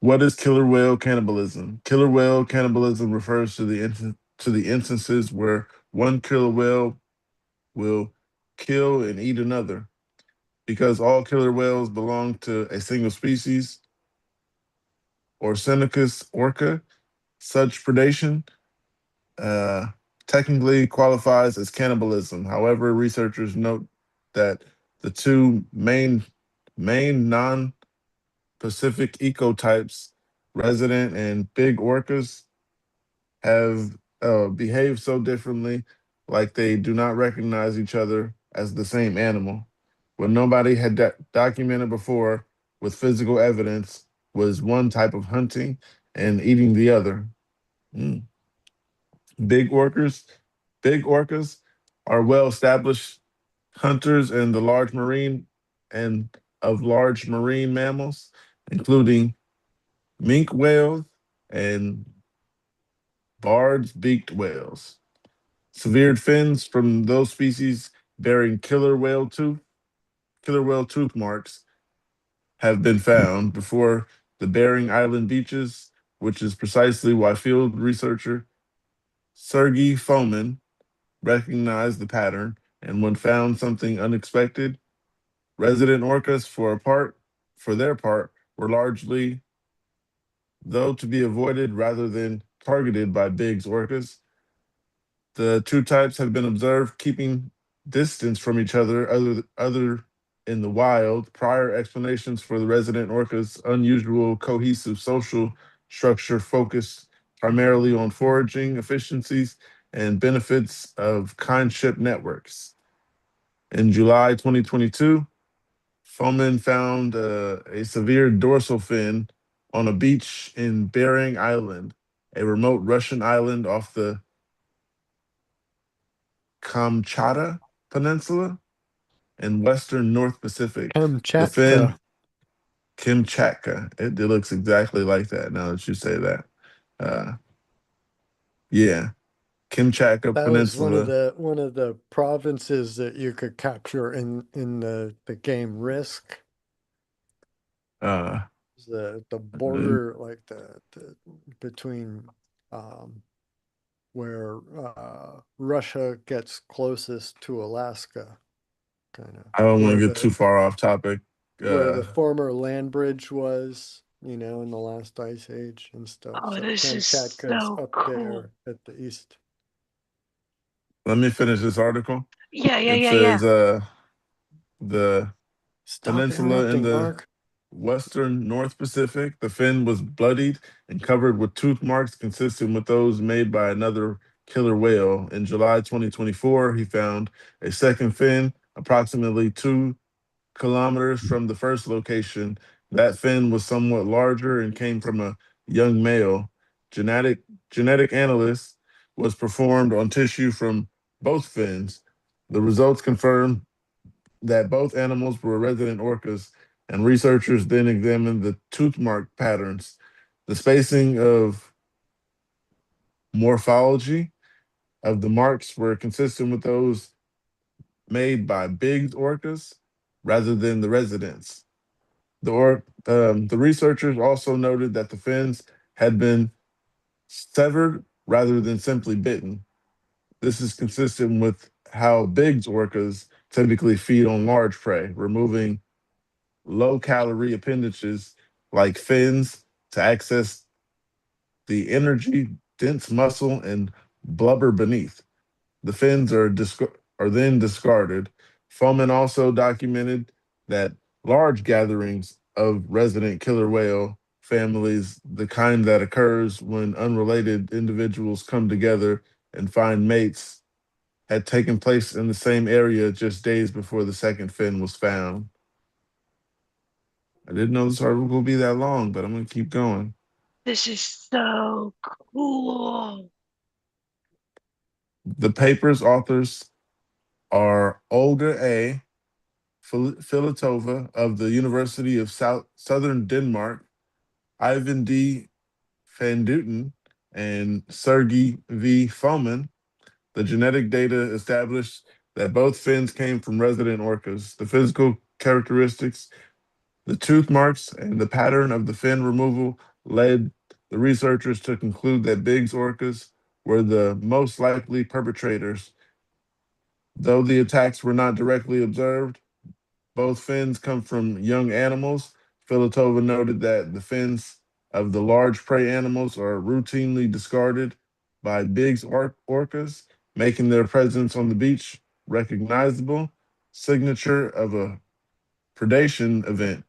What is killer whale cannibalism? Killer whale cannibalism refers to the instances where one killer whale will kill and eat another. Because all killer whales belong to a single species, Orsenicus orca, such predation uh, technically qualifies as cannibalism. However, researchers note that the two main non Pacific ecotypes, resident and big orcas, have behaved so differently, like they do not recognize each other as the same animal. What nobody had documented before with physical evidence was one type of hunting and eating the other. Mm. Big orcas, big orcas are well established hunters in the large marine and of large marine mammals, including minke whales and Bard's beaked whales. Severed fins from those species bearing killer whale tooth marks have been found before the Bering Island beaches, which is precisely why field researcher Sergei Fomin recognized the pattern and when found something unexpected, resident orcas for their part were largely though to be avoided rather than targeted by Biggs orcas. The two types have been observed keeping distance from each other in the wild. Prior explanations for the resident orca's unusual cohesive social structure focused primarily on foraging efficiencies and benefits of kindship networks. In July 2022, Fomin found a severe dorsal fin on a beach in Bering Island, a remote Russian island off the Kamchatka Peninsula in western North Pacific. The fin Kamchatka. Kimchatka. It looks exactly like that now that you say that. Uh, yeah, Kimchatka That was Peninsula. one of the provinces that you could capture in the game Risk. Uh, The border, like the between um, where Russia gets closest to Alaska, kind of I don't want to get too far off topic. where the Uh, former land bridge was, in the last ice age and stuff. Oh, So this is Kamchatka's so up cool. there at the east. Let me finish this article. Yeah, yeah, It yeah, yeah. says the Stop peninsula in interrupting, the Mark. western North Pacific. The fin was bloodied and covered with tooth marks consistent with those made by another killer whale. In July 2024, he found a second fin approximately 2 kilometers from the first location. That fin was somewhat larger and came from a young male. Genetic genetic analysis was performed on tissue from both fins. The results confirmed that both animals were resident orcas, and researchers then examined the tooth mark patterns. The spacing of morphology of the marks were consistent with those made by big orcas rather than the residents. The researchers also noted that the fins had been severed rather than simply bitten. This is consistent with how big orcas typically feed on large prey, removing low calorie appendages like fins to access the energy dense muscle and blubber beneath. The fins are then discarded. Foreman also documented that large gatherings of resident killer whale families, the kind that occurs when unrelated individuals come together and find mates, had taken place in the same area just days before the second fin was found. I didn't know this article would be that long, but I'm going to keep going. This is so cool. The paper's authors are Olga A. Filatova of the University of Southern Denmark, Ivan D. Van Duten, and Sergey V. Fomin. The genetic data established that both fins came from resident orcas. The physical characteristics, the tooth marks, and the pattern of the fin removal led the researchers to conclude that Biggs orcas were the most likely perpetrators. Though the attacks were not directly observed, both fins come from young animals. Filatova noted that the fins of the large prey animals are routinely discarded by Biggs orcas, making their presence on the beach recognizable, signature of a predation event.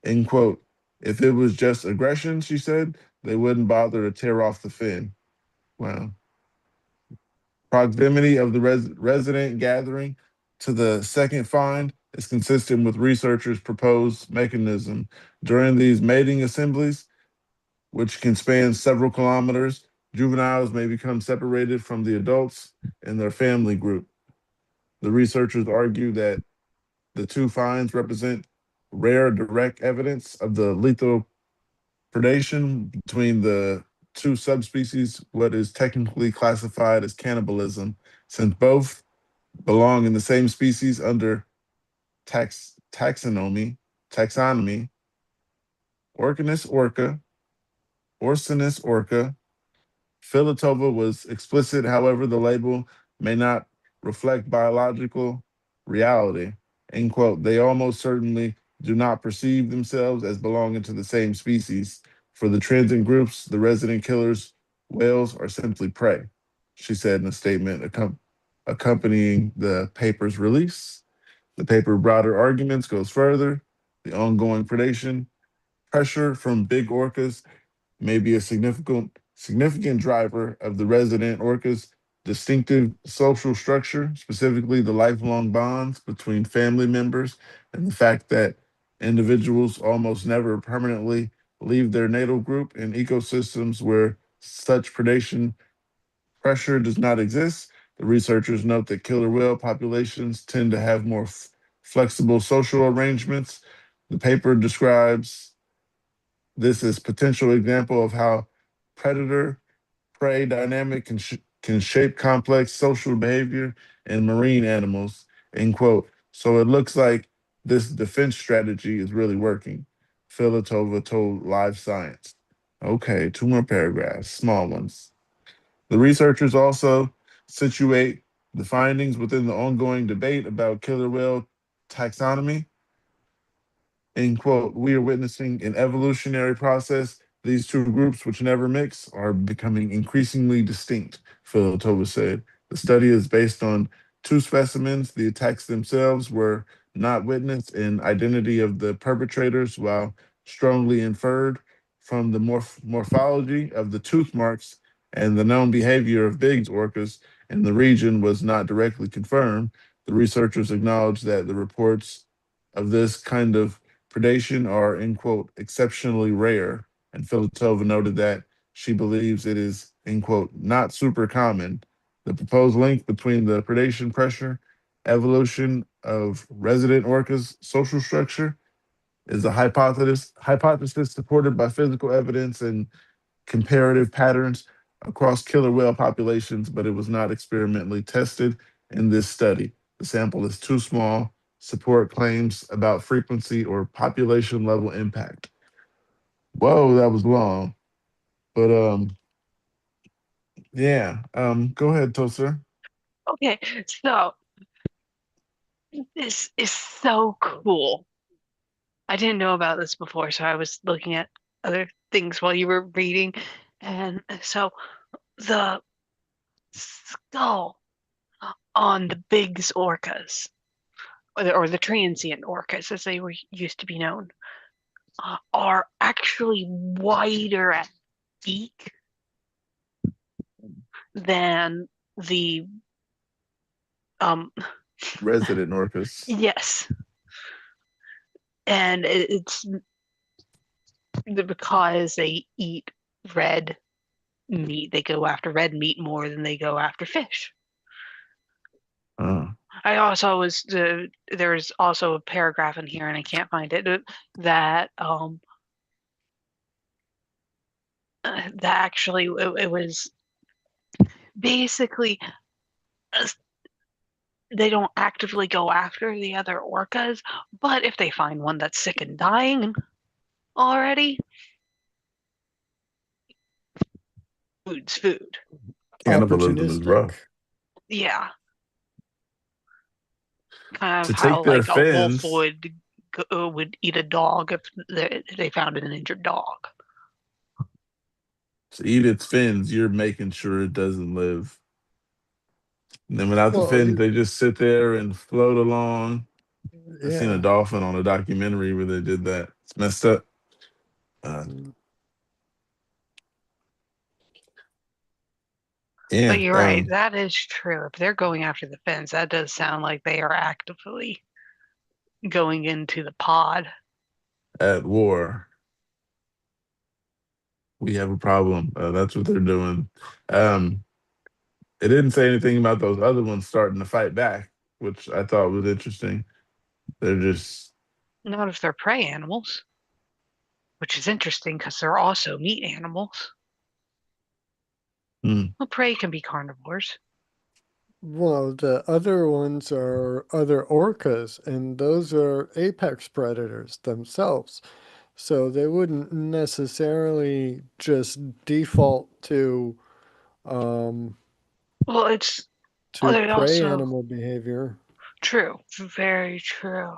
End quote. If it was just aggression, she said, they wouldn't bother to tear off the fin. Wow. Proximity of the resident gathering to the second find is consistent with researchers' proposed mechanism. During these mating assemblies, which can span several kilometers, juveniles may become separated from the adults in their family group. The researchers argue that the two finds represent rare direct evidence of the lethal predation between the two subspecies, what is technically classified as cannibalism, since both belong in the same species under taxonomy, Orcanis orca, Orcinus orca. Filatova was explicit, however, the label may not reflect biological reality. End quote. They almost certainly do not perceive themselves as belonging to the same species. For the transient groups, the resident killers, whales are simply prey, she said in a statement accompanying the paper's release. The paper broader arguments goes further. The ongoing predation pressure from big orcas may be a significant driver of the resident orca's distinctive social structure, specifically the lifelong bonds between family members and the fact that individuals almost never permanently leave their natal group in ecosystems where such predation pressure does not exist. The researchers note that killer whale populations tend to have more flexible social arrangements. The paper describes this as potential example of how predator prey dynamic can shape complex social behavior in marine animals. End quote. So it looks like this defense strategy is really working. Filatova told Live Science. Okay, two more paragraphs, small ones. The researchers also situate the findings within the ongoing debate about killer whale taxonomy. End quote. We are witnessing an evolutionary process. These two groups, which never mix, are becoming increasingly distinct, Filatova said. The study is based on two specimens. The attacks themselves were not witnessed, and identity of the perpetrators, while strongly inferred from the morphology of the tooth marks and the known behavior of big orcas in the region, was not directly confirmed. The researchers acknowledged that the reports of this kind of predation are, end quote, exceptionally rare. And Filatova noted that she believes it is, end quote, not super common. The proposed link between the predation pressure, evolution of resident orcas' social structure is a hypothesis supported by physical evidence and comparative patterns across killer whale populations, but it was not experimentally tested in this study. The sample is too small, support claims about frequency or population level impact. Whoa, that was long. But yeah. Go ahead, Toaster. Okay, so this is so cool. I didn't know about this before, so I was looking at other things while you were reading. And so the skull on the Biggs orcas, or the transient orcas as they were used to be known, are actually wider at beak than the um Resident orcas. yes, and it's because they eat red meat. They go after red meat more than they go after fish. Uh, I also was there's also a paragraph in here, and I can't find it, that that actually it was basically they don't actively go after the other orcas, but if they find one that's sick and dying already, food's food. Cannibalism is Opportunistic. rough. Yeah, kind of To take how their like a wolf fins, would eat a dog if they found an injured dog. to eat its fins, you're making sure it doesn't live. And then without the Well, fins, they just sit there and float along. I seen a yeah. dolphin on a documentary where they did that. It's messed up. Uh, Mm. But yeah. you're right, that is true. If they're going after the fence, that does sound like they are actively going into the pod. At war, we have a problem. That's what they're doing. Um, it didn't say anything about those other ones starting to fight back, which I thought was interesting. They're just, Not if they're prey animals, which is interesting because they're also meat animals. hmm, Well, prey can be carnivores. Well, the other ones are other orcas, and those are apex predators themselves. So they wouldn't necessarily just default um, Well, to it prey also animal behavior. true, very true.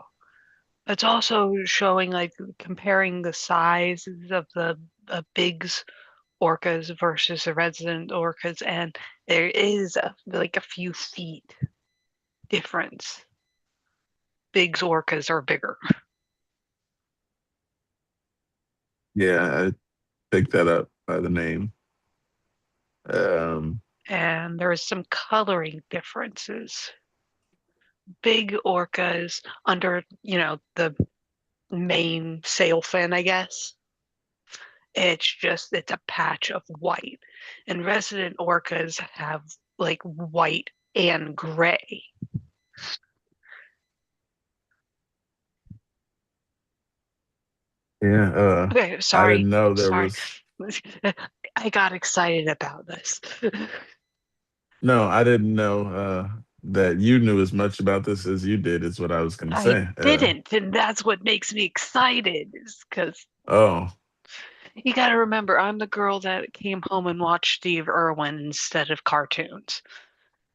It's also showing like comparing the sizes of the bigs orcas versus the resident orcas, and there is like a few feet difference. Bigs orcas are bigger, yeah, I picked that up by the name. Um, and there is some coloring differences. Big orcas under, the main sail fin, I guess. It's a patch of white. And resident orcas have like white and gray. yeah, Okay, I sorry. didn't know there Sorry. was. I got excited about this. No, I didn't know that you knew as much about this as you did. Is what I was going to I say. didn't, and that's what makes me excited, is because Oh, you got to remember, I'm the girl that came home and watched Steve Irwin instead of cartoons.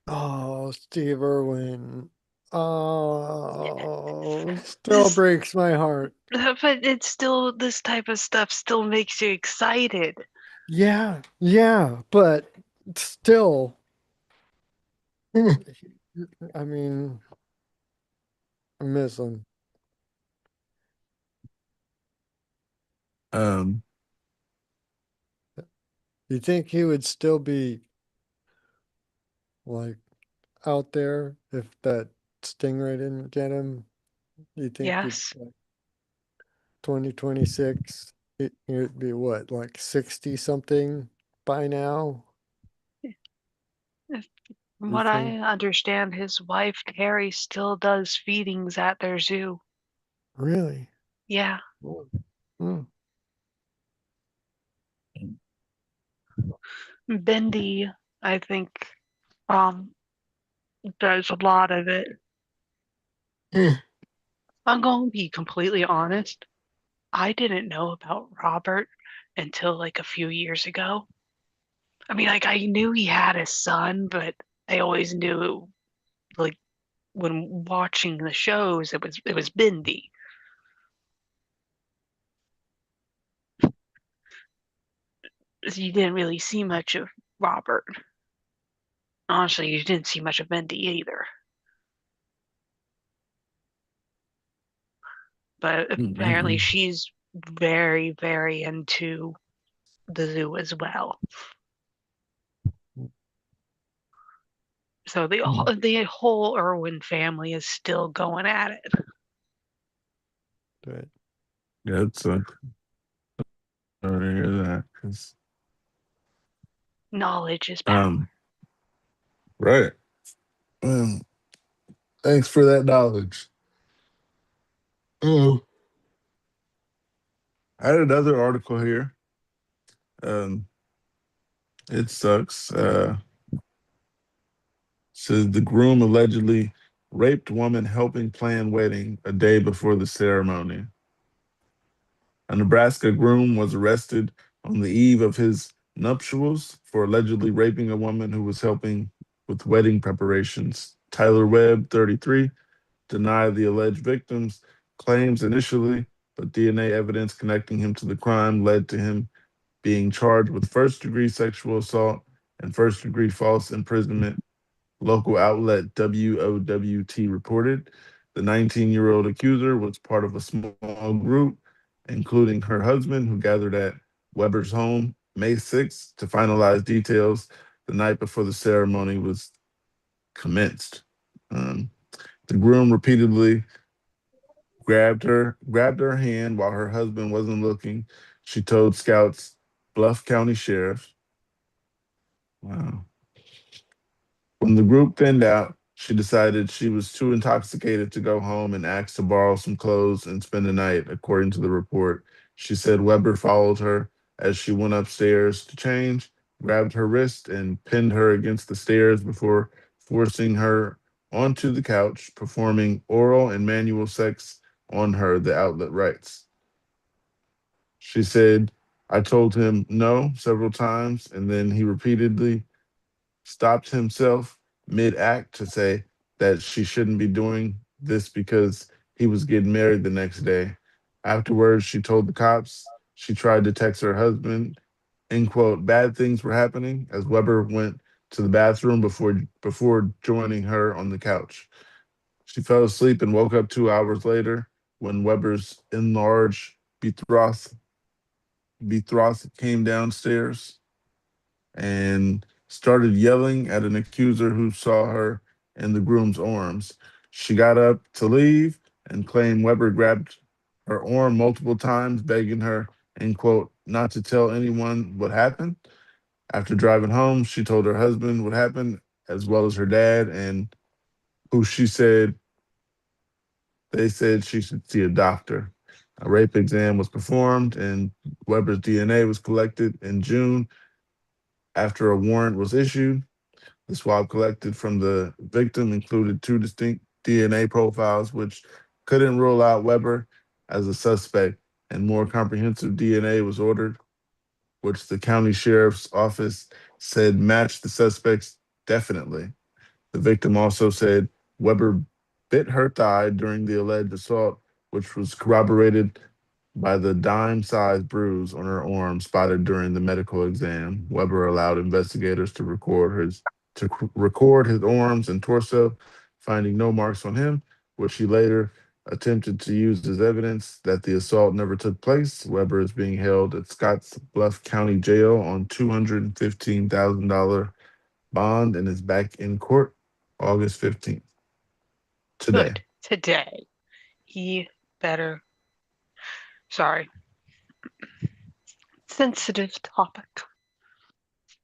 Oh, Steve Irwin. Oh, still This, breaks my heart. but it's still, this type of stuff still makes you excited. Yeah, yeah, but still, I mean, I miss him. um, You think he would still be like out there if that stingray didn't get him? You think he'd Yes. 2026? He'd be what, like 60 something by now? From You what think? I understand, his wife Carrie still does feedings at their zoo. Really? Yeah. Mm. Mm. Bendy, I think, um, does a lot of it. I'm going to be completely honest. I didn't know about Robert until like a few years ago. I mean, like I knew he had a son, but I always knew like when watching the shows, it was Bendy. So you didn't really see much of Robert. Honestly, you didn't see much of Bendy either. But apparently, mm-mm. she's very, very into the zoo as well. So the whole Irwin family is still going at it. But Yeah, it's sorry to hear that. 'Cause, Knowledge is power. um, right. Um, thanks for that knowledge. Oh, I had another article here. Um, it sucks. Says the groom allegedly raped woman helping plan wedding a day before the ceremony. A Nebraska groom was arrested on the eve of his nuptials for allegedly raping a woman who was helping with wedding preparations. Tyler Webb, 33, denied the alleged victim's claims initially, but DNA evidence connecting him to the crime led to him being charged with first degree sexual assault and first degree false imprisonment. Local outlet WOWT reported the 19-year-old accuser was part of a small group including her husband, who gathered at Weber's home May 6th to finalize details the night before the ceremony was commenced. Um, the groom repeatedly grabbed her hand while her husband wasn't looking. She told scouts, Bluff County Sheriff. Wow. When the group thinned out, she decided she was too intoxicated to go home and asked to borrow some clothes and spend the night, according to the report. She said Weber followed her as she went upstairs to change, grabbed her wrist, and pinned her against the stairs before forcing her onto the couch, performing oral and manual sex on her, the outlet writes. She said, I told him no several times, and then he repeatedly stopped himself mid act to say that she shouldn't be doing this because he was getting married the next day. Afterwards, she told the cops she tried to text her husband, end quote, bad things were happening as Weber went to the bathroom before joining her on the couch. She fell asleep and woke up 2 hours later when Weber's enlarged betrothed came downstairs and started yelling at an accuser who saw her in the groom's arms. She got up to leave and claimed Weber grabbed her arm multiple times, begging her, end quote, not to tell anyone what happened. After driving home, she told her husband what happened, as well as her dad, and who she said they said she should see a doctor. A rape exam was performed, and Weber's DNA was collected in June after a warrant was issued. The swab collected from the victim included two distinct DNA profiles, which couldn't rule out Weber as a suspect, and more comprehensive DNA was ordered, which the county sheriff's office said matched the suspects definitely. The victim also said Weber bit her thigh during the alleged assault, which was corroborated by the dime-sized bruise on her arm spotted during the medical exam. Weber allowed investigators to record his arms and torso, finding no marks on him, which he later attempted to use as evidence that the assault never took place. Weber is being held at Scotts Bluff County Jail on $215,000 bond and is back in court August 15th, today. Good. Today. He better. Sorry. Sensitive topic.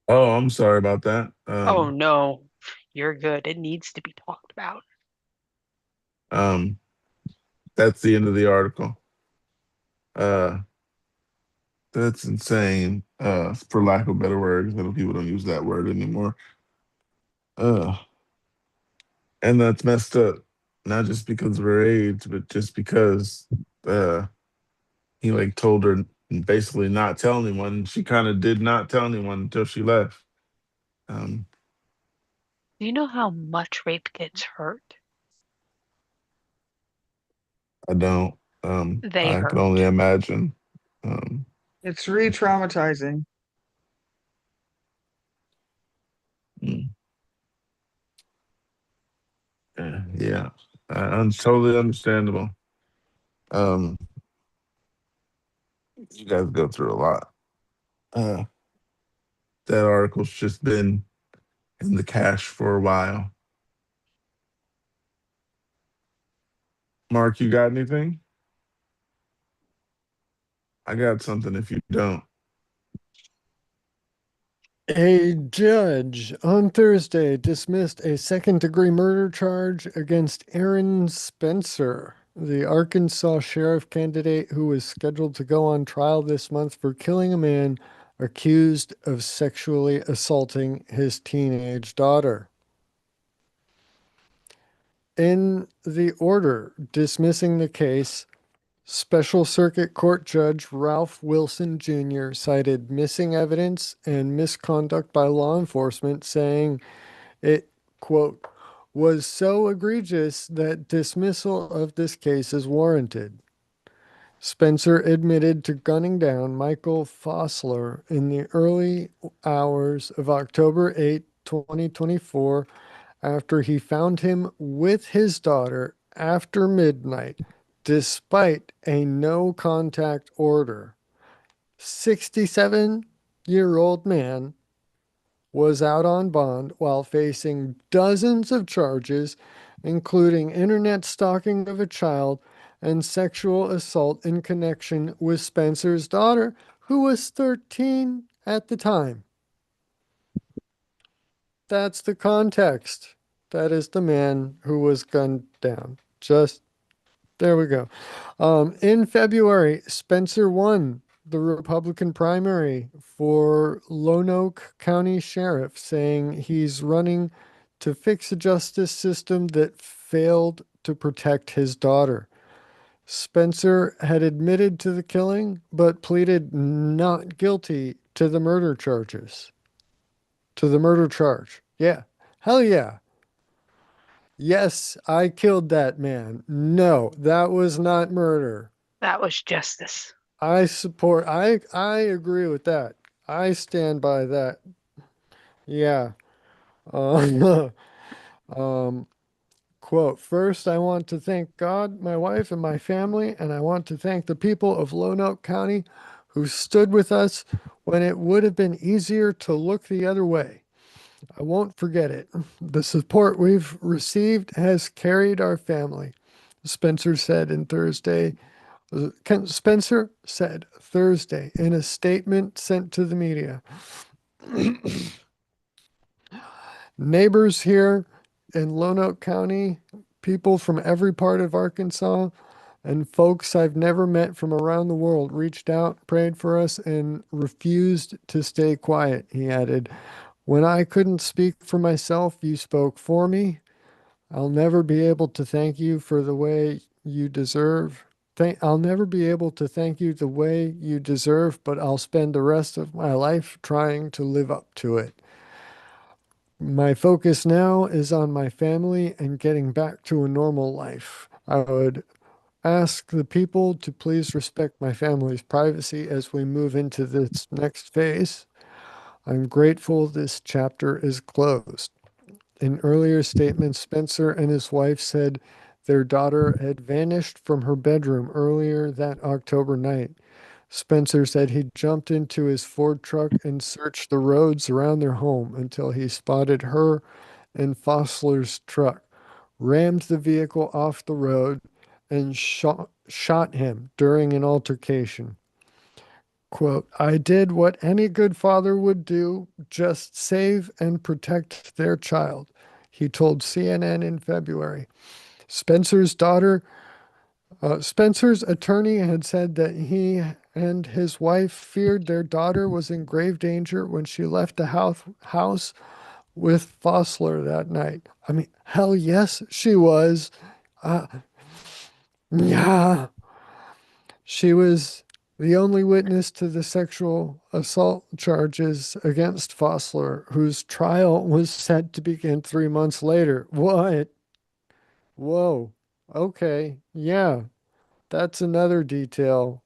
Oh, I'm sorry about that. Oh no. You're good. It needs to be talked about. Um, that's the end of the article. Uh, that's insane. For lack of a better word, 'cause I know people don't use that word anymore. Uh, and that's messed up. Not just because of her age, but just because uh he like told her basically not tell anyone. She kind of did not tell anyone until she left. Um, Do you know how much rape gets hurt? I don't. They I can only hurt. imagine. Um, It's re-traumatizing. mm, yeah, totally understandable. Um, you guys go through a lot. Uh, that article's just been in the cache for a while. Mark, you got anything? I got something if you don't. A judge on Thursday dismissed a second-degree murder charge against Aaron Spencer, the Arkansas sheriff candidate who was scheduled to go on trial this month for killing a man accused of sexually assaulting his teenage daughter. In the order dismissing the case, Special Circuit Court Judge Ralph Wilson Jr. cited missing evidence and misconduct by law enforcement, saying it, quote, was so egregious that dismissal of this case is warranted. Spencer admitted to gunning down Michael Fossler in the early hours of October 8, 2024, after he found him with his daughter after midnight, despite a no contact order. 67-year-old man was out on bond while facing dozens of charges, including internet stalking of a child and sexual assault in connection with Spencer's daughter, who was 13 at the time. That's the context. That is the man who was gunned down. Just there we go. In February, Spencer won the Republican primary for Lonoke County Sheriff, saying he's running to fix a justice system that failed to protect his daughter. Spencer had admitted to the killing, but pleaded not guilty to the murder charges. To the murder charge. Yeah. Hell yeah. Yes, I killed that man. No, that was not murder. That was justice. I agree with that. I stand by that. Yeah. Uh, um, quote, first, I want to thank God, my wife, and my family, and I want to thank the people of Lonoke County who stood with us when it would have been easier to look the other way. I won't forget it. The support we've received has carried our family, Spencer said in Thursday. Spencer said Thursday in a statement sent to the media. Neighbors here in Lonoke County, people from every part of Arkansas, and folks I've never met from around the world reached out, prayed for us, and refused to stay quiet, he added. When I couldn't speak for myself, you spoke for me. I'll never be able to thank you for the way you deserve. I'll never be able to thank you the way you deserve, but I'll spend the rest of my life trying to live up to it. My focus now is on my family and getting back to a normal life. I would ask the people to please respect my family's privacy as we move into this next phase. I'm grateful this chapter is closed. In earlier statements, Spencer and his wife said their daughter had vanished from her bedroom earlier that October night. Spencer said he jumped into his Ford truck and searched the roads around their home until he spotted her and Fossler's truck, rammed the vehicle off the road, and shot him during an altercation. Quote, I did what any good father would do, just save and protect their child, he told CNN in February. Spencer's daughter, Spencer's attorney had said that he and his wife feared their daughter was in grave danger when she left the house with Fossler that night. I mean, hell yes, she was. Uh, yeah. She was the only witness to the sexual assault charges against Fossler, whose trial was set to begin 3 months later. What? Whoa. Okay. Yeah. That's another detail.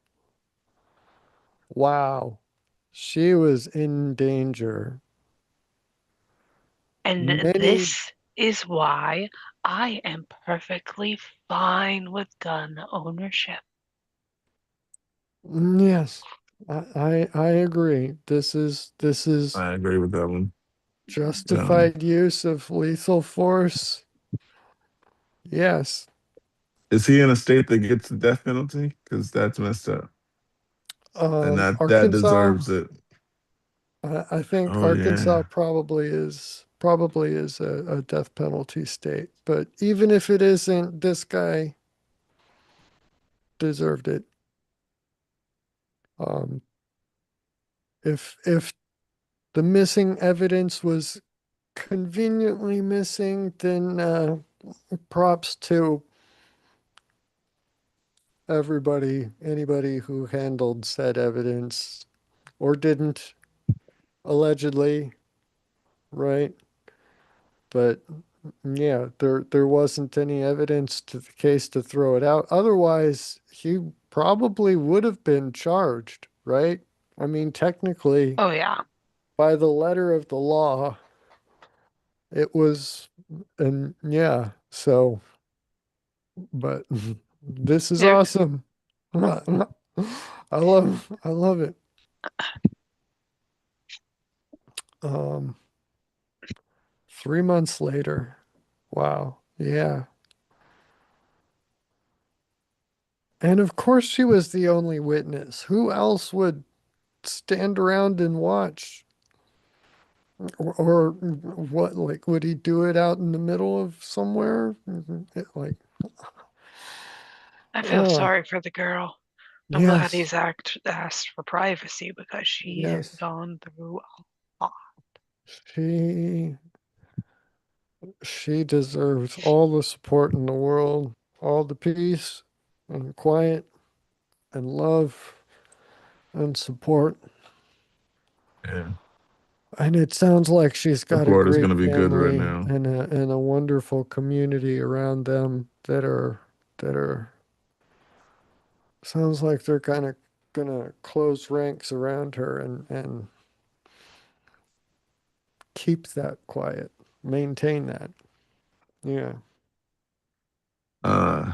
Wow. She was in danger. And Many, this is why I am perfectly fine with gun ownership. yes. I agree. This is I agree with that one. Um, justified use of lethal force. Yes. is he in a state that gets the death penalty? Because that's messed up, and that Arkansas, deserves it. I think Oh Arkansas yeah. probably is a death penalty state. But even if it isn't, this guy deserved it. Um, if the missing evidence was conveniently missing, then props to anybody who handled said evidence or didn't, allegedly, right? But yeah, there wasn't any evidence to the case to throw it out. Otherwise, he probably would have been charged, right? I mean, technically, Oh, yeah. by the letter of the law, it was, and yeah, so, but This is There- awesome. I love it. Um, 3 months later. Wow. Yeah. And of course she was the only witness. Who else would stand around and watch? Or what, like, would he do it out in the middle of somewhere? Like, I feel oh, sorry for the girl. I'm glad yes, he's asked for privacy because she has yes. gone through a lot. She she deserves all the support in the world, all the peace and quiet and love and support. Yeah. And it sounds like she's Her got a Florida's great gonna be good right family now. and a wonderful community around them that are sounds like they're kind of gonna close ranks around her and keep that quiet, maintain that. Yeah. Uh,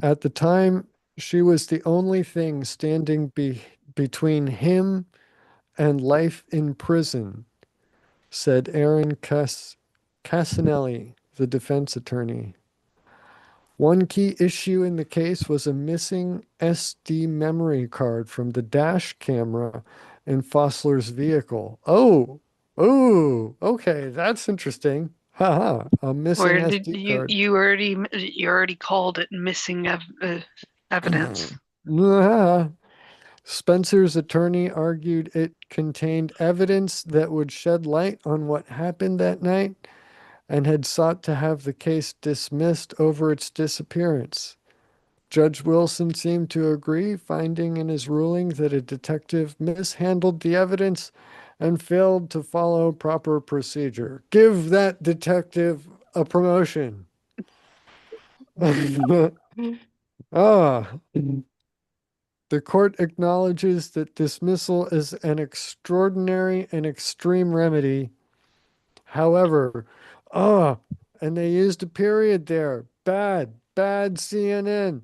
At the time, she was the only thing standing between him and life in prison, said Aaron Casanelli, the defense attorney. One key issue in the case was a missing SD memory card from the dash camera in Fossler's vehicle. Okay, that's interesting. Haha, a missing Where did SD card. you already called it missing evidence? Ah. Spencer's attorney argued it contained evidence that would shed light on what happened that night and had sought to have the case dismissed over its disappearance. Judge Wilson seemed to agree, finding in his ruling that a detective mishandled the evidence and failed to follow proper procedure. Give that detective a promotion. Ah, the court acknowledges that dismissal is an extraordinary and extreme remedy. However, ah, and they used a period there. Bad CNN.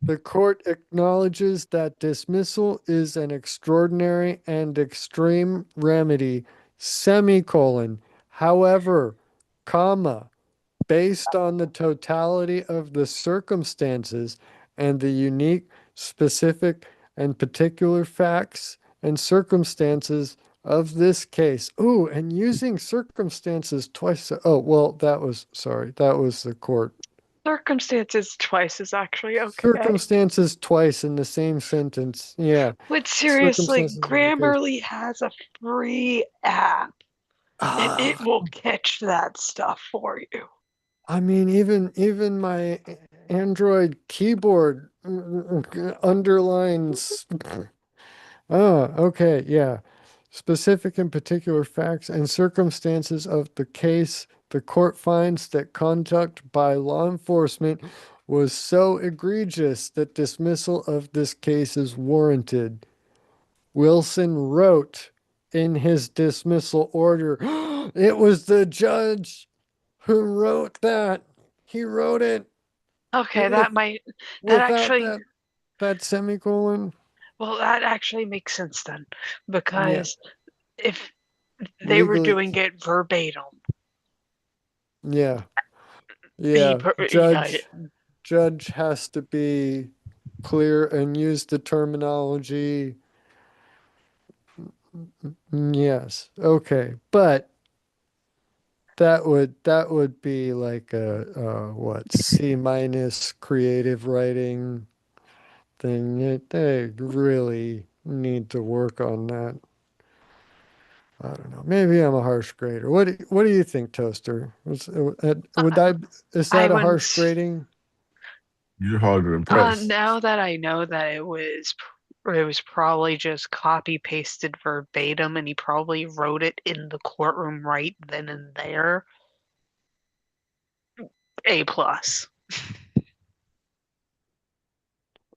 The court acknowledges that dismissal is an extraordinary and extreme remedy, semicolon. However, comma, based on the totality of the circumstances and the unique, specific, and particular facts and circumstances of this case. Ooh, and using circumstances twice. Oh, well, sorry, that was the court. Circumstances twice is actually okay. Circumstances twice in the same sentence. Yeah, But seriously, circumstances of the case. Grammarly has a free app and it Ah, will catch that stuff for you. I mean, even my Android keyboard underlines. Oh, okay, yeah. Specific and particular facts and circumstances of the case, the court finds that conduct by law enforcement was so egregious that dismissal of this case is warranted. Wilson wrote in his dismissal order. It was the judge who wrote that. He wrote it Okay, with that without actually, that semicolon. well, that actually makes sense then, Yeah, because if they were legally. doing it verbatim, Yeah, he, yeah. yeah, Judge has to be clear and use the terminology. Yes. Okay. But that would be like a what, C minus creative writing thing. They really need to work on that. I don't know. Maybe I'm a harsh grader. What do you think, Toaster? Would I, that is I that a wouldn't. harsh grading? you're hard to impress. Now that I know that it was probably just copy pasted verbatim, and he probably wrote it in the courtroom right then and there. A plus.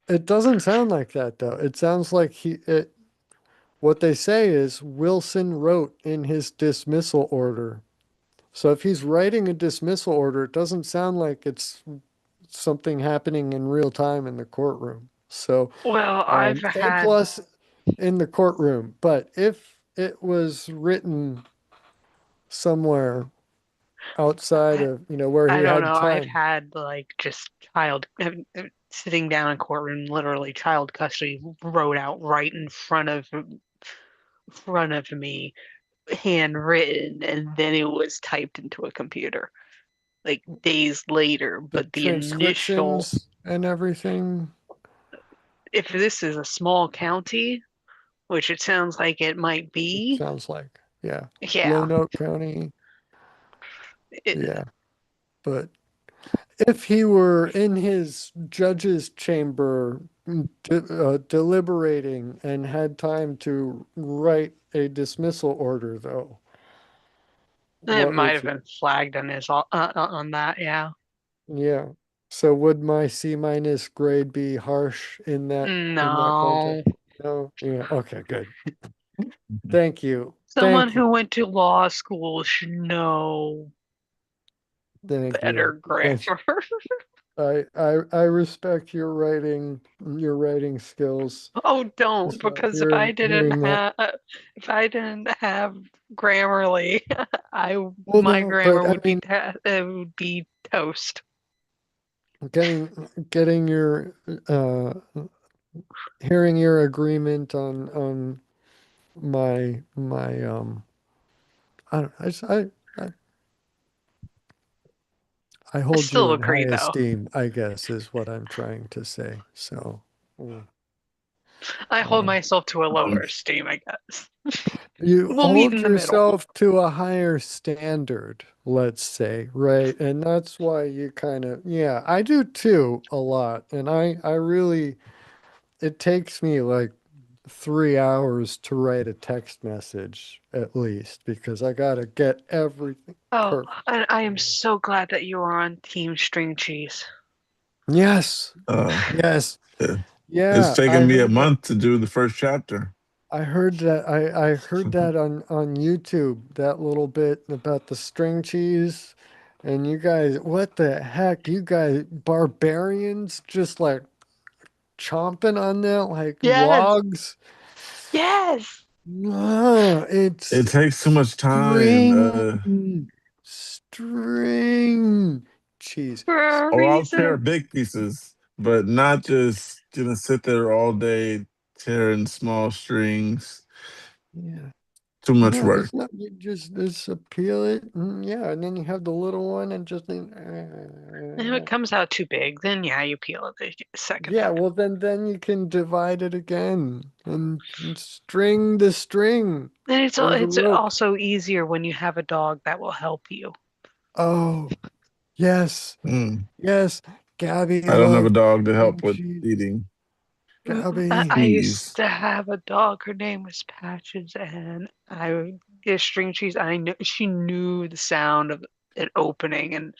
It doesn't sound like that though. It sounds like what they say is Wilson wrote in his dismissal order. So if he's writing a dismissal order, it doesn't sound like it's something happening in real time in the courtroom. So Well, I've A had plus in the courtroom. But if it was written somewhere outside I, of, where I he don't had know. I've time, had like just sitting down in courtroom, literally child custody wrote out right in front of me, handwritten, and then it was typed into a computer like days later. the But the initial, transcriptions and everything, if this is a small county, which it sounds like it might it be, sounds like, yeah, yeah, Lonoke County, it, yeah. But if he were in his judge's chamber deliberating and had time to write a dismissal order, though, it what might would have you? been flagged on that. Yeah, Yeah. So would my C minus grade be harsh in that no. context? No. Yeah. Okay. Good. Thank you. Someone Thank you. who went to law school should know Thank better you. grammar. Thank I respect your writing skills. Oh, don't, Just because hearing that. if I didn't have Grammarly, I Well, my no, but grammar I mean, would be toast. getting your hearing your agreement on my I don't I I I hold you still in high agree, though. esteem, I guess is what I'm trying to say. So, mm, I hold um, myself to a Um, lower esteem, I guess. you We'll meet hold in the middle. yourself to a higher standard, let's say, right? And that's why you kind of, yeah, I do too a lot. And I really, it takes me like 3 hours to write a text message at least because I got to get everything Oh, perfect. and I am so glad that you are on Team String Cheese. Yes, uh, yes, yeah. It's yeah. taken me a month to do the first chapter. I heard that. I heard that on YouTube. That little bit about the string cheese, and you guys, what the heck? You guys, barbarians, just like chomping on that like Yes, logs. yes, Ah, It it's takes too much time. string cheese. for a Or I'll tear reason. big pieces, but not just gonna sit there all day tearing small strings. Yeah. Too much No, work. it's not. You just peel it. Yeah, and then you have the little one and just And if it comes out too big, then yeah, you peel it the second yeah. time. Well, then you can divide it again and string the string And or the it's rope. also easier when you have a dog that will help you. Oh, yes, Mm. yes. Gabby I don't have a loves dog to string help with cheese. eating. I Gabby. used Please. to have a dog. Her name was Patches, and I would get string cheese. I knew she knew the sound of it opening, and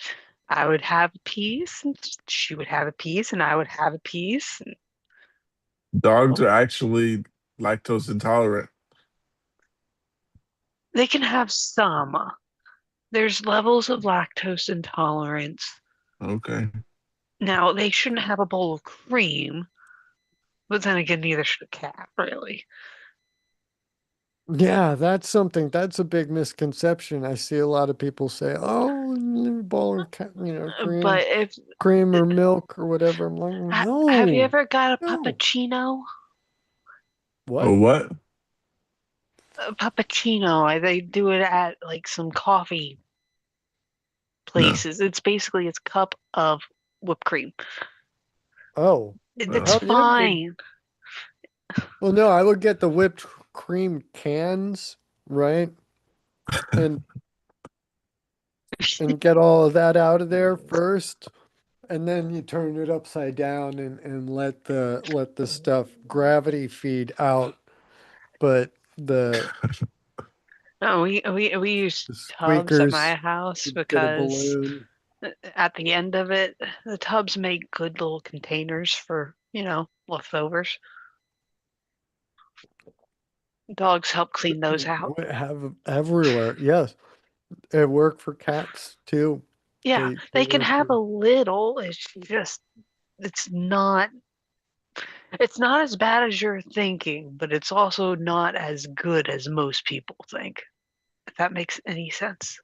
I would have a piece, and she would have a piece, and I would have a piece. And, Dogs oh, are actually lactose intolerant. they can have some. There's levels of lactose intolerance. Okay. Now, they shouldn't have a bowl of cream, but then again, neither should a cat, really. Yeah, that's something. That's a big misconception. I see a lot of people say, "Oh, bowl of But if cream or milk or whatever." I'm like, have you no, ever got a no. puppuccino? What? Oh, what? A puppuccino, they do it at like some coffee No. places. It's a cup of whipped cream. Oh, It's No. yeah. fine. Well, no, I would get the whipped cream cans, right? And get all of that out of there first, and then you turn it upside down and let the stuff gravity feed out. But No, we use the tubs at my squeakers, house you get a because balloon. at the end of it, the tubs make good little containers for, leftovers. Dogs help clean those out. Have everywhere. Yes, it worked for cats too. Yeah, they they can work have with. a little. It's just it's not it's not as bad as you're thinking, but it's also not as good as most people think. If that makes any sense.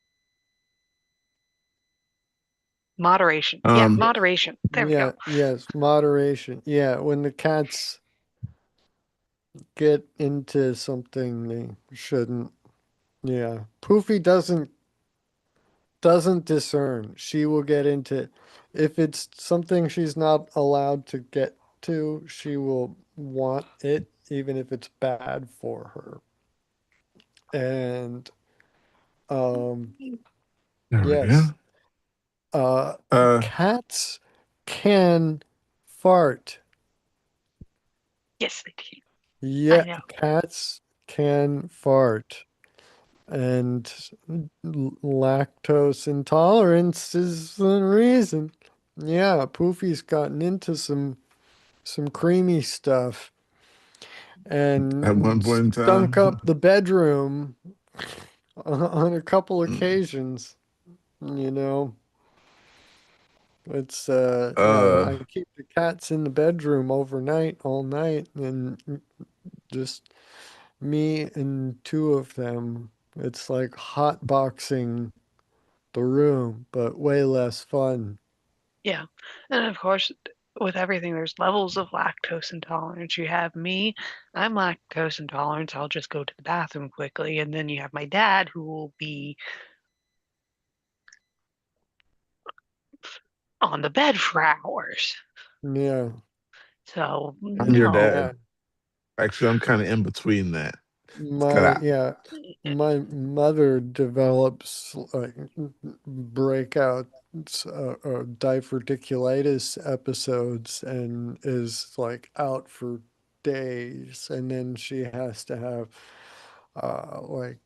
Moderation. Yeah, Um, Yeah, moderation. There we go. yeah, yes, moderation. Yeah, when the cats get into something they shouldn't. Yeah, Poofy doesn't discern. She will get into if it's something she's not allowed to get to, she will want it even if it's bad for her. And um there we yes, go. uh Uh, cats can fart. Yes, they do. I Yeah, know. cats can fart. And lactose intolerance is the reason. Yeah, Poofy's gotten into some creamy stuff at one and point in stunk up time, the bedroom on a couple mm, occasions. You know, it's uh, I keep the cats in the bedroom overnight, all night, and just me and two of them. It's like hot boxing the room, but way less fun. Yeah. And of course, with everything, there's levels of lactose intolerance. You have me, I'm lactose intolerant. I'll just go to the bathroom quickly. And then you have my dad, who will be on the bed for hours. Yeah, So, I'm your no. yeah. dad. Actually, I'm kind of in between that. It's cut My out. yeah, my mother develops like breakouts, diverticulitis episodes, and is like out for days, and then she has to have like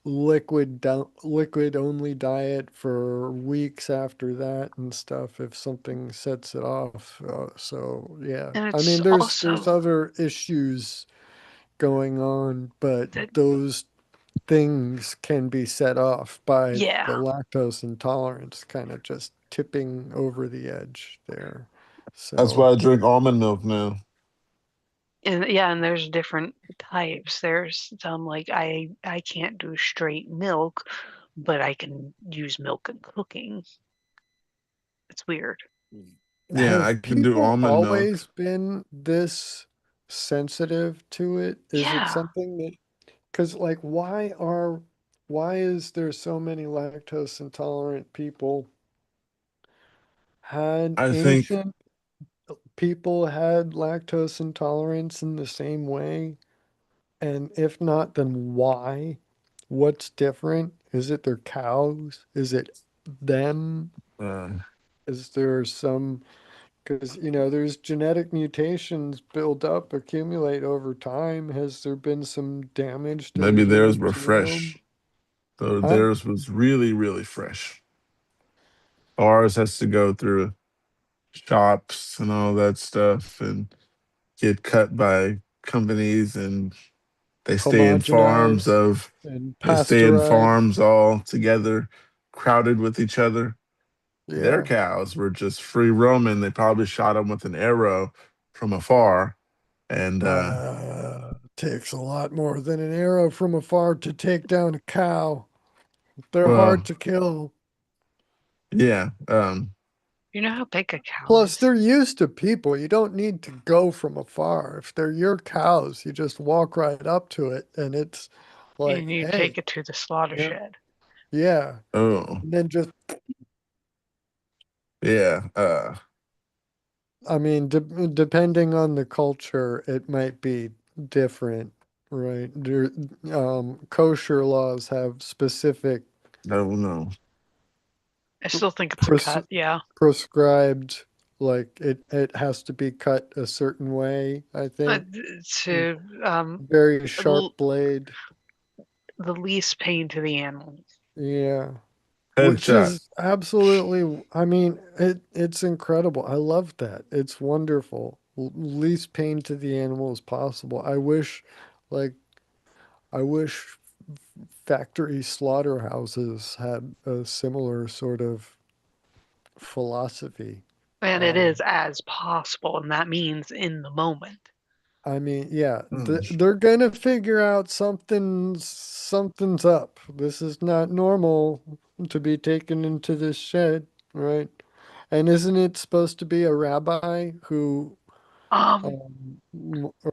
liquid only diet for weeks after that and stuff if something sets it off. So yeah, And I mean it's there's also other issues going on, but that, those things can be set off by yeah. the lactose intolerance kind of just tipping over the edge there. That's So why I drink almond milk now. And yeah, and there's different types. There's some like I can't do straight milk, but I can use milk in cooking. It's weird. Yeah, I have can do people almond milk. always been this sensitive to it? Is it Yeah. something that, because like why is there so many lactose intolerant people? Had I think ancient people had lactose intolerance in the same way? And if not, then why? What's different? Is it their cows? Is it them? uh, Is there some, because, there's genetic mutations build up, accumulate over time. Has there been some damage to the maybe theirs human were genome? fresh. So Huh? theirs was really, really fresh. Ours has to go through shops and all that stuff and get cut by companies, and they stay in farms Homogenized of and they stay in pasteurized. farms all together, crowded with each other. Their Yeah. cows were just free roaming. They probably shot them with an arrow from afar. And Takes a lot more than an arrow from afar to take down a cow. They're hard well, to kill. yeah, You know how big a cow Plus, is? they're used to people. You don't need to go from afar. If they're your cows, you just walk right up to it and it's And like, you take hey, it to the slaughter yeah, shed. yeah. oh, And then just, yeah, I mean, depending on the culture, it might be different, right? Kosher laws have specific I don't know. I still think it's a pres cut. Yeah. prescribed, like it has to be cut a certain way, I think. To Very l- sharp blade. the least pain to the animal. Yeah. Which Headshot. is absolutely, I mean, it's incredible. I love that. It's wonderful. Least pain to the animal as possible. Like, I wish factory slaughterhouses had a similar sort of. philosophy. And it Um, is as possible, and that means in the moment. I mean, yeah, Oh, they're gonna figure out something's up. This is not normal to be taken into this shed, right? And isn't it supposed to be a rabbi who Um,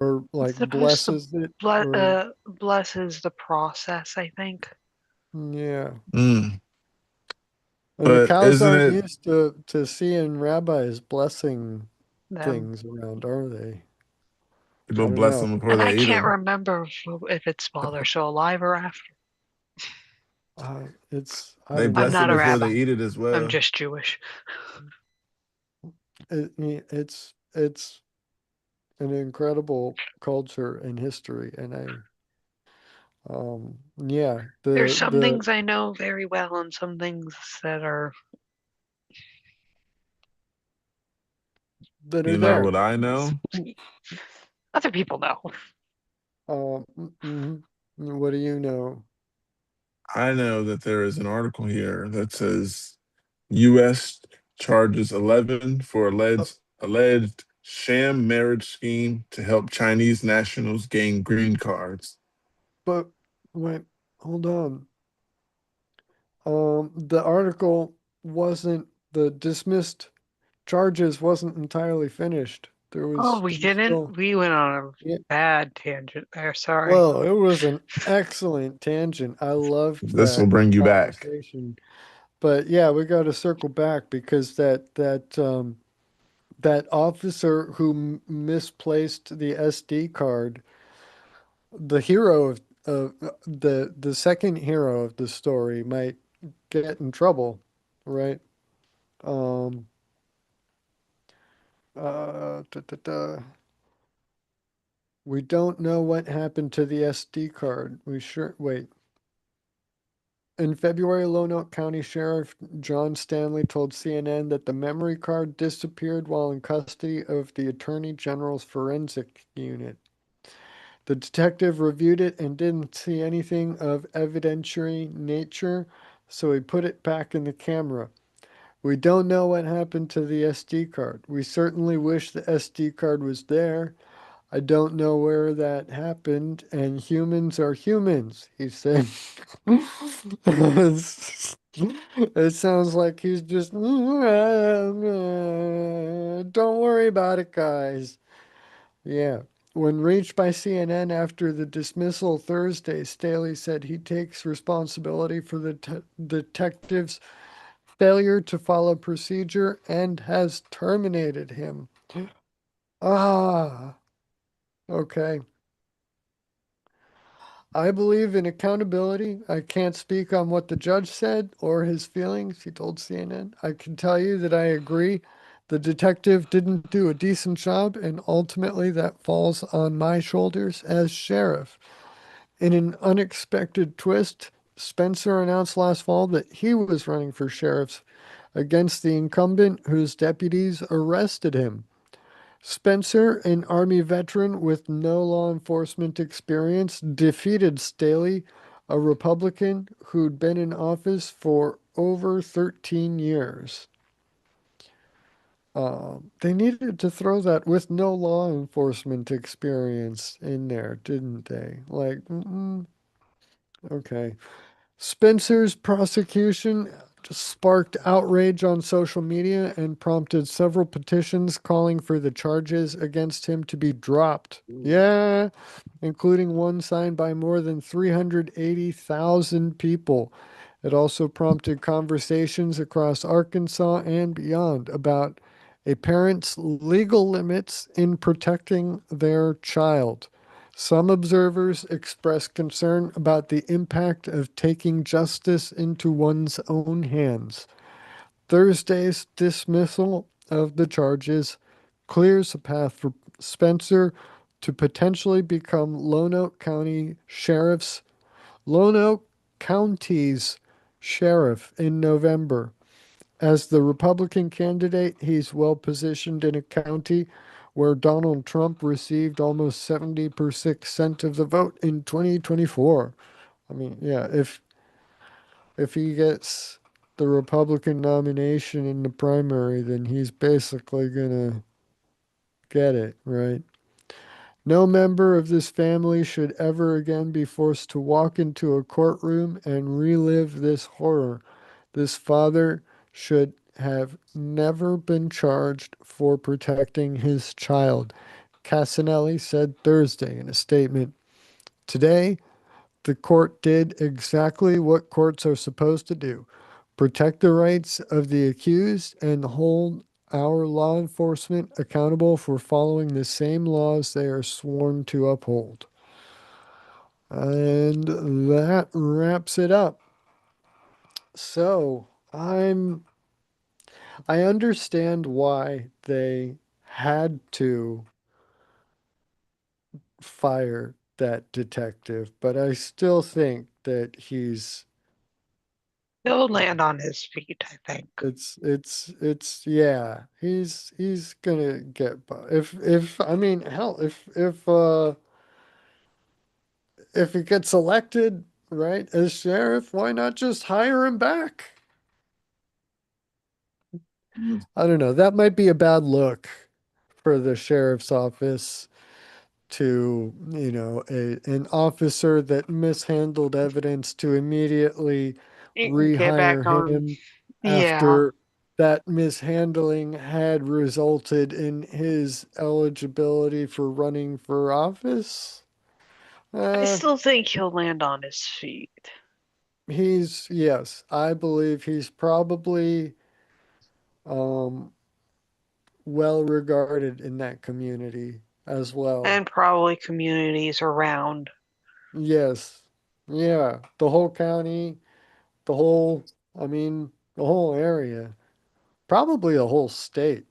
or it's like supposed to blesses it or blesses the process, I think. yeah. mm. And the But cows isn't aren't it used to seeing rabbis blessing Them. things around, are they? I people don't bless know. them before And I they eat can't them? remember if it's while they're still alive or after. It's I They don't I'm bless know. it not a before they rabbi. eat it as I'm well. just Jewish. It's an incredible culture and history, and yeah, There's the some the things I know very well and some things that are that are You know there. what I know? other people know. Mhm. What do you know? I know that there is an article here that says U.S. charges 11 for alleged sham marriage scheme to help Chinese nationals gain green cards. But wait, hold on. The article wasn't the dismissed charges wasn't entirely finished. Oh, we There was didn't? still We went on a yeah. bad tangent there. Sorry. Well, it was an excellent tangent. I loved This will that bring you back. conversation. But yeah, we got to circle back because that officer who misplaced the SD card, the hero of the second hero of the story might get in trouble, right? Um, da, da, da. We don't know what happened to the SD card. We sure wait. In February, Lonoke County Sheriff John Stanley told CNN that the memory card disappeared while in custody of the Attorney General's forensic unit. The detective reviewed it and didn't see anything of evidentiary nature, so he put it back in the camera. We don't know what happened to the SD card. We certainly wish the SD card was there. I don't know where that happened, and humans are humans, he said. It sounds like he's just, don't worry about it, guys. Yeah. When reached by CNN after the dismissal Thursday, Staley said he takes responsibility for the detective's failure to follow procedure and has terminated him. Ah, okay. I believe in accountability. I can't speak on what the judge said or his feelings, he told CNN. I can tell you that I agree. The detective didn't do a decent job, and ultimately that falls on my shoulders as sheriff. In an unexpected twist, Spencer announced last fall that he was running for sheriff against the incumbent whose deputies arrested him. Spencer, an Army veteran with no law enforcement experience, defeated Staley, a Republican who'd been in office for over 13 years. They needed to throw that with no law enforcement experience in there, didn't they? Like, okay. Spencer's prosecution just sparked outrage on social media and prompted several petitions calling for the charges against him to be dropped. Yeah, including one signed by more than 380,000 people. It also prompted conversations across Arkansas and beyond about a parent's legal limits in protecting their child. Some observers expressed concern about the impact of taking justice into one's own hands. Thursday's dismissal of the charges clears a path for Spencer to potentially become Lonoke County's sheriff in November. As the Republican candidate, he's well positioned in a county where Donald Trump received almost 70% of the vote in 2024. I mean, yeah, if he gets the Republican nomination in the primary, then he's basically gonna get it, right? No member of this family should ever again be forced to walk into a courtroom and relive this horror. This father should have never been charged for protecting his child, Casanelli said Thursday in a statement. Today, the court did exactly what courts are supposed to do: protect the rights of the accused and hold our law enforcement accountable for following the same laws they are sworn to uphold. And that wraps it up. So, I understand why they had to fire that detective, but I still think that He'll land on his feet, I think. it's yeah, he's gonna get if I mean hell if he gets elected, right, as sheriff, why not just hire him back? Mm. I don't know. That might be a bad look for the sheriff's office to, an officer that mishandled evidence to immediately Get back rehire on. him Yeah. after that mishandling had resulted in his eligibility for running for office. I Uh, still think he'll land on his feet. yes, I believe he's probably um, well regarded in that community as well. And probably communities around. Yes. Yeah. The whole county, the whole, I mean, the whole area, probably the whole state.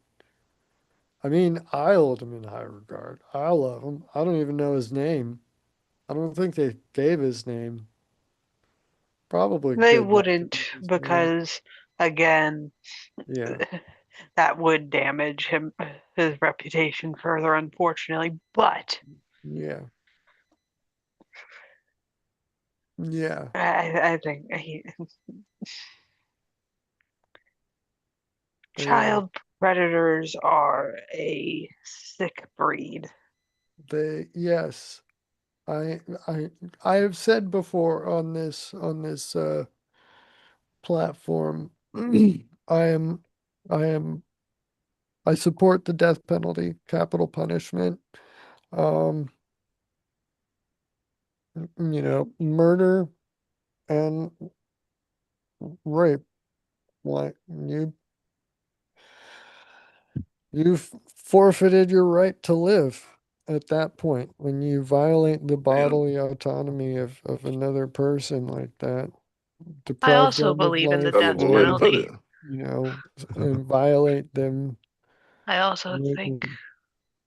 I mean, I hold him in high regard. I love him. I don't even know his name. I don't think they gave his name. Probably They good not to wouldn't, give his name. because, again, Yeah. that would damage his reputation further, unfortunately. But Yeah. Yeah. I think They are. child predators are a sick breed. Yes. I I I have said before on this platform, I am I am I support the death penalty, capital punishment. Um, murder and rape. Like you've forfeited your right to live at that point when you violate the Damn. bodily autonomy of another person like that, I deprive also them of believe in the That's a life, death good way to put it. penalty. you know, and violate them. I also think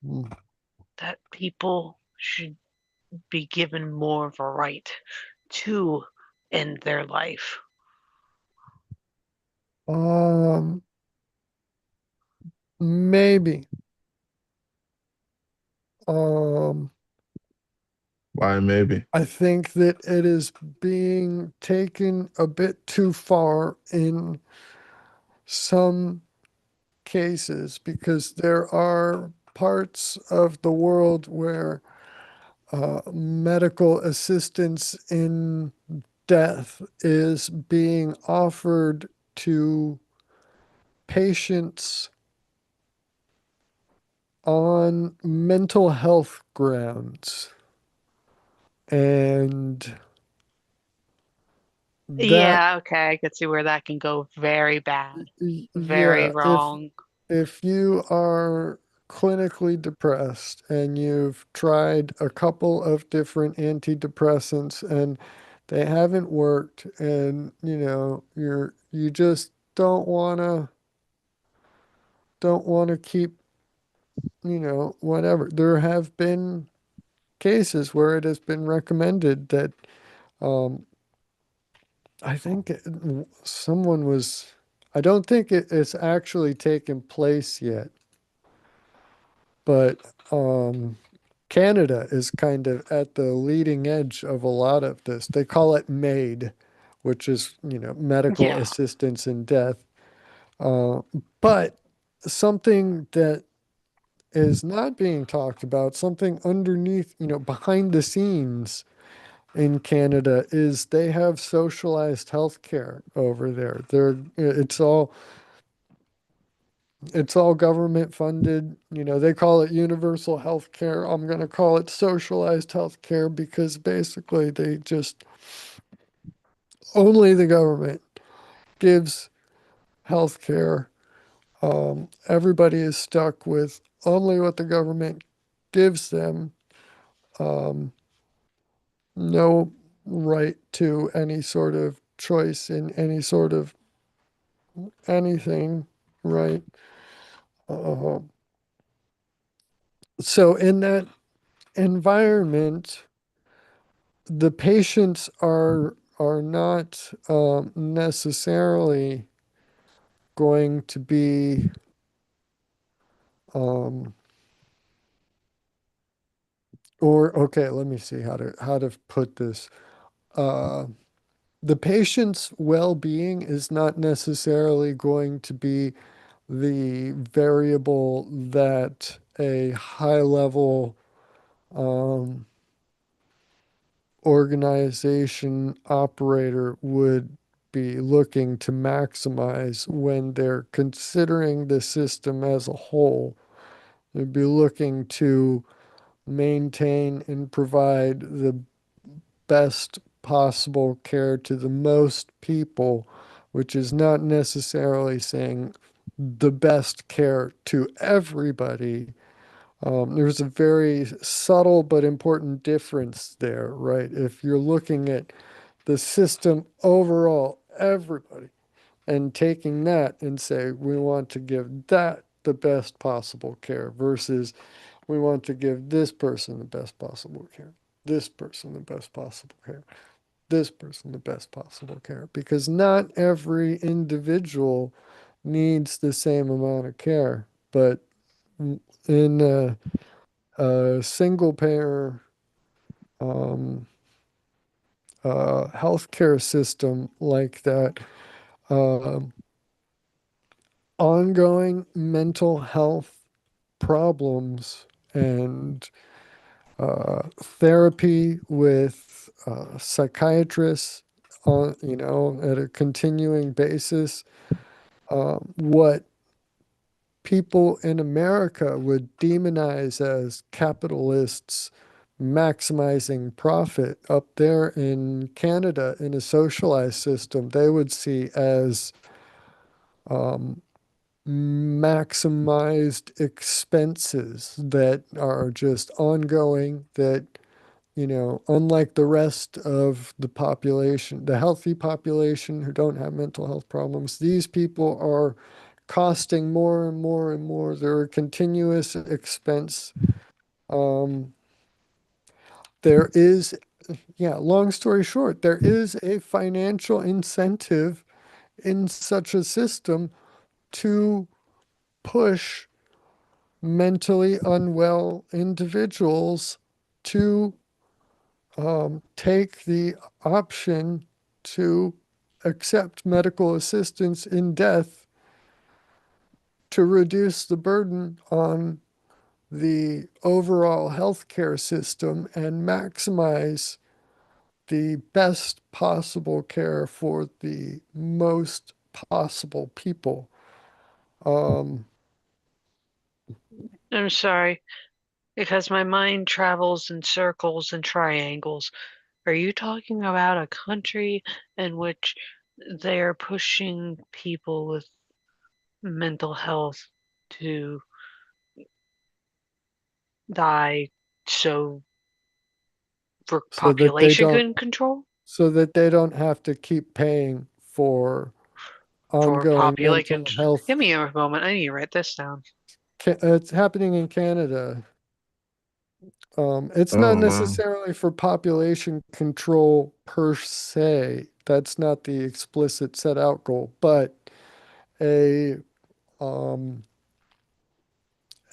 Mm, that people should be given more of a right to end their life. Um, maybe. Um, Why maybe? I think that it is being taken a bit too far in some cases because there are parts of the world where medical assistance in death is being offered to patients on mental health grounds. And that, Yeah, okay, I could see where that can go very bad, very yeah, wrong. if you are clinically depressed and you've tried a couple of different antidepressants and they haven't worked, and you just don't want to keep, whatever. There have been cases where it has been recommended that um I think someone was, I don't think it's actually taken place yet, but Canada is kind of at the leading edge of a lot of this. They call it MAID, which is, medical Yeah. assistance in death. Uh, but something that is not being talked about, something underneath, behind the scenes in Canada, is they have socialized healthcare over there. It's all government funded. They call it universal health care. I'm going to call it socialized health care because basically they just only the government gives health care. Everybody is stuck with only what the government gives them. Um, no right to any sort of choice in any sort of anything, right? Uh, so in that environment, the patients are not necessarily going to be um, or okay, let me see how to put this. Uh, the patient's well-being is not necessarily going to be the variable that a high-level um, organization operator would be looking to maximize when they're considering the system as a whole. They'd be looking to maintain and provide the best possible care to the most people, which is not necessarily saying the best care to everybody. There's a very subtle but important difference there, right? If you're looking at the system overall, everybody, and taking that and say, we want to give that the best possible care versus we want to give this person the best possible care, this person the best possible care, this person the best possible care, because not every individual needs the same amount of care. But in a single payer um, healthcare system like that, um, ongoing mental health problems and therapy with psychiatrists on, at a continuing basis. What people in America would demonize as capitalists maximizing profit, up there in Canada in a socialized system, they would see as um, maximized expenses that are just ongoing, that, unlike the rest of the population, the healthy population who don't have mental health problems, these people are costing more and more and more. They're a continuous expense. Um, there is, yeah, long story short, there is a financial incentive in such a system to push mentally unwell individuals to take the option to accept medical assistance in death to reduce the burden on the overall healthcare system and maximize the best possible care for the most possible people. Um, I'm sorry, because my mind travels in circles and triangles. Are you talking about a country in which they're pushing people with mental health to die so for so that they population don't control? so that they don't have to keep paying for For ongoing population. mental health. Give me a moment. I need to write this down. It's happening in Canada. It's not Oh wow. necessarily for population control per se. That's not the explicit set out goal, but a um,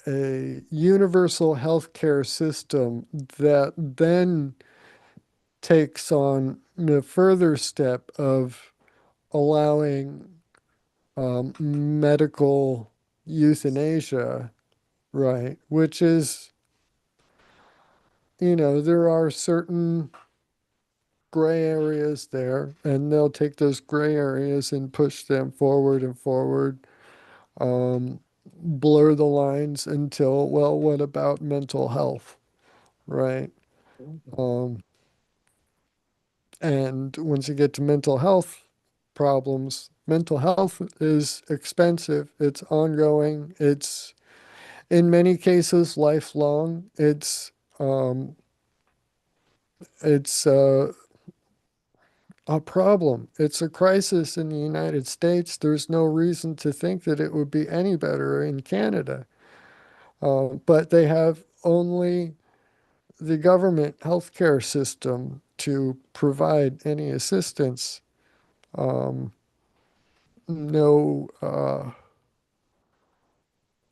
a universal healthcare system that then takes on the further step of allowing medical euthanasia, right? Which is, there are certain gray areas there, and they'll take those gray areas and push them forward and forward, blur the lines until, well, what about mental health, right? Um, and once you get to mental health problems, mental health is expensive, it's ongoing, it's in many cases lifelong. It's a problem. It's a crisis in the United States. There's no reason to think that it would be any better in Canada. But they have only the government healthcare system to provide any assistance. Um, no,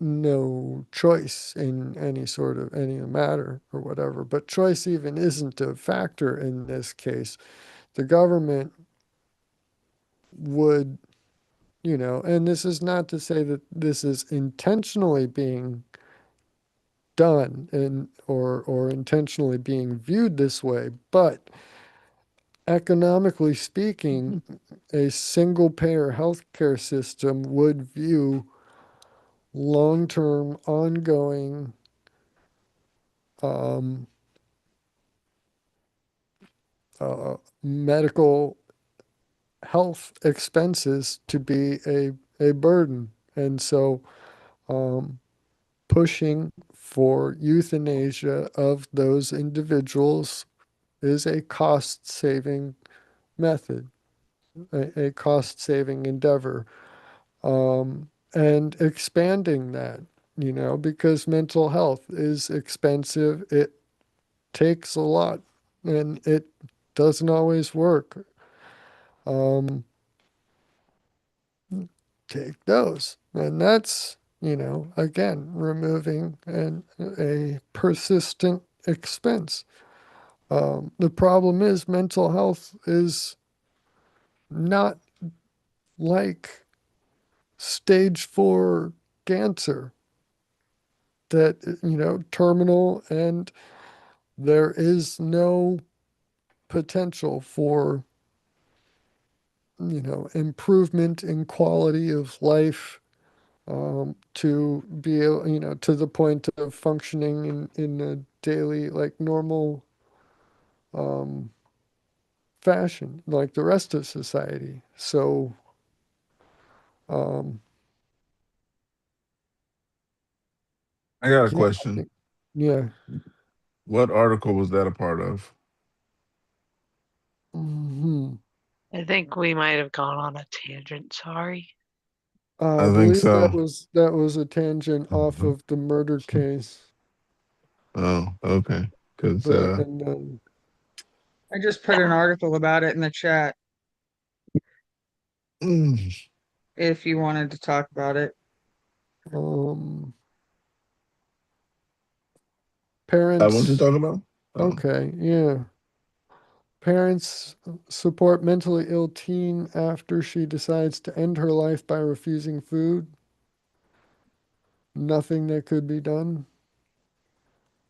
no choice in any matter or whatever. But choice even isn't a factor in this case. The government would, and this is not to say that this is intentionally being done and or intentionally being viewed this way, but economically speaking, a single payer healthcare system would view long-term ongoing um, medical health expenses to be a burden. And so pushing for euthanasia of those individuals is a cost saving method, a cost saving endeavor. And expanding that, because mental health is expensive, it takes a lot, and it doesn't always work. Um, take those. And that's, again, removing a persistent expense. The problem is mental health is not like stage 4 cancer that, terminal, and there is no potential for, improvement in quality of life, to be able, to the point of functioning in a daily, like normal um, fashion, like the rest of society. So, um, I got a yeah, question. yeah. What article was that a part of? Hmm. I think we might have gone on a tangent. Sorry. I I think believe that so. was a tangent off of the murder case, Oh, okay. Because but and then I just put an article about it in the chat mm, if you wanted to talk about it. um I want to parents. talk about. Oh, Okay, yeah. Parents support mentally ill teen after she decides to end her life by refusing food. Nothing that could be done.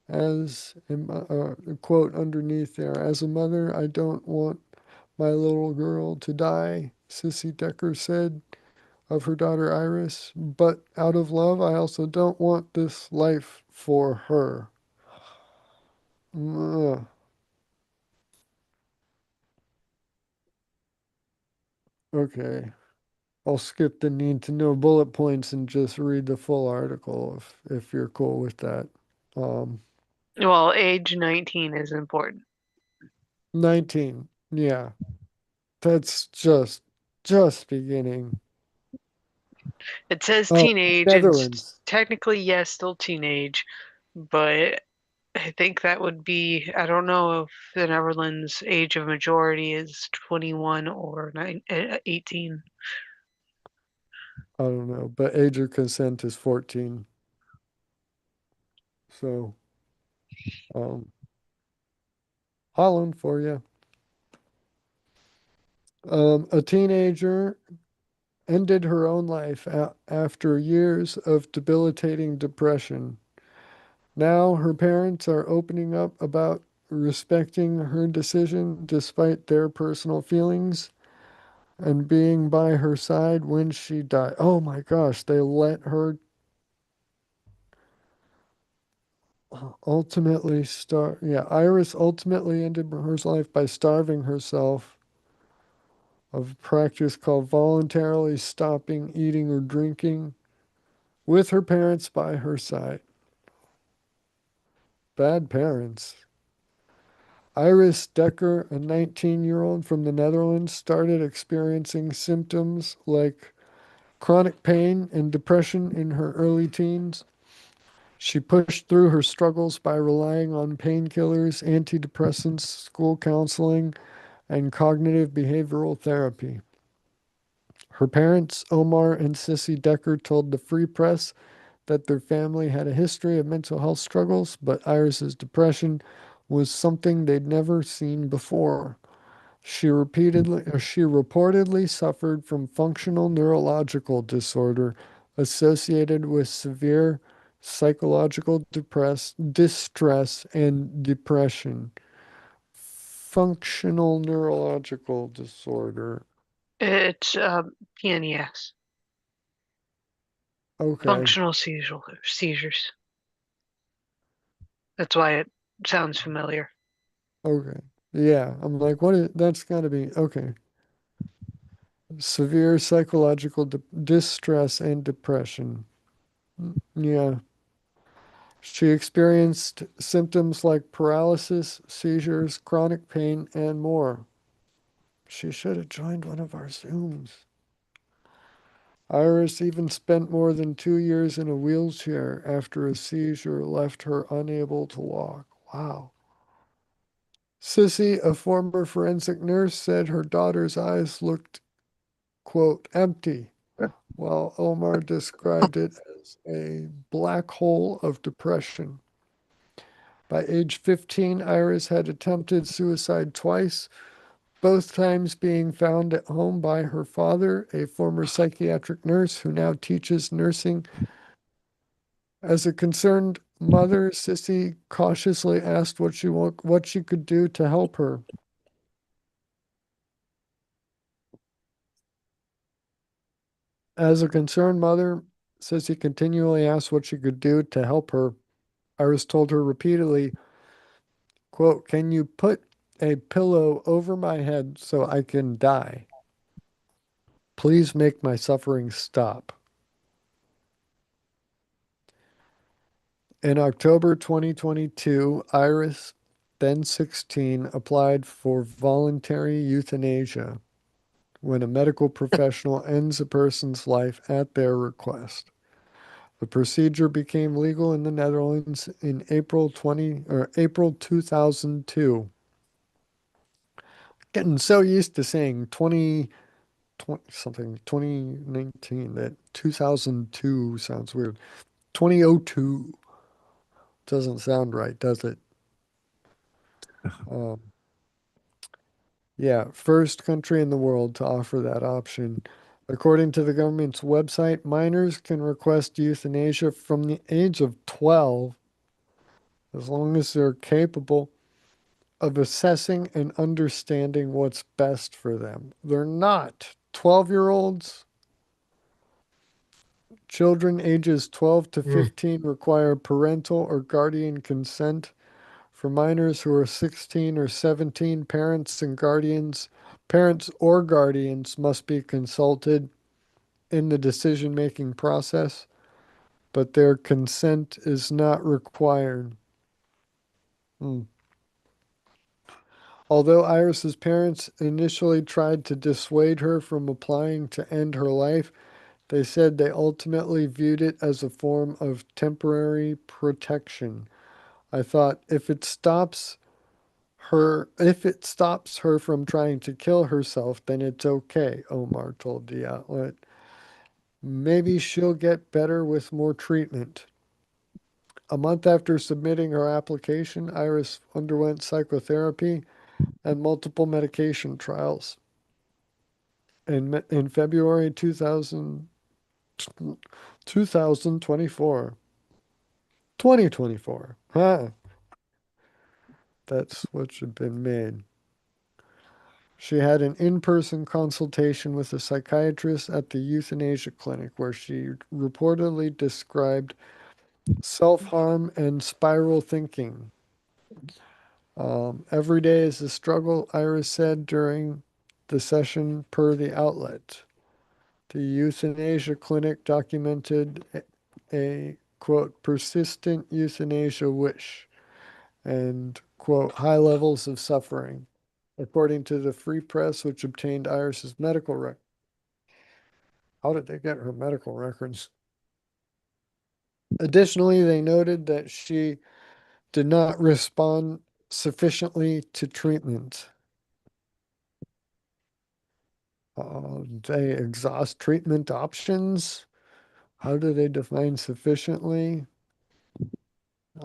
As a quote underneath there, as a mother, I don't want my little girl to die, Sissy Decker said of her daughter Iris. But out of love, I also don't want this life for her. Ugh. Okay. I'll skip the need to know bullet points and just read the full article if you're cool with that. Um, Well, age 19 is important. 19. Yeah, that's just beginning. It says Oh, teenage, and Netherlands. technically, yes, still teenage, but I think that would be, I don't know if the Netherlands age of majority is 21 or 18. I don't know, but age of consent is 14. So, um, Holland for you. A teenager ended her own life after years of debilitating depression. Now her parents are opening up about respecting her decision despite their personal feelings and being by her side when she died. Oh my gosh, they let her ultimately starve. Yeah, Iris ultimately ended her life by starving herself of a practice called voluntarily stopping eating or drinking with her parents by her side. Bad parents. Iris Decker, a 19-year-old from the Netherlands, started experiencing symptoms like chronic pain and depression in her early teens. She pushed through her struggles by relying on painkillers, antidepressants, school counseling, and cognitive behavioral therapy. Her parents, Omar and Sissy Decker, told the Free Press that their family had a history of mental health struggles, but Iris's depression was something they'd never seen before. She reportedly suffered from functional neurological disorder associated with severe psychological distress and depression. Functional neurological disorder. It's PNES, Okay, functional seizures. That's why it sounds familiar. okay. Yeah, I'm like, what is that's gotta be okay. Severe psychological distress and depression. Yeah. She experienced symptoms like paralysis, seizures, chronic pain, and more. She should have joined one of our Zooms. Iris even spent more than 2 years in a wheelchair after a seizure left her unable to walk. Wow. Sissy, a former forensic nurse, said her daughter's eyes looked, quote, empty, while Omar described it as a black hole of depression. By age 15, Iris had attempted suicide twice, both times being found at home by her father, a former psychiatric nurse who now teaches nursing. As a concerned mother, Sissy cautiously asked what she could do to help her. As a concerned mother, Sissy continually asked what she could do to help her. Iris told her repeatedly, quote, "Can you put a pillow over my head so I can die? Please make my suffering stop." In October 2022, Iris, then 16, applied for voluntary euthanasia when a medical professional ends a person's life at their request. The procedure became legal in the Netherlands in April 2002. Getting so used to saying 20 something 2019 that 2002 sounds weird. 2002 doesn't sound right, does it? Um, Yeah, first country in the world to offer that option. According to the government's website, minors can request euthanasia from the age of 12 as long as they're capable of assessing and understanding what's best for them. They're not. 12-year-olds, children ages 12 to 15 require parental or guardian consent. For minors who are 16 or 17, parents or guardians must be consulted in the decision making process, but their consent is not required. Hmm. Although Iris's parents initially tried to dissuade her from applying to end her life, they said they ultimately viewed it as a form of temporary protection. I thought if it stops her from trying to kill herself, then it's okay, Omar told the outlet. Maybe she'll get better with more treatment. A month after submitting her application, Iris underwent psychotherapy and multiple medication trials. in February 2024. 2024. Huh. That's what should have been made. She had an in-person consultation with a psychiatrist at the euthanasia clinic where she reportedly described self-harm and spiral thinking. Every day is a struggle, Iris said during the session per the outlet. The euthanasia clinic documented a quote, persistent euthanasia wish and quote, high levels of suffering, according to the Free Press, which obtained Iris's medical record. How did they get her medical records? Additionally, they noted that she did not respond sufficiently to treatment. They exhaust treatment options. How do they define sufficiently?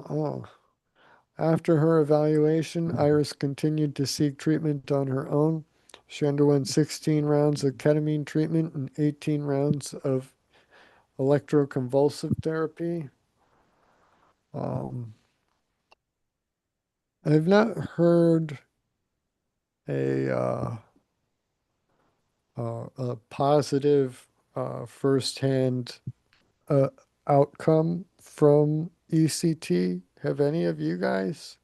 Oh. After her evaluation, Iris continued to seek treatment on her own. She underwent 16 rounds of ketamine treatment and 18 rounds of electroconvulsive therapy. Um, I've not heard a a positive firsthand uh, outcome from ECT. Have any of you guys?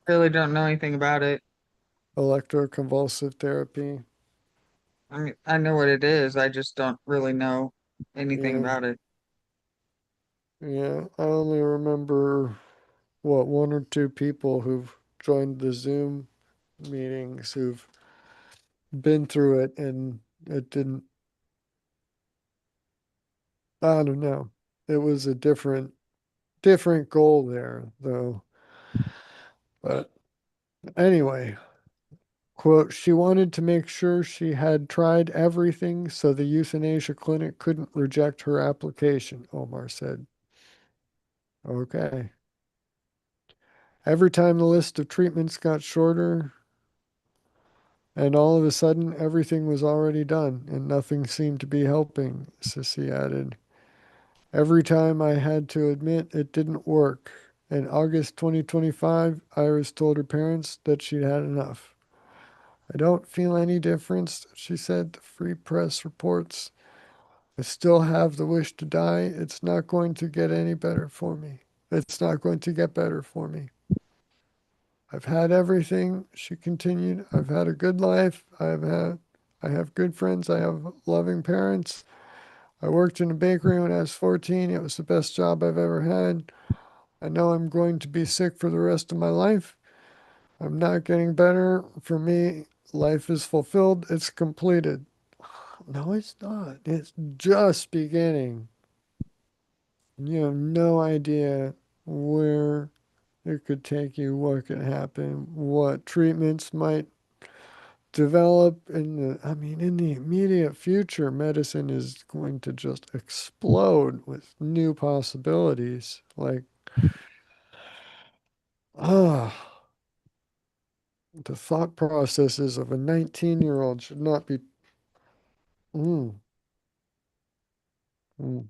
Really don't know anything about it. Electroconvulsive therapy. I mean, I know what it is. I just don't really know anything Yeah, about it. yeah. I only remember what one or two people who've joined the Zoom meetings who've been through it, and it didn't. I don't know. It was a different goal there, though. But anyway, quote, she wanted to make sure she had tried everything so the euthanasia clinic couldn't reject her application, Omar said. Okay. Every time the list of treatments got shorter, and all of a sudden everything was already done and nothing seemed to be helping, Sissy added. Every time I had to admit it didn't work. In August 2025, Iris told her parents that she'd had enough. I don't feel any difference, she said. The Free Press reports. I still have the wish to die. It's not going to get any better for me. It's not going to get better for me. I've had everything, she continued. I've had a good life. I have good friends. I have loving parents. I worked in a bakery when I was 14. It was the best job I've ever had. I know I'm going to be sick for the rest of my life. I'm not getting better. For me, life is fulfilled. It's completed. No, it's not. It's just beginning. You have no idea where it could take you, what could happen, what treatments might develop in the immediate future. Medicine is going to just explode with new possibilities. Like, ah, the thought processes of a 19-year-old should not be. Mm, mm.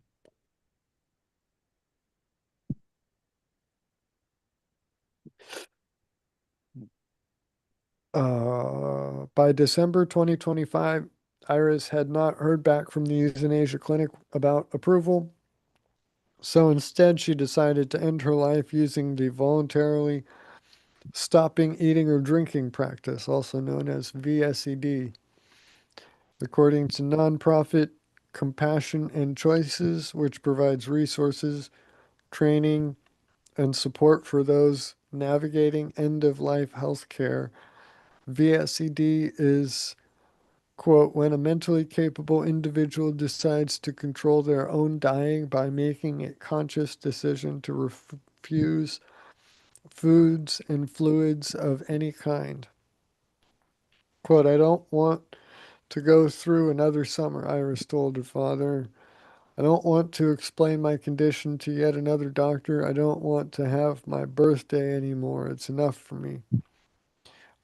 By December 2025, Iris had not heard back from the euthanasia clinic about approval. So instead, she decided to end her life using the voluntarily stopping eating or drinking practice, also known as VSED. According to nonprofit Compassion and Choices, which provides resources, training, and support for those navigating end of life healthcare, VSED is, quote, when a mentally capable individual decides to control their own dying by making a conscious decision to refuse foods and fluids of any kind. Quote, I don't want to go through another summer, Iris told her father. I don't want to explain my condition to yet another doctor. I don't want to have my birthday anymore. It's enough for me.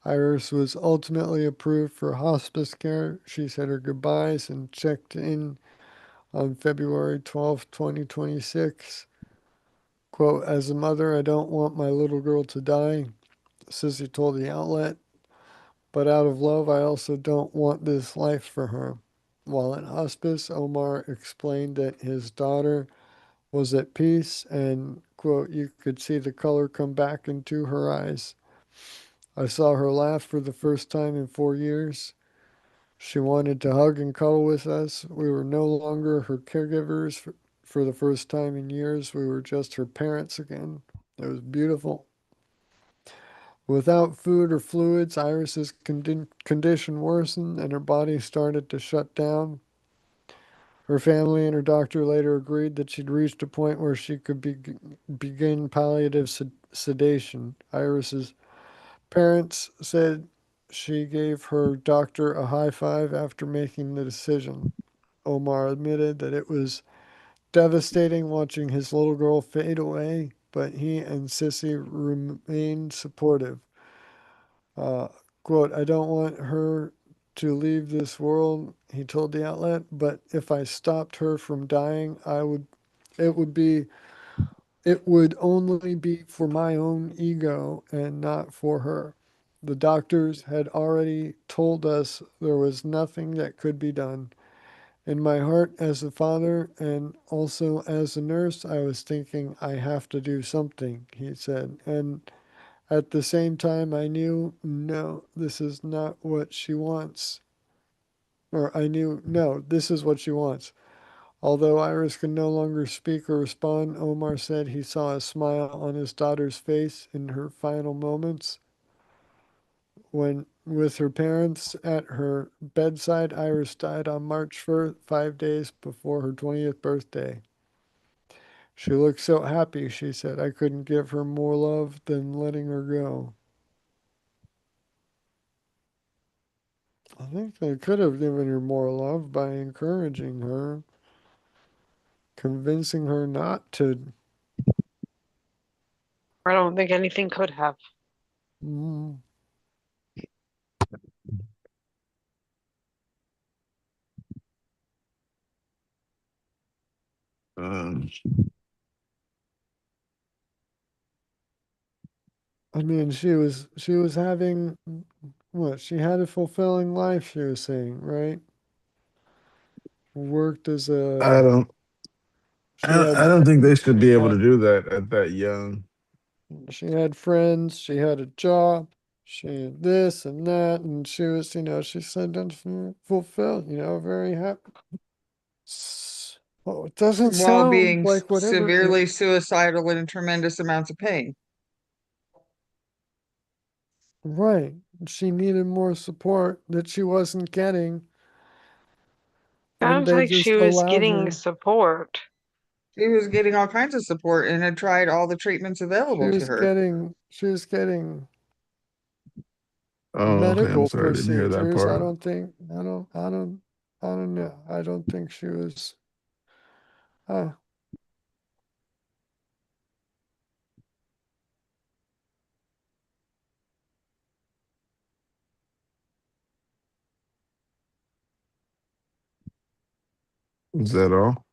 Iris was ultimately approved for hospice care. She said her goodbyes and checked in on February 12th, 2026. Quote, as a mother, I don't want my little girl to die, Sissy told the outlet, but out of love, I also don't want this life for her. While in hospice, Omar explained that his daughter was at peace and, quote, you could see the color come back into her eyes. I saw her laugh for the first time in 4 years. She wanted to hug and cuddle with us. We were no longer her caregivers. For the first time in years, we were just her parents again. It was beautiful. Without food or fluids, Iris's condition worsened and her body started to shut down. Her family and her doctor later agreed that she'd reached a point where she could begin palliative sedation. Iris's parents said she gave her doctor a high five after making the decision. Omar admitted that it was devastating watching his little girl fade away, but he and Sissy remained supportive. Uh, quote, I don't want her to leave this world, he told the outlet, but if I stopped her from dying, it would be, it would only be for my own ego and not for her. The doctors had already told us there was nothing that could be done. In my heart, as a father and also as a nurse, I was thinking, I have to do something, he said. And at the same time, I knew, no, this is not what she wants. Or I knew, no, this is what she wants. Although Iris could no longer speak or respond, Omar said he saw a smile on his daughter's face in her final moments. When with her parents at her bedside, Iris died on March 1st, 5 days before her 20th birthday. She looked so happy, she said. I couldn't give her more love than letting her go. I think they could have given her more love by encouraging her, convincing her not to. I don't think anything could have. Mm, Um, I mean, she was having what? She had a fulfilling life, she was saying, right? Worked as I a don't. she had I don't think they should be able to do that at that young. she had friends, she had a job, she had this and that, and she was, she said that's fulfilled, very happy. Well, it doesn't while sound being like whatever severely suicidal and in tremendous amounts of pain. right. She needed more support that she wasn't getting, and Sounds they like she just was allowed getting her. support. She was getting all kinds of support and had tried all the treatments She available to was her. getting she was getting Oh, okay. I'm medical sorry. I didn't hear that procedures. I part. don't think I don't know. I don't think she was uh Is that all?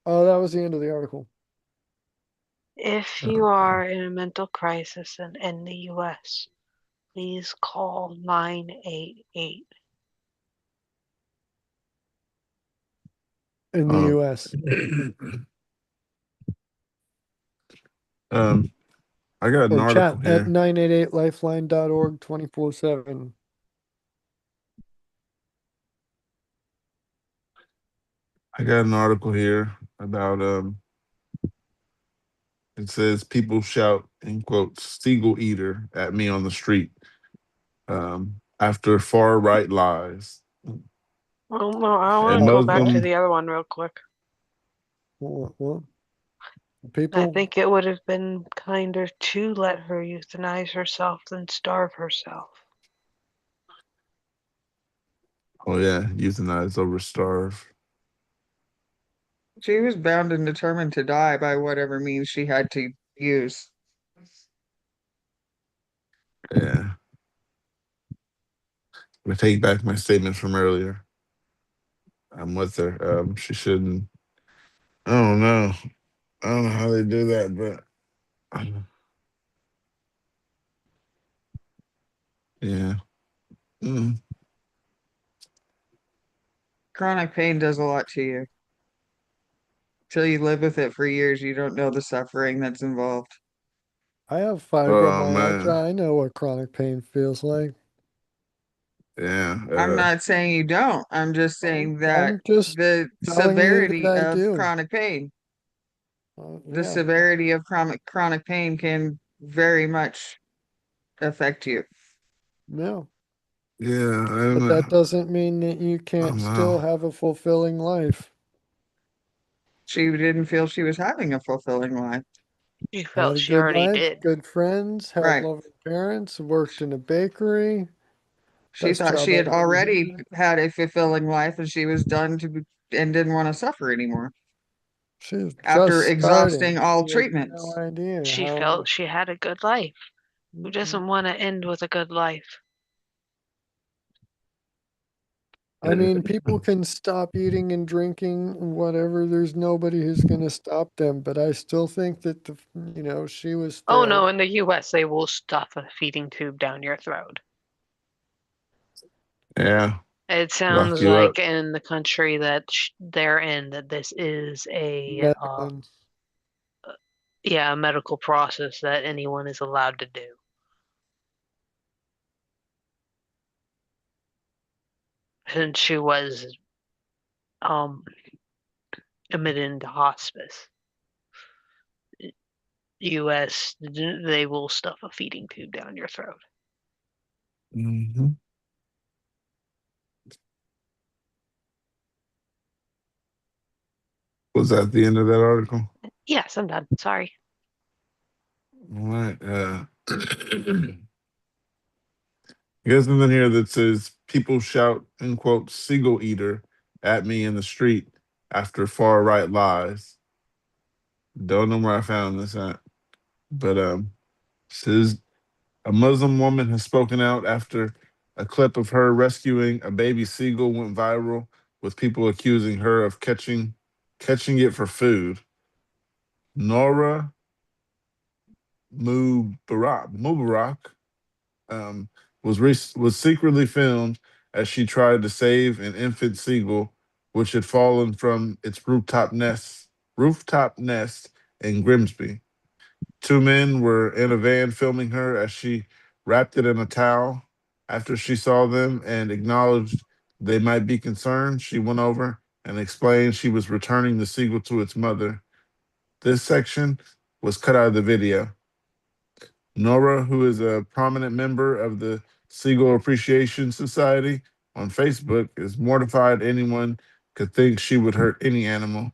oh, that was the end of the article. If you Oh, are in a mental crisis in the US, please call 988. In the um, US. um, I got an Or article chat at here. 988lifeline.org 24/7. I got an article here about it says people shout in quotes "Seagull eater" at me on the street after far right lies. Well, no, I A want to go About back to what? Muslim, the other one real quick. What? I People? think it would have been kinder to let her euthanize herself than starve herself. oh yeah, euthanized over starve. She was bound and determined to die by whatever means she had to use. Yeah. I take back my statement from earlier. I'm with her. She shouldn't. I don't know. I don't know how they do that, but yeah. Mm. Chronic pain does a lot to you. Till you live with it for years, you don't know the suffering that's involved. I have Oh man. fibromyalgia. I know what chronic pain feels like. Yeah. I'm not saying you don't. I'm just saying that I'm just the telling you that severity I of do. chronic pain, the Yeah, severity of chronic pain can very much affect you. yeah. Yeah. But that doesn't mean that you I can't don't know. still have a fulfilling life. She didn't feel she was having a fulfilling life. She I had felt a she good already life, did. good friends, had Right. loving parents, worked in a bakery. She Best thought job she I've had ever already had. had a fulfilling life and she was done and didn't want to suffer anymore She was after just exhausting starting. all She had no treatments. idea She how felt much. she had a good life. Who doesn't want to end with a good life? I mean, people can stop eating and drinking, whatever. There's nobody who's going to stop them. But I still think that she was Oh no, failed. in the US, they will stuff a feeding tube down your throat. Yeah. It Lock sounds you up. like in the country that they're in that this is Medicine. yeah, a medical process that anyone is allowed to do. Since she was um admitted into hospice, US, they will stuff a feeding tube down your throat. Hmm. Was that the end of that article? Yes, I'm done. Sorry. All right. Here's something here that says people shout, "in quote, seagull eater" at me in the street after far right lies. Don't know where I found this at, but says a Muslim woman has spoken out after a clip of her rescuing a baby seagull went viral, with people accusing her of catching it for food. Nora Mubarak um, was secretly filmed as she tried to save an infant seagull which had fallen from its rooftop nest in Grimsby. Two men were in a van filming her as she wrapped it in a towel. After she saw them and acknowledged they might be concerned, she went over and explained she was returning the seagull to its mother. This section was cut out of the video. Nora, who is a prominent member of the Seagull Appreciation Society on Facebook, is mortified anyone could think she would hurt any animal.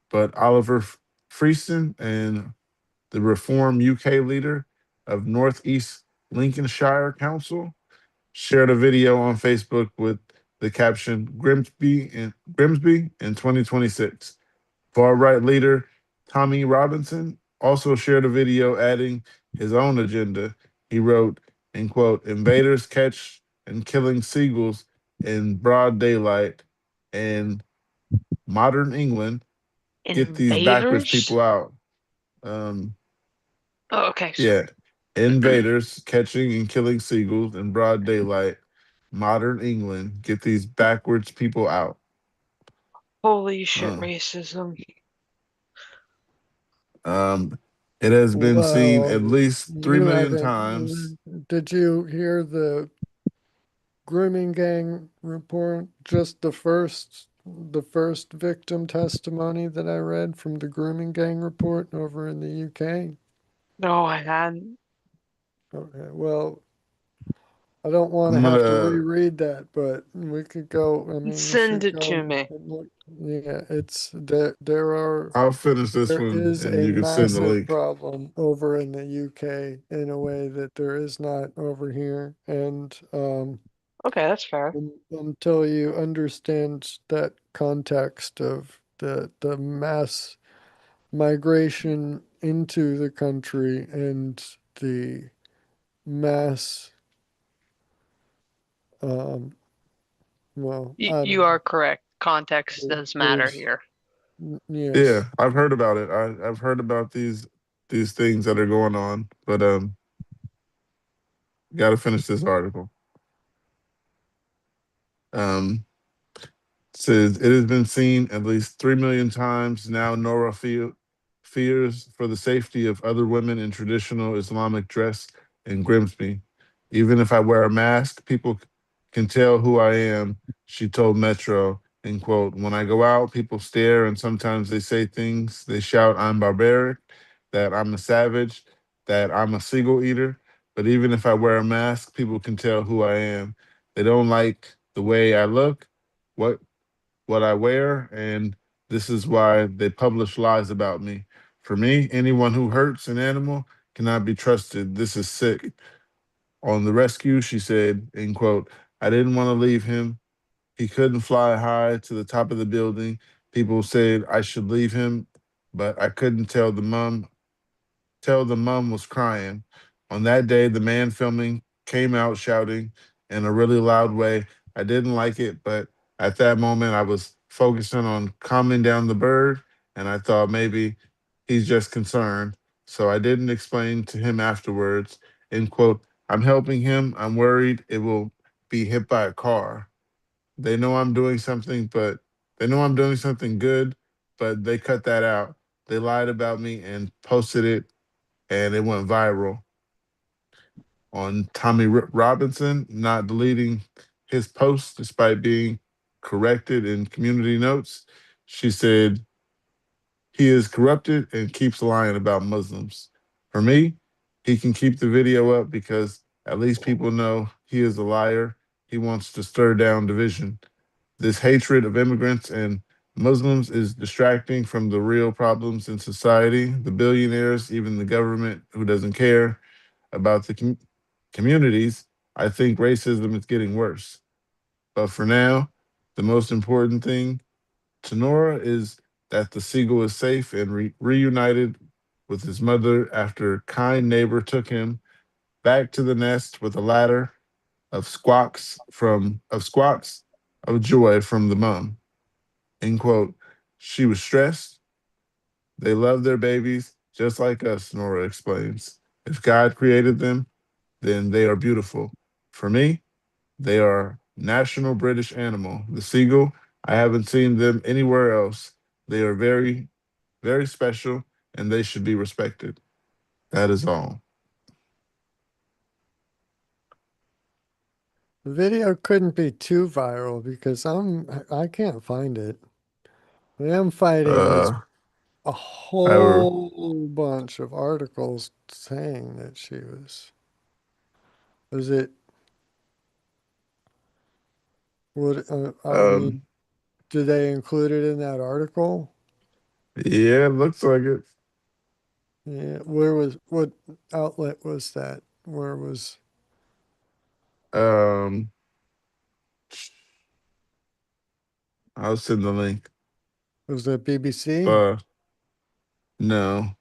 But Oliver Freeston and the Reform UK leader of Northeast Lincolnshire Council shared a video on Facebook with the caption Grimsby in 2026. Far right leader Tommy Robinson also shared a video adding his own agenda. He wrote, in quote, invaders catch and killing seagulls in broad daylight and modern England. Get these backwards Invaders? people out. Um, Oh, okay. yeah. Invaders catching and killing seagulls in broad daylight. Modern England. Get these backwards people out. Holy shit, Uh, racism. um, it has been seen at Well, least 3 you million haven't. times. Did you hear the grooming gang report? Just the first victim testimony that I read from the grooming gang report over in the UK. No, I hadn't. Okay, well, I don't want to I'm have to gonna. reread that, but we could go. I mean, we Send should it to go me. and look. Yeah, it's there. I'll finish this There one, is and a you can send the massive link. problem over in the UK in a way that there is not over here, and Okay, that's fair. until you understand that context of the mass migration into the country and the mass Um, well, I You don't are correct. Context know. does matter There's here. yes. Yeah, I've heard about it. I've heard about these things that are going on, but got to finish this article. Um, says it has been seen at least 3 million times now. Nora fears for the safety of other women in traditional Islamic dress in Grimsby. Even if I wear a mask, people can tell who I am. She told Metro. End quote. When I go out, people stare and sometimes they say things. They shout, "I'm barbaric," that I'm a savage, that I'm a seagull eater. But even if I wear a mask, people can tell who I am. They don't like the way I look. What what I wear, and this is why they publish lies about me. For me, anyone who hurts an animal cannot be trusted. This is sick. On the rescue, she said, end quote, I didn't want to leave him. He couldn't fly high to the top of the building. People said I should leave him, but I couldn't tell the mom was crying. On that day, the man filming came out shouting in a really loud way. I didn't like it, but at that moment, I was focusing on calming down the bird, and I thought maybe he's just concerned. So I didn't explain to him afterwards. End quote. I'm helping him. I'm worried it will be hit by a car. They know I'm doing something, but they know I'm doing something good, but they cut that out. They lied about me and posted it and it went viral on Tommy Robinson not deleting his post despite being corrected in community notes. She said, he is corrupted and keeps lying about Muslims. For me, he can keep the video up because at least people know he is a liar. He wants to stir down division. This hatred of immigrants and Muslims is distracting from the real problems in society. The billionaires, even the government who doesn't care about the communities, I think racism is getting worse. But for now, the most important thing to Nora is that the seagull is safe and reunited with his mother after a kind neighbor took him back to the nest with a ladder of squawks of joy from the mom. End quote. She was stressed. They love their babies just like us, Nora explains. If God created them, then they are beautiful. For me, they are national British animal. The seagull, I haven't seen them anywhere else. They are very, very special and they should be respected. That is all. The video couldn't be too viral because I can't find it. What I'm fighting is Uh, a I, whole bunch of articles saying that she was it would I mean, um, did they include it in that article? yeah, it looks like it. Yeah, where was what outlet was that? Where Um, I'll send the link. was that BBC? But no,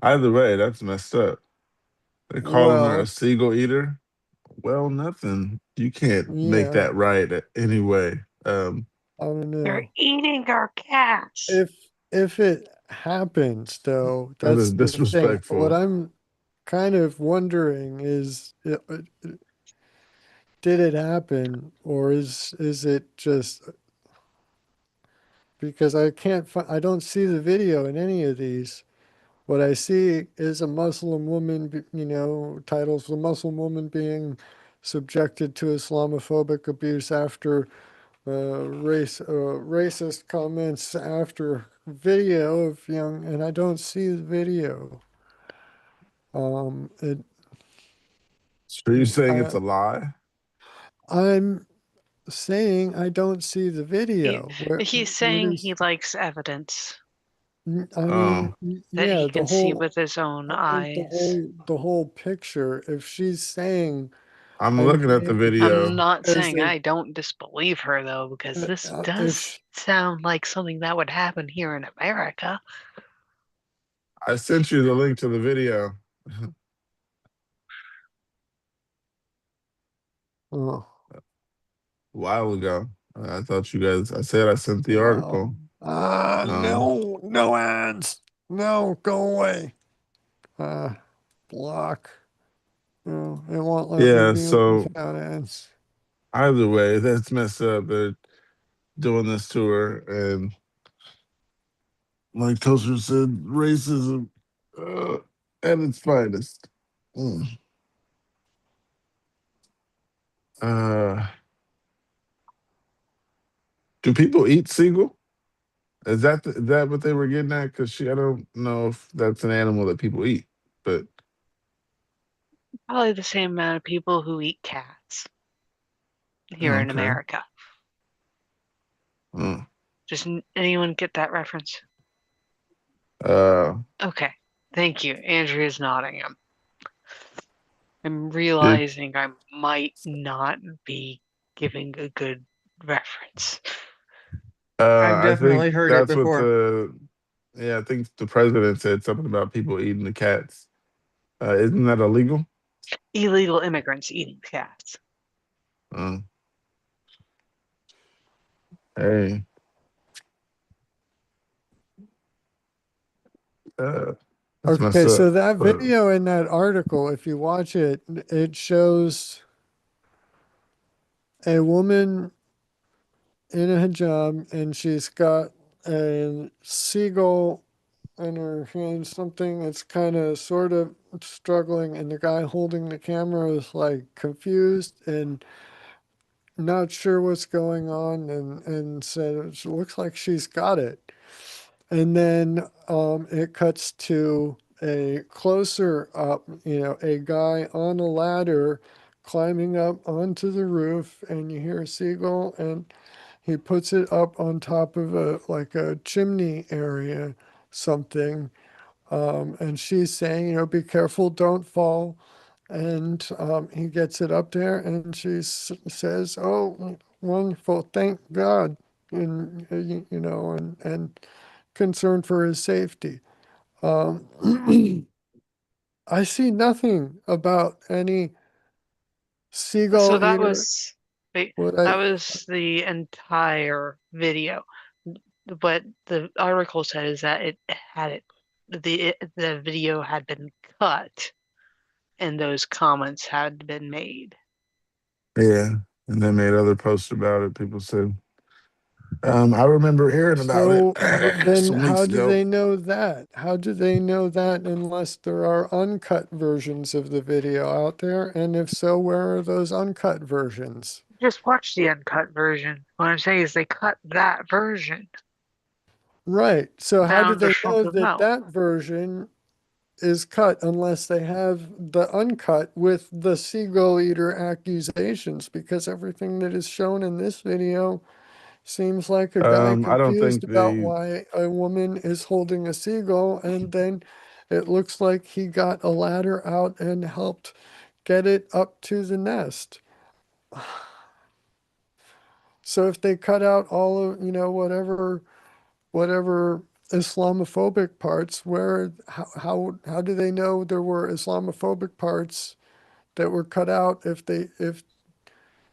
either way, that's messed up. They're calling her a Well, seagull eater. Well, nothing. You can't make yeah, that right anyway. I don't They're know. eating our cats. If it happens though, that is that's the thing. What disrespectful. I'm kind of wondering is did it happen or is it just because I can't find I don't see the video in any of these. What I see is a Muslim woman, titles the Muslim woman being subjected to Islamophobic abuse after racist comments after video of young, and I don't see the video. It, So you're saying it's I, a lie? I'm saying I don't see the He, video. he's What saying is? he likes evidence I mean, Oh, that yeah, he the can see whole. with his own I think eyes. the whole picture. If she's saying I'm I'm looking at the being I'm video. not as saying a I don't disbelieve her though, because this if does sound like something that would happen here in America. I sent you the link to the video. Oh, a while ago. I thought you guys. I said I sent the well. article. Um, No, no ads. No, go away. Uh, block. No, it won't let me yeah. view it So without ads. either way, that's messed up. They're doing this to her, and like Toaster said, racism at its finest. Mm. Uh, do people eat seagull? Is that what they were getting at? Because I don't know if that's an animal that people eat, but Probably the same amount of people who eat cats here in okay. America. Uh, Just anyone get that reference? uh, Okay. Thank you. Andrea's nodding. I'm did realizing I might not be giving a good reference. I've I think definitely heard it that's what before. I think the president said something about people eating the cats. Isn't that illegal? Illegal immigrants eating cats. Uh, hey, that's messed Okay, so up. that But video in that article, if you watch it, it shows a woman in a hijab and she's got a seagull in her hand, something that's kind of sort of struggling, and the guy holding the camera is like confused and not sure what's going on and said it looks like she's got it. And then it cuts to a closer up, a guy on a ladder climbing up onto the roof, and you hear a seagull, and he puts it up on top of a chimney area, something. And she's saying, be careful, don't fall. And he gets it up there, and she says, "Oh, wonderful, thank God," and and concerned for his safety. Um, I see nothing about any So seagull that eater. was wait, What that I was the entire video. What the article said is that the video had been cut and those comments had been made. yeah, and they made other posts about it. People said, I remember hearing about it so then some how weeks do ago. they know that? How do they know that unless there are uncut versions of the video out there? And if so, where are those uncut versions? Just watch the uncut version. What I'm saying is they cut that version. Right. So how Now do I'm they just know want to that know. that version is cut unless they have the uncut with the seagull eater accusations? Because everything that is shown in this video seems like a guy I don't confused think about they. why a woman is holding a seagull, and then it looks like he got a ladder out and helped get it up to the nest. So if they cut out all of, whatever Islamophobic parts, where how do they know there were Islamophobic parts that were cut out if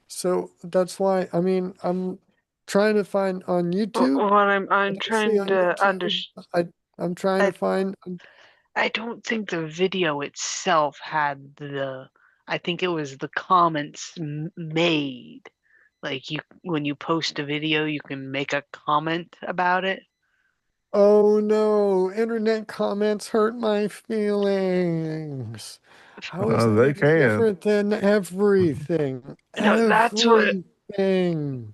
so that's why I mean I'm trying to find on YouTube. What I'm I don't see trying on to YouTube. I'm trying to I find I don't think the video itself had I think it was the comments made. Like when you post a video, you can make a comment about it. oh no, internet comments hurt my feelings. How is that They any can. different than everything? No, that's what Everything.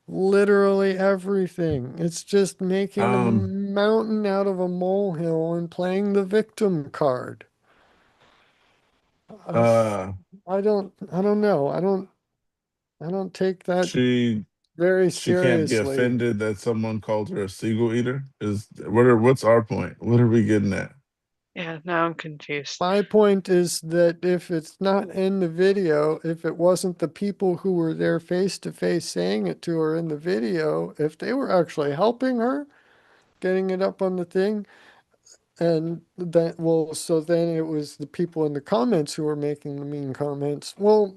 Literally everything. It's just making a Um. mountain out of a molehill and playing the victim card. I, Uh. I don't know. I don't take that She very she can't be seriously. offended that someone called her a seagull eater. What's our point? What are we getting at? yeah, now I'm confused. My point is that if it's not in the video, if it wasn't the people who were there face to face saying it to her in the video, if they were actually helping her, getting it up on the thing, and then, so then it was the people in the comments who were making the mean comments. Well,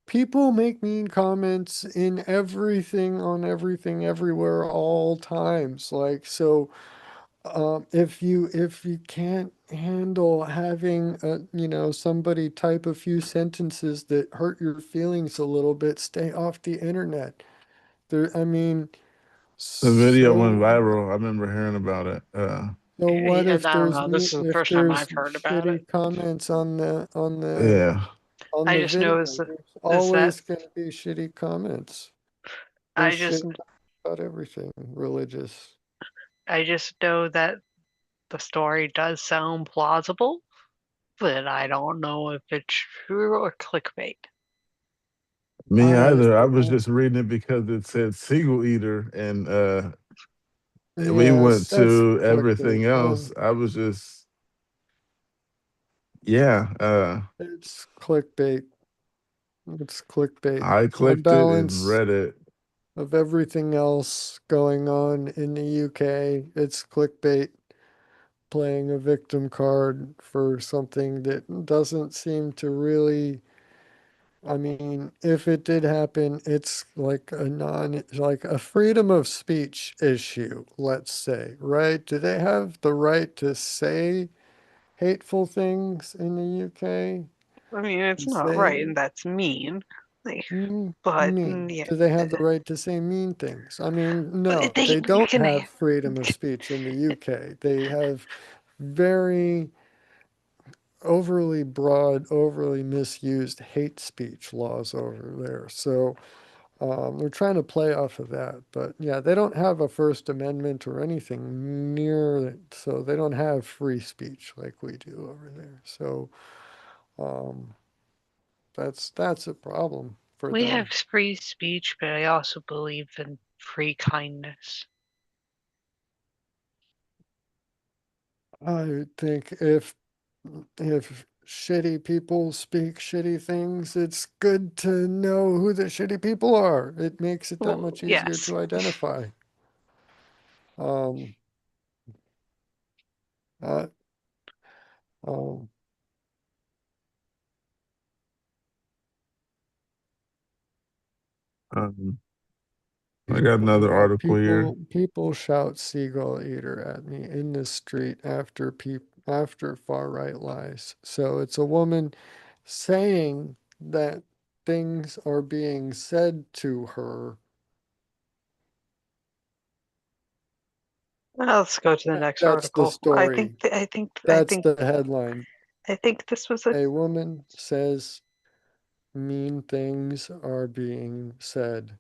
people make mean comments in everything, on everything, everywhere, all times. Like, so if you can't handle having somebody type a few sentences that hurt your feelings a little bit, stay off the internet. There, I mean, The video went so viral. I remember hearing about it. so what And if I don't there's know. This is the if first time I've there's heard about it. shitty comments on Yeah. I the just know video? There's is that always going to be shitty comments. I There's just shitty about everything religious. I just know that the story does sound plausible, but I don't know if it's true or clickbait. Me I either. I was don't. just reading it because it said Seagull Eater, and we went Yes, that's to clickbait. everything else. I was just, yeah. It's clickbait. It's clickbait. I On clicked it and balance read it. of everything else going on in the UK, it's clickbait, playing a victim card for something that doesn't seem to really. I mean, if it did happen, it's like a freedom of speech issue, let's say, right? Do they have the right to say hateful things in the UK? I mean, it's And not right, say and that's mean. Like, mean? yeah, Do they have the right to say mean things? I mean, but no, they they you don't can. have freedom of speech in the UK. They have very overly broad, overly misused hate speech laws over there. So they're trying to play off of that. But yeah, they don't have a First Amendment or anything near it. So they don't have free speech like we do over there. So um, that's a problem for We have them. free speech, but I also believe in free kindness. I think if shitty people speak shitty things, it's good to know who the shitty people are. It makes it that Well, much easier yes. to identify. Um, uh, um, Um, I got another yeah, article here. people shout seagull eater at me in the street after far right lies. So it's a woman saying that things are being said to her. Well, let's go to the next That's the article. story. I That's think, the headline. I think this was a. A woman says mean things are being said.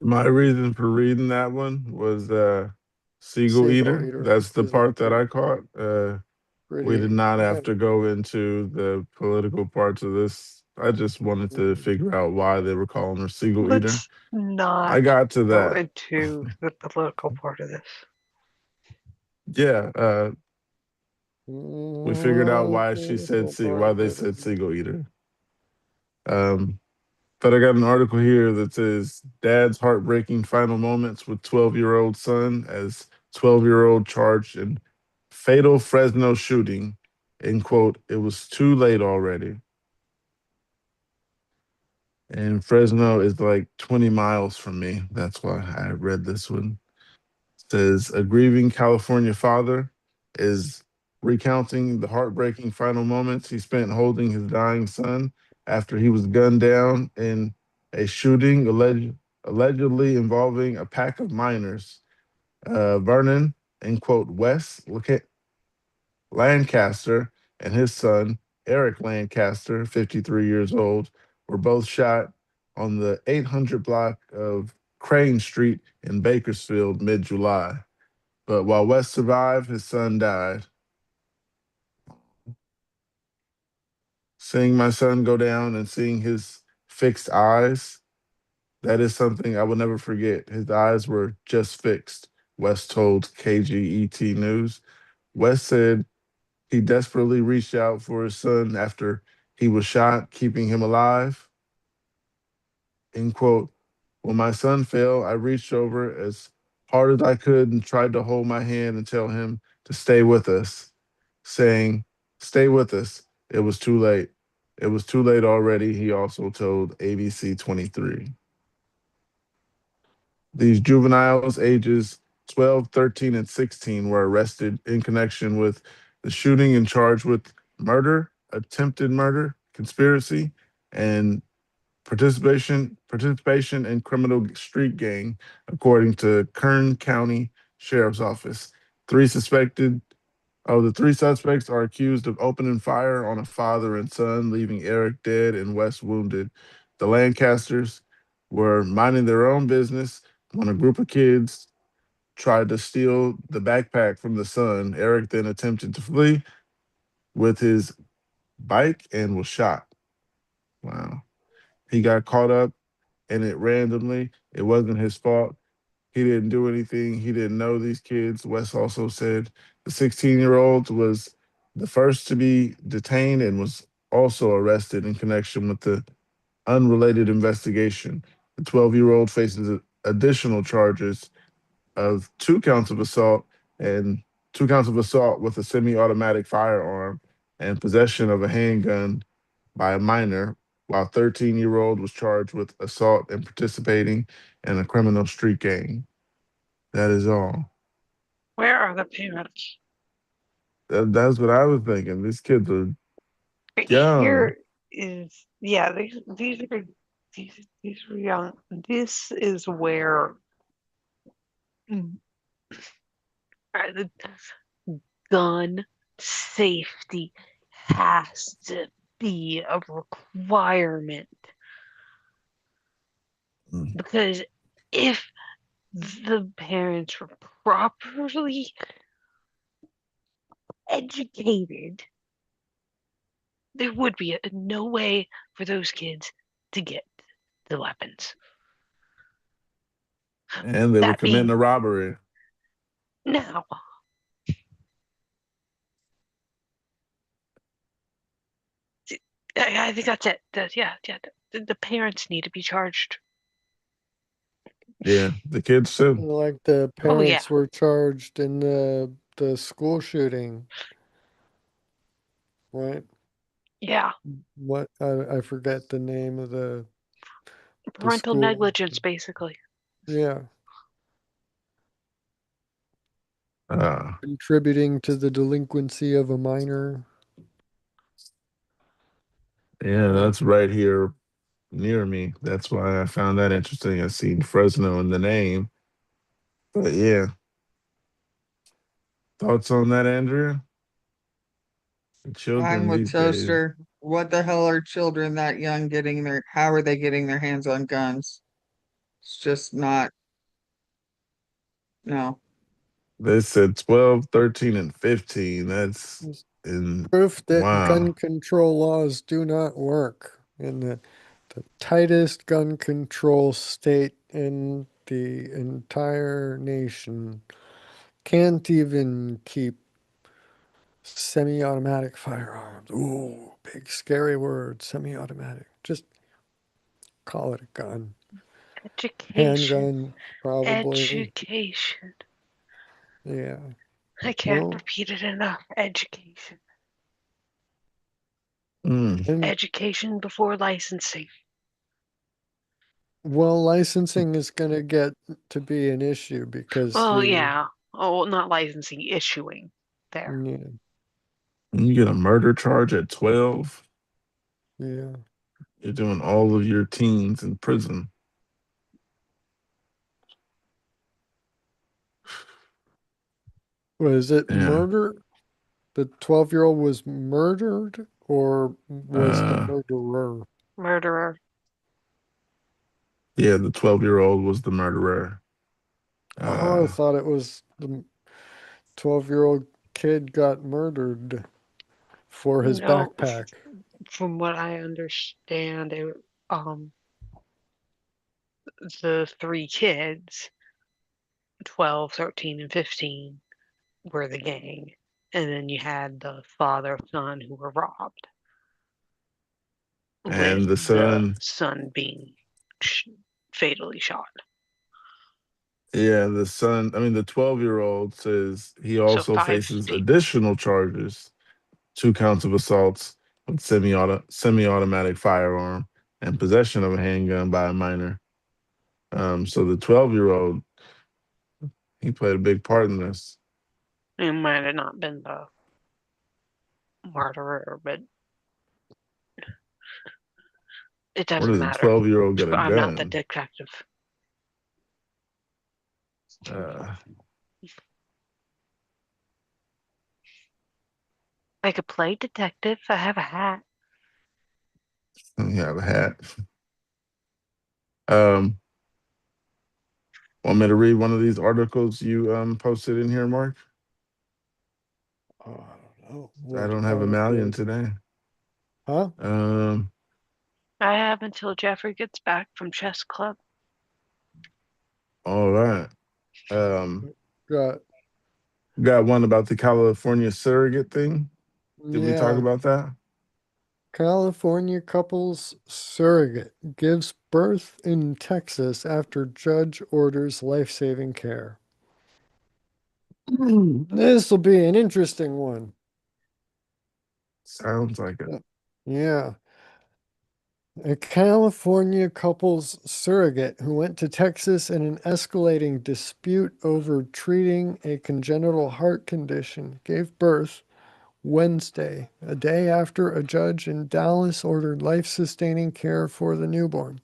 My reason for reading that one was Seagull Seagull Eater. eater That's the is a part that I caught. We did pretty, not yeah. have to go into the political parts of this. I just wanted to Mhm. figure out why they were calling her Seagull Eater. Let's not I got to go that. into the political part of this. Yeah, we figured out Well, why she said political why part they of said it. Seagull Eater. Um, but I got an article here that says dad's heartbreaking final moments with 12-year-old son as 12-year-old charged in fatal Fresno shooting. In quote, it was too late already. And Fresno is like 20 miles from me. That's why I read this one. It says a grieving California father is recounting the heartbreaking final moments he spent holding his dying son after he was gunned down in a shooting allegedly involving a pack of minors. Vernon, in quote, West Lancaster and his son, Eric Lancaster, 53 years old, were both shot on the 800 block of Crane Street in Bakersfield mid July. But while West survived, his son died. Seeing my son go down and seeing his fixed eyes, that is something I will never forget. His eyes were just fixed, West told KGET News. West said he desperately reached out for his son after he was shot, keeping him alive. End quote. When my son fell, I reached over as hard as I could and tried to hold my hand and tell him to stay with us, saying, "Stay with us." It was too late. It was too late already, he also told ABC 23. These juveniles, ages 12, 13, and 16, were arrested in connection with the shooting and charged with murder, attempted murder, conspiracy, and participation in criminal street gang, according to Kern County Sheriff's Office. Three suspected the three suspects are accused of opening fire on a father and son, leaving Eric dead and Wes wounded. The Lancasters were minding their own business when a group of kids tried to steal the backpack from the son. Eric then attempted to flee with his bike and was shot. Wow. He got caught up in it randomly. It wasn't his fault. He didn't do anything. He didn't know these kids. Wes also said the 16-year-old was the first to be detained and was also arrested in connection with the unrelated investigation. The 12-year-old faces additional charges of 2 counts of assault and 2 counts of assault with a semi-automatic firearm and possession of a handgun by a minor, while 13-year-old was charged with assault and participating in a criminal street gang. That is all. Where are the parents? That's what I was thinking. These kids are young. Here is yeah. These are young. This is where mm, the gun safety has to be a requirement, Mm. because if the parents were properly educated, there would be no way for those kids to get the weapons. And they were That committing being a robbery. now, I think that's it. Yeah. The parents need to be charged. Yeah, the kids too. Like the Oh yeah, parents were charged in the school shooting, right? yeah. What I forget the name of the Parental school. negligence, basically. Yeah, Uh, contributing to the delinquency of a minor. yeah, that's right here near me. That's why I found that interesting. I seen Fresno in the name. But yeah, thoughts on that, Andrea? The I'm children with these days. Toaster. What the hell are children that young how are they getting their hands on guns? It's just not, no. They said 12, 13, and 15. That's It's in proof that gun wow. control laws do not work in the tightest gun control state in the entire nation. Can't even keep semi-automatic firearms. Ooh, big scary word, semi-automatic. Just call it a gun. Education. Handgun, probably. Education. Yeah. I can't Well, repeat it enough. Education. Mm. and Education before licensing. well, licensing is going to get to be an issue because Well, yeah. Oh, not licensing, issuing. There. yeah, You get a murder charge at 12. yeah. You're doing all of your teens in prison. Was it Yeah. murder? The 12-year-old was murdered or was the Uh, murderer? Murderer. yeah, the 12-year-old was the murderer. Oh, I Uh, thought it was the 12-year-old kid got murdered for his No, backpack. from what I understand, um, the three kids, 12, 13, and 15, were the gang. And then you had the father, son who were robbed, with and the the son, son being sh- fatally shot. yeah, the son, I mean, the 12-year-old says he So also five faces people. additional charges, 2 counts of assaults with semi-automatic firearm and possession of a handgun by a minor. So the 12-year-old, he played a big part in this. It might have not been the murderer, but it Where doesn't does a matter. 12-year-old get a I'm not the gun? detective. Uh, I could play detective. I have a hat. you have a hat. Um, Want me to read one of these articles you posted in here, Mark? Oh, I don't know. I What don't have a malleon articles? today. Huh? I have until Jeffrey gets back from chess club. All right. Um, Got Got one about the California surrogate thing. Did we talk yeah. about that? California couple's surrogate gives birth in Texas after judge orders life-saving care. This will be an interesting one. Sounds like it. Yeah. A California couple's surrogate who went to Texas in an escalating dispute over treating a congenital heart condition gave birth Wednesday, a day after a judge in Dallas ordered life-sustaining care for the newborn.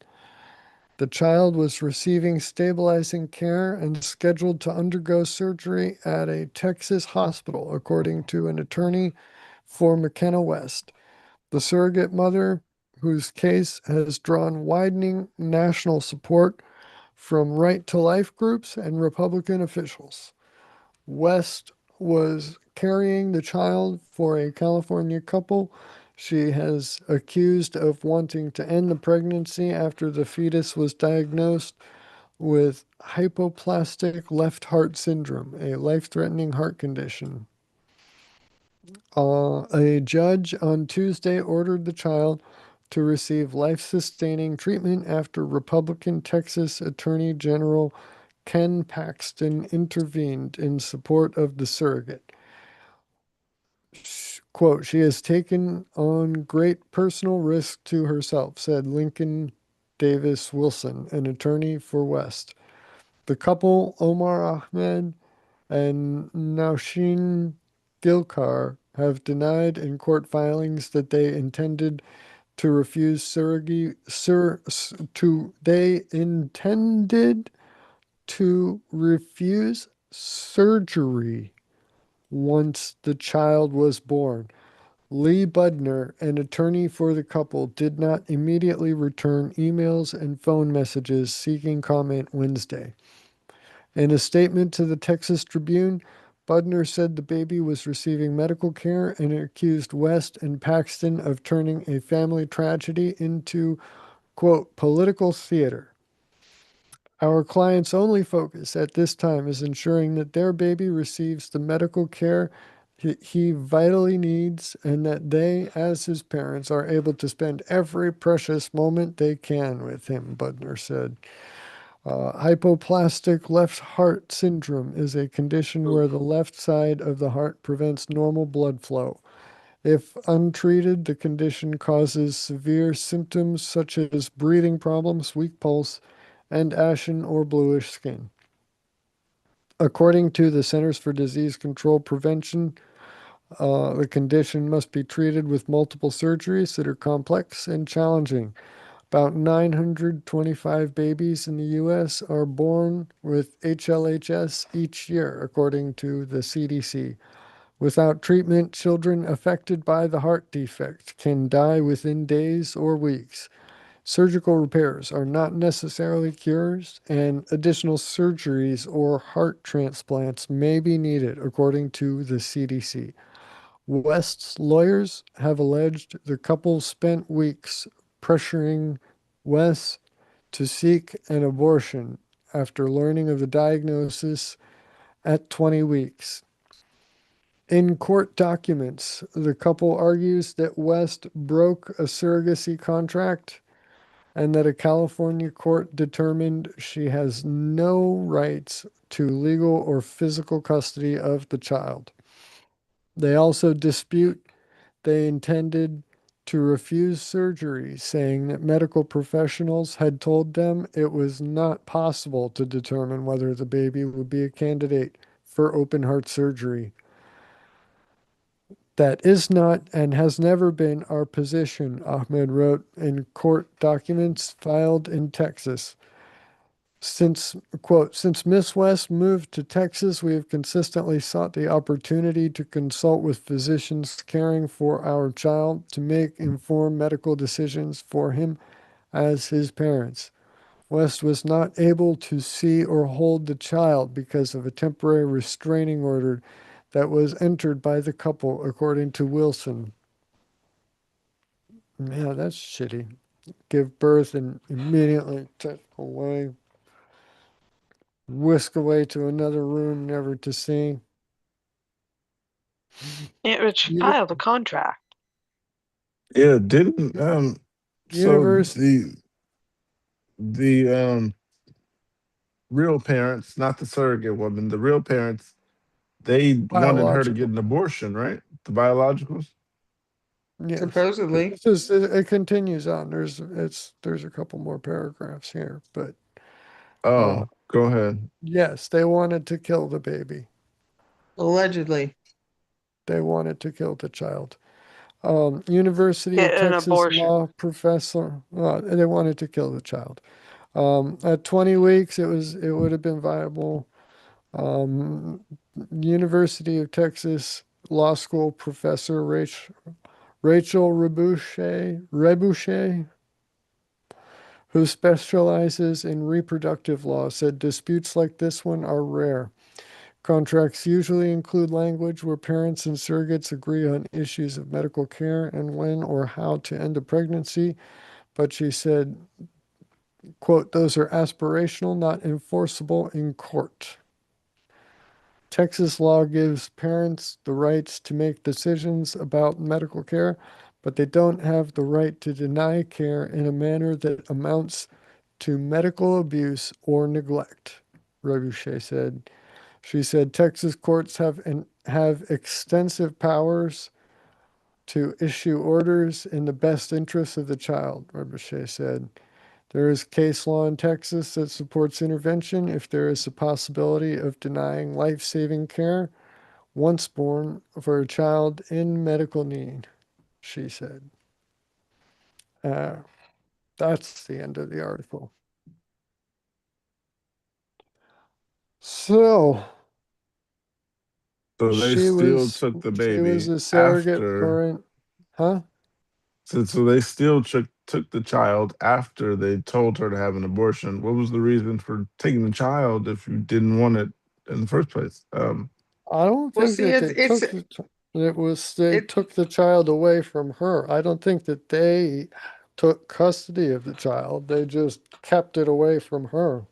The child was receiving stabilizing care and scheduled to undergo surgery at a Texas hospital, according to an attorney for McKenna West. The surrogate mother, whose case has drawn widening national support from right to life groups and Republican officials. West was carrying the child for a California couple she has accused of wanting to end the pregnancy after the fetus was diagnosed with hypoplastic left heart syndrome, a life threatening heart condition. A judge on Tuesday ordered the child to receive life sustaining treatment after Republican Texas Attorney General Ken Paxton intervened in support of the surrogate. Quote, she has taken on great personal risk to herself, said Lincoln Davis Wilson, an attorney for West. The couple, Omar Ahmed and Nausheen Gilkar, have denied in court filings that they intended to refuse they intended to refuse surgery once the child was born. Lee Budner, an attorney for the couple, did not immediately return emails and phone messages seeking comment Wednesday. In a statement to the Texas Tribune, Budner said the baby was receiving medical care and accused West and Paxton of turning a family tragedy into, quote, political theater. Our client's only focus at this time is ensuring that their baby receives the medical care he vitally needs and that they, as his parents, are able to spend every precious moment they can with him, Budner said. Hypoplastic left heart syndrome is a condition where the left side of the heart prevents normal blood flow. If untreated, the condition causes severe symptoms such as breathing problems, weak pulse, and ashen or bluish skin. According to the Centers for Disease Control Prevention, the condition must be treated with multiple surgeries that are complex and challenging. About 925 babies in the U.S. are born with HLHS each year, according to the CDC. Without treatment, children affected by the heart defect can die within days or weeks. Surgical repairs are not necessarily cures, and additional surgeries or heart transplants may be needed, according to the CDC. West's lawyers have alleged the couple spent weeks pressuring West to seek an abortion after learning of the diagnosis at 20 weeks. In court documents, the couple argues that West broke a surrogacy contract and that a California court determined she has no rights to legal or physical custody of the child. They also dispute they intended to refuse surgery, saying that medical professionals had told them it was not possible to determine whether the baby would be a candidate for open heart surgery. That is not and has never been our position, Ahmed wrote in court documents filed in Texas. Since, quote, since Miss West moved to Texas, we have consistently sought the opportunity to consult with physicians caring for our child to make informed medical decisions for him as his parents. West was not able to see or hold the child because of a temporary restraining order that was entered by the couple, according to Wilson. Yeah, that's shitty. Give birth and immediately take away, whisk away to another room, never to see. It Uni- filed a contract. Yeah, didn't so Universe, the real parents, not the surrogate woman, the real parents, they wanted her to get biological. an abortion, right? The biologicals. Yes. Supposedly. It continues on. There's a couple more paragraphs here, but uh, Oh, go ahead. yes, they wanted to kill the baby. Allegedly. They wanted to kill the child. University of Get an Texas abortion. law professor. They wanted to kill the child. At 20 weeks, it would have been viable. University of Texas Law School professor Rachel Rebouche, who specializes in reproductive law, said disputes like this one are rare. Contracts usually include language where parents and surrogates agree on issues of medical care and when or how to end a pregnancy, but she said, quote, those are aspirational, not enforceable in court. Texas law gives parents the rights to make decisions about medical care, but they don't have the right to deny care in a manner that amounts to medical abuse or neglect, Rebouche said. She said Texas courts have extensive powers to issue orders in the best interest of the child, Rebouche said. There is case law in Texas that supports intervention if there is a possibility of denying life saving care once born for a child in medical need, she said. Uh, that's the end of the article. So So they she still was took the she was baby a surrogate after. parent, huh? So they still took the child after they told her to have an abortion. What was the reason for taking the child if you didn't want it in the first place? I don't Well, think see, that it's they it's took they it took the child away from her. I don't think that they took custody of the child. They just kept it away from her.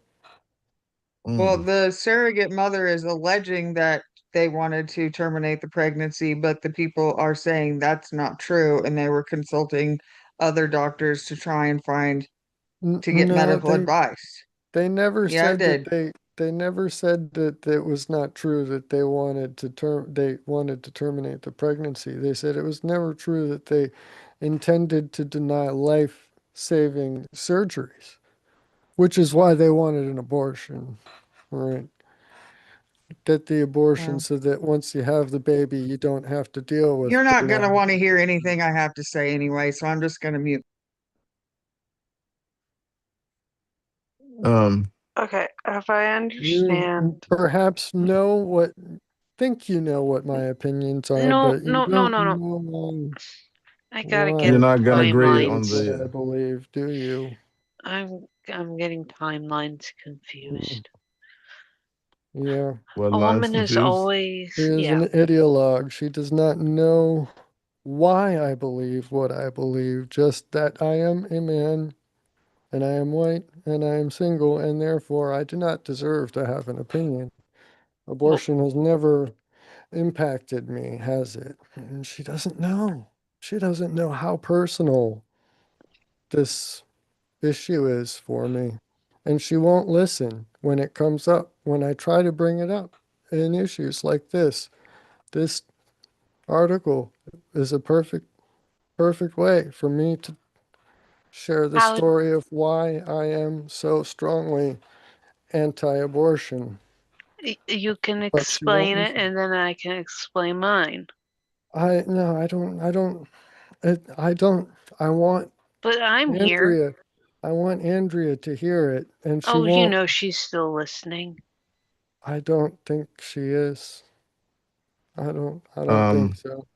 well, Mm. the surrogate mother is alleging that they wanted to terminate the pregnancy, but the people are saying that's not true, and they were consulting other doctors to try and find to get No, medical advice. they never Yeah, I said that did. they never said that it was not true that they wanted to terminate the pregnancy. They said it was never true that they intended to deny life-saving surgeries, which is why they wanted an abortion, right? Get the abortion Well, so that once you have the baby, you don't have to deal with you're not gonna denying. want to hear anything I have to say anyway, so I'm just gonna mute. Um, Okay, if I You understand. perhaps think you know what my opinions are, No, but you no, no, don't no, no. know I gotta why get you're not gonna I agree believe on timelines. what I the believe, do you? I'm getting timelines Mm, confused. yeah, what A lines woman is confused. she always, is yeah. an ideologue. She does not know why I believe what I believe, just that I am a man and I am white and I am single, and therefore I do not deserve to have an opinion. Well, Abortion has never impacted me, has it? And she doesn't know. She doesn't know how personal this issue is for me. And she won't listen when it comes up, when I try to bring it up in issues like this. This article is a perfect perfect way for me to share the How story of why I am so strongly anti-abortion. you can But she won't explain it, listen. and then I can explain mine. No, I don't. I want But I'm here. Andrea. I want Andrea to hear it, and she Oh, you won't. know she's still listening. I don't think she is. I don't think Um, so.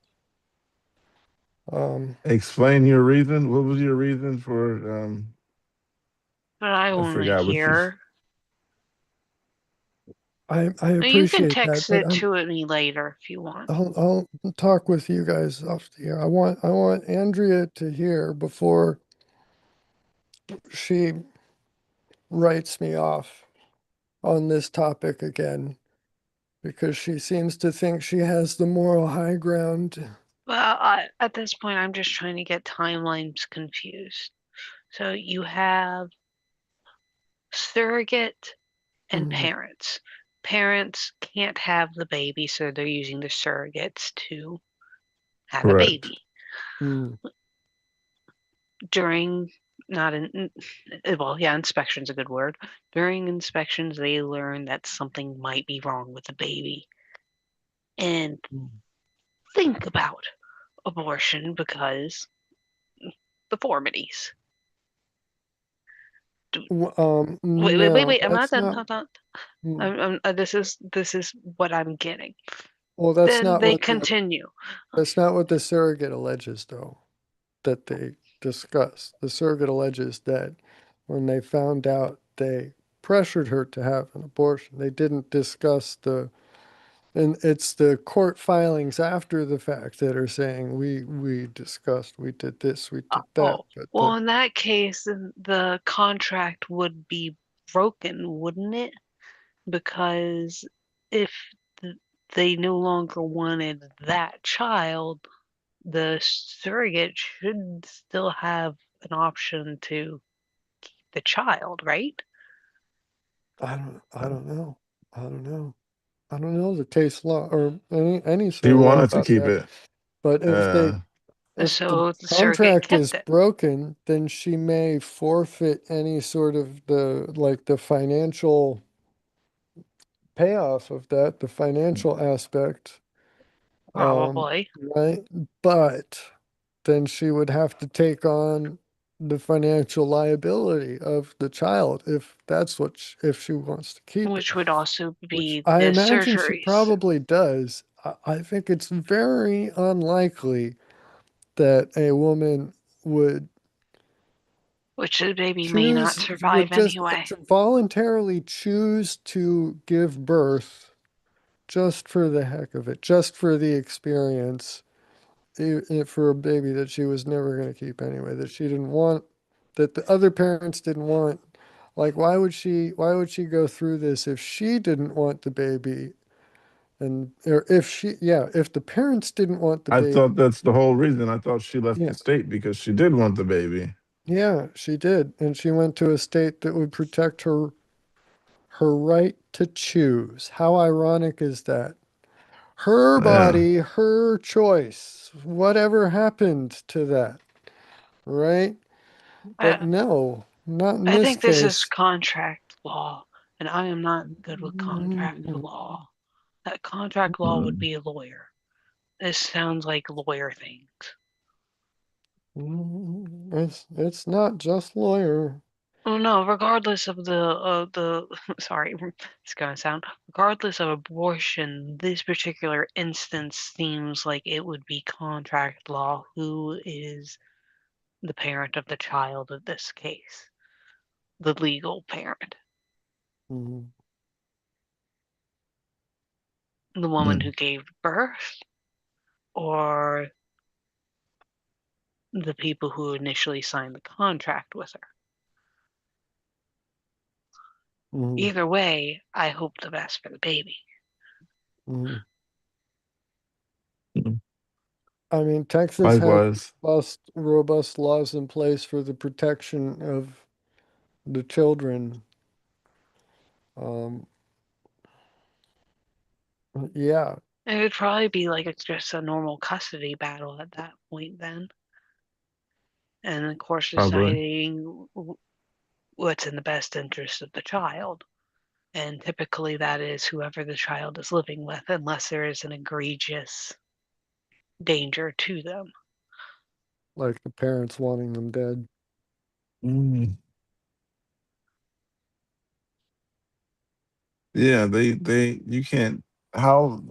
Um, explain your reason. What was your reason for But I I want to forgot what you hear. I You can appreciate that, text but it to me later if you want. I'll talk with you guys off the air. I want Andrea to hear before she writes me off on this topic again, because she seems to think she has the moral high ground. Well, at this point, I'm just trying to get timelines confused. So you have surrogate and Mm, parents. Parents can't have the baby, so they're using the surrogates to have a correct. baby. mm, During not in well, yeah, inspection's a good word. During inspections, they learn that something might be wrong with the baby. And mm. think about abortion because deformities. Wait. No, I'm not that's done. not. I'm not. Mm. This is what I'm getting. Well, that's Then not they what continue. the surrogate alleges, though, that they discussed. The surrogate alleges that when they found out, they pressured her to have an abortion. They didn't discuss and it's the court filings after the fact that are saying we discussed, we did this, we did that, Oh, but well, in that case, then the contract would be broken, wouldn't it? Because if th- they no longer wanted that child, the surrogate should still have an option to keep the child, right? I don't know. I don't know. I don't know the case law or any She sort of law wanted to about keep that. it. But Uh, if the So the surrogate contract is kept it, broken, then she may forfeit any sort of the financial payoff of that, the financial aspect. Um, probably, right? But then she would have to take on the financial liability of the child if that's if she wants to keep it, which would also which be I the imagine she surgeries, probably does. I think it's very unlikely that a woman would which the baby may not would survive just anyway. voluntarily choose to give birth just for the heck of it, just for the experience, for a baby that she was never going to keep anyway, that she didn't want, that the other parents didn't want. Like, why would she go through this if she didn't want the baby? And, or if if the parents didn't want the I baby, thought that's the whole reason. I thought she left the yeah, state because she did want the baby. yeah, she did. And she went to a state that would protect her right to choose. How ironic is that? Her Yeah. body, her choice. Whatever happened to that, right? But I, no, not in I this think this is case. contract law, and I am not good with contract Mm, law. That contract law would Mm. be a lawyer. This sounds like lawyer things. it's not just lawyer. Oh no, regardless of the sorry, it's gonna sound regardless of abortion, this particular instance seems like it would be contract law. Who is the parent of the child of this case? The legal parent. Mm, The woman who Mm. gave birth, or the people who initially signed the contract with her. mm, Either way, I hope the best for the baby. mm. Mm. I mean, Texas has Likewise. robust laws in place for the protection of the children. Um, yeah, It would probably be like it's just a normal custody battle at that point then. and of course Probably. deciding what's in the best interest of the child. And typically that is whoever the child is living with, unless there is an egregious danger to them. Like the parents wanting them dead. Mm. Yeah, you can't. How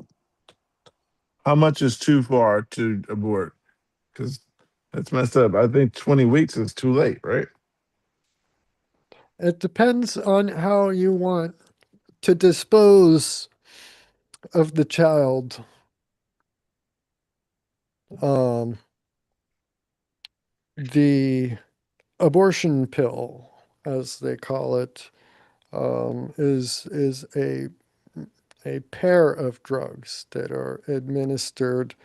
much is too far to abort? Because that's messed up. I think 20 weeks is too late, right? It depends on how you want to dispose of the child. Um, the abortion pill, as they call it, is a pair of drugs that are administered.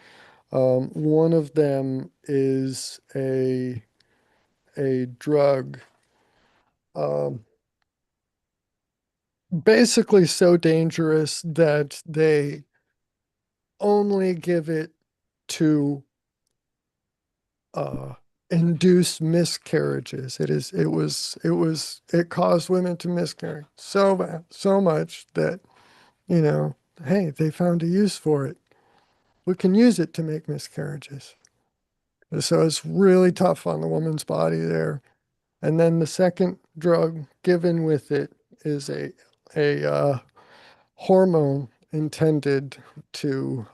One of them is a drug, um, basically so dangerous that they only give it to uh, induce miscarriages. It caused women to miscarry so much that, hey, they found a use for it. We can use it to make miscarriages. So it's really tough on the woman's body there. And then the second drug given with it is a hormone intended to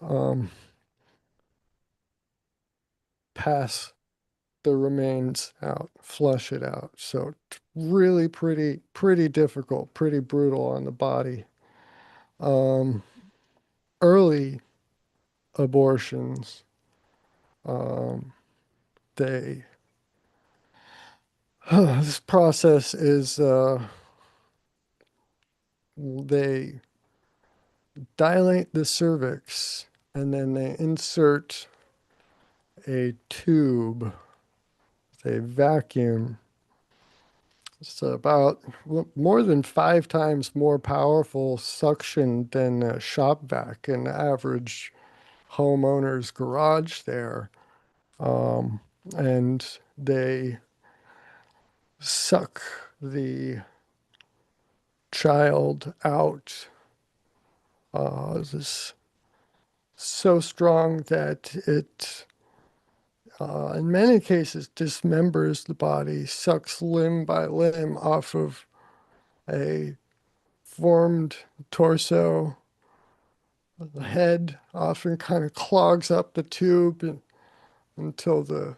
pass the remains out, flush it out. So really pretty difficult, pretty brutal on the body. Um, Early abortions, um, they this process is they dilate the cervix and then they insert a tube, they vacuum. It's about more than 5 times more powerful suction than a shop vac in the average homeowner's garage there. Um, and they suck the child out. This is so strong that it, in many cases, dismembers the body, sucks limb by limb off of a formed torso. The head often kind of clogs up the tube until the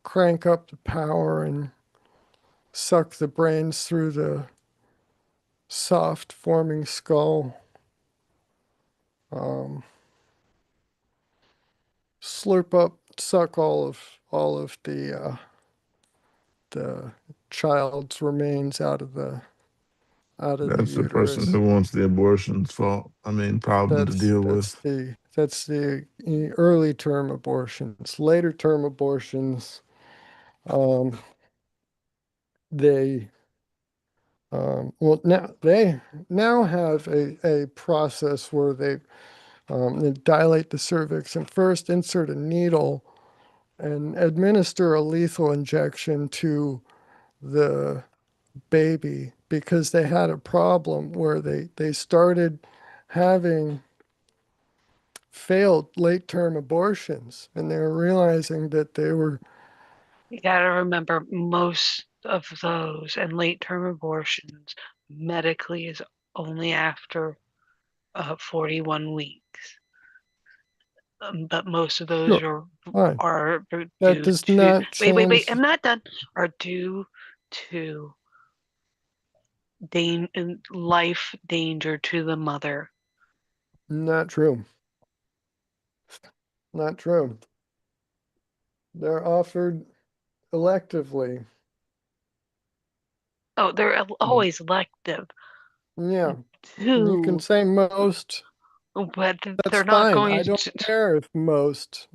crank up the power and suck the brains through the soft forming skull. Um, Slurp up, suck all of the child's remains out of the That's the person uterus. who wants the abortion's fault. I mean, problem to That's deal with. that's the that's the early term abortions. Later term abortions, um, they well now they now have a process where they dilate the cervix and first insert a needle and administer a lethal injection to the baby because they had a problem where they started having failed late term abortions and they were realizing that they were You got to remember, most of those and late term abortions medically is only after 41 weeks. But most of those sure fine. are That due does to not wait, change. I'm not done. Are due to life danger to the mother. Not true. Not true. They're offered electively. Oh, they're always elective Yeah, you can too, say most. but That's they're not fine. going I don't to care if most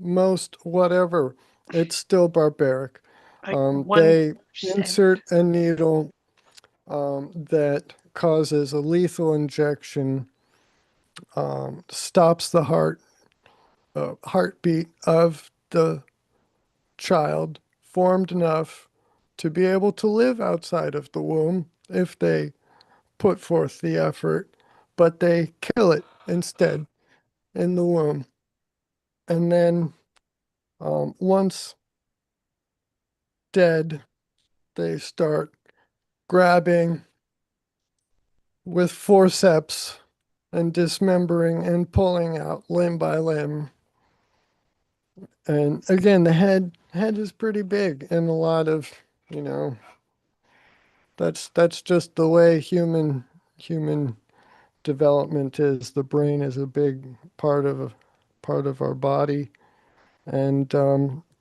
whatever. It's still barbaric. like They 1%. insert a needle that causes a lethal injection, stops the heartbeat of the child formed enough to be able to live outside of the womb if they put forth the effort, but they kill it instead in the womb. And then once dead, they start grabbing with forceps and dismembering and pulling out limb by limb. And again, the head is pretty big, and a lot of, you know, that's just the way human development is. The brain is a big part of our body, and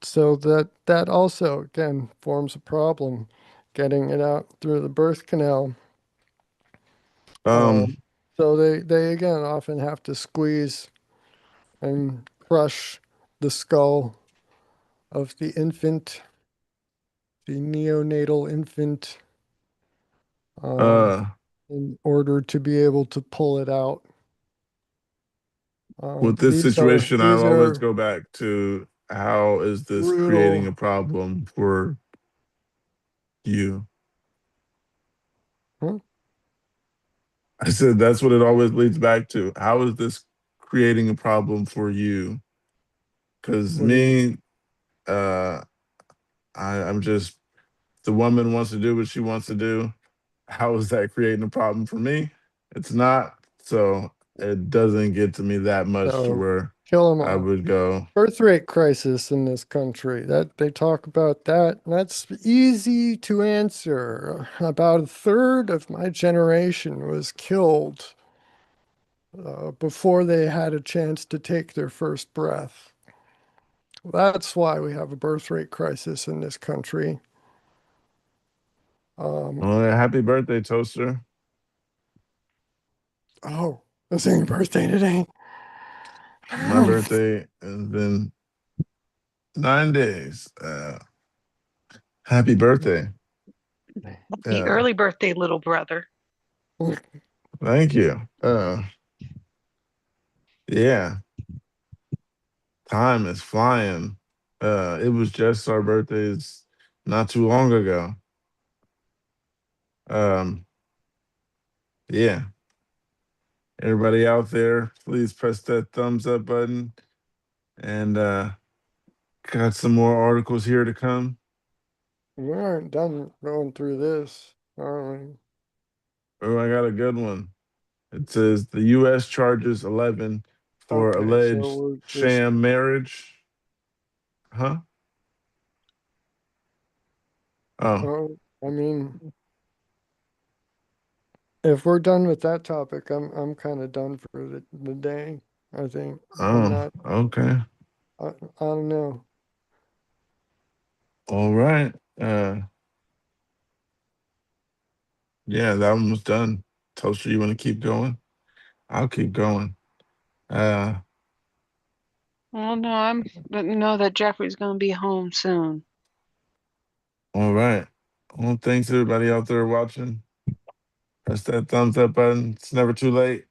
so that also again forms a problem, getting it out through the birth canal. Um, So they again often have to squeeze and crush the skull of the infant, the neonatal infant, uh, in order to be able to pull it out. with this situation, I These always are go back to how is this creating brutal. a problem for you? Huh? I said that's what it always leads back to. How is this creating a problem for you? Because What do you me, uh, I'm just the woman wants to do what she wants to do. How is that creating a problem for me? It's not. So it doesn't get to me that much to so where kill them I all? would go, Birth rate crisis in this country. That they talk about that. That's easy to answer. About a third of my generation was killed before they had a chance to take their first breath. That's why we have a birth rate crisis in this country. oh, happy birthday, Toaster. Oh, it's your birthday today. My birthday has been 9 days. Happy birthday. The Uh, early birthday, little brother. thank you. Yeah, time is flying. It was just our birthdays not too long ago. Um, yeah, everybody out there, please press that thumbs up button. And got some more articles here to come. We aren't done going through this, are we? Oh, I got a good one. It says the U.S. charges 11 for Okay, so alleged we're just, sham marriage. Huh? Oh, oh, I mean, if we're done with that topic, I'm kind of done for the day. I think I'm oh, not. okay. I don't know. All right. Yeah, that one was done. Toaster, you want to keep going? I'll keep going. Uh, Well, no, I'm letting you know that Jeffrey's gonna be home soon. all right. Well, thanks everybody out there watching. Press that thumbs up button. It's never too late.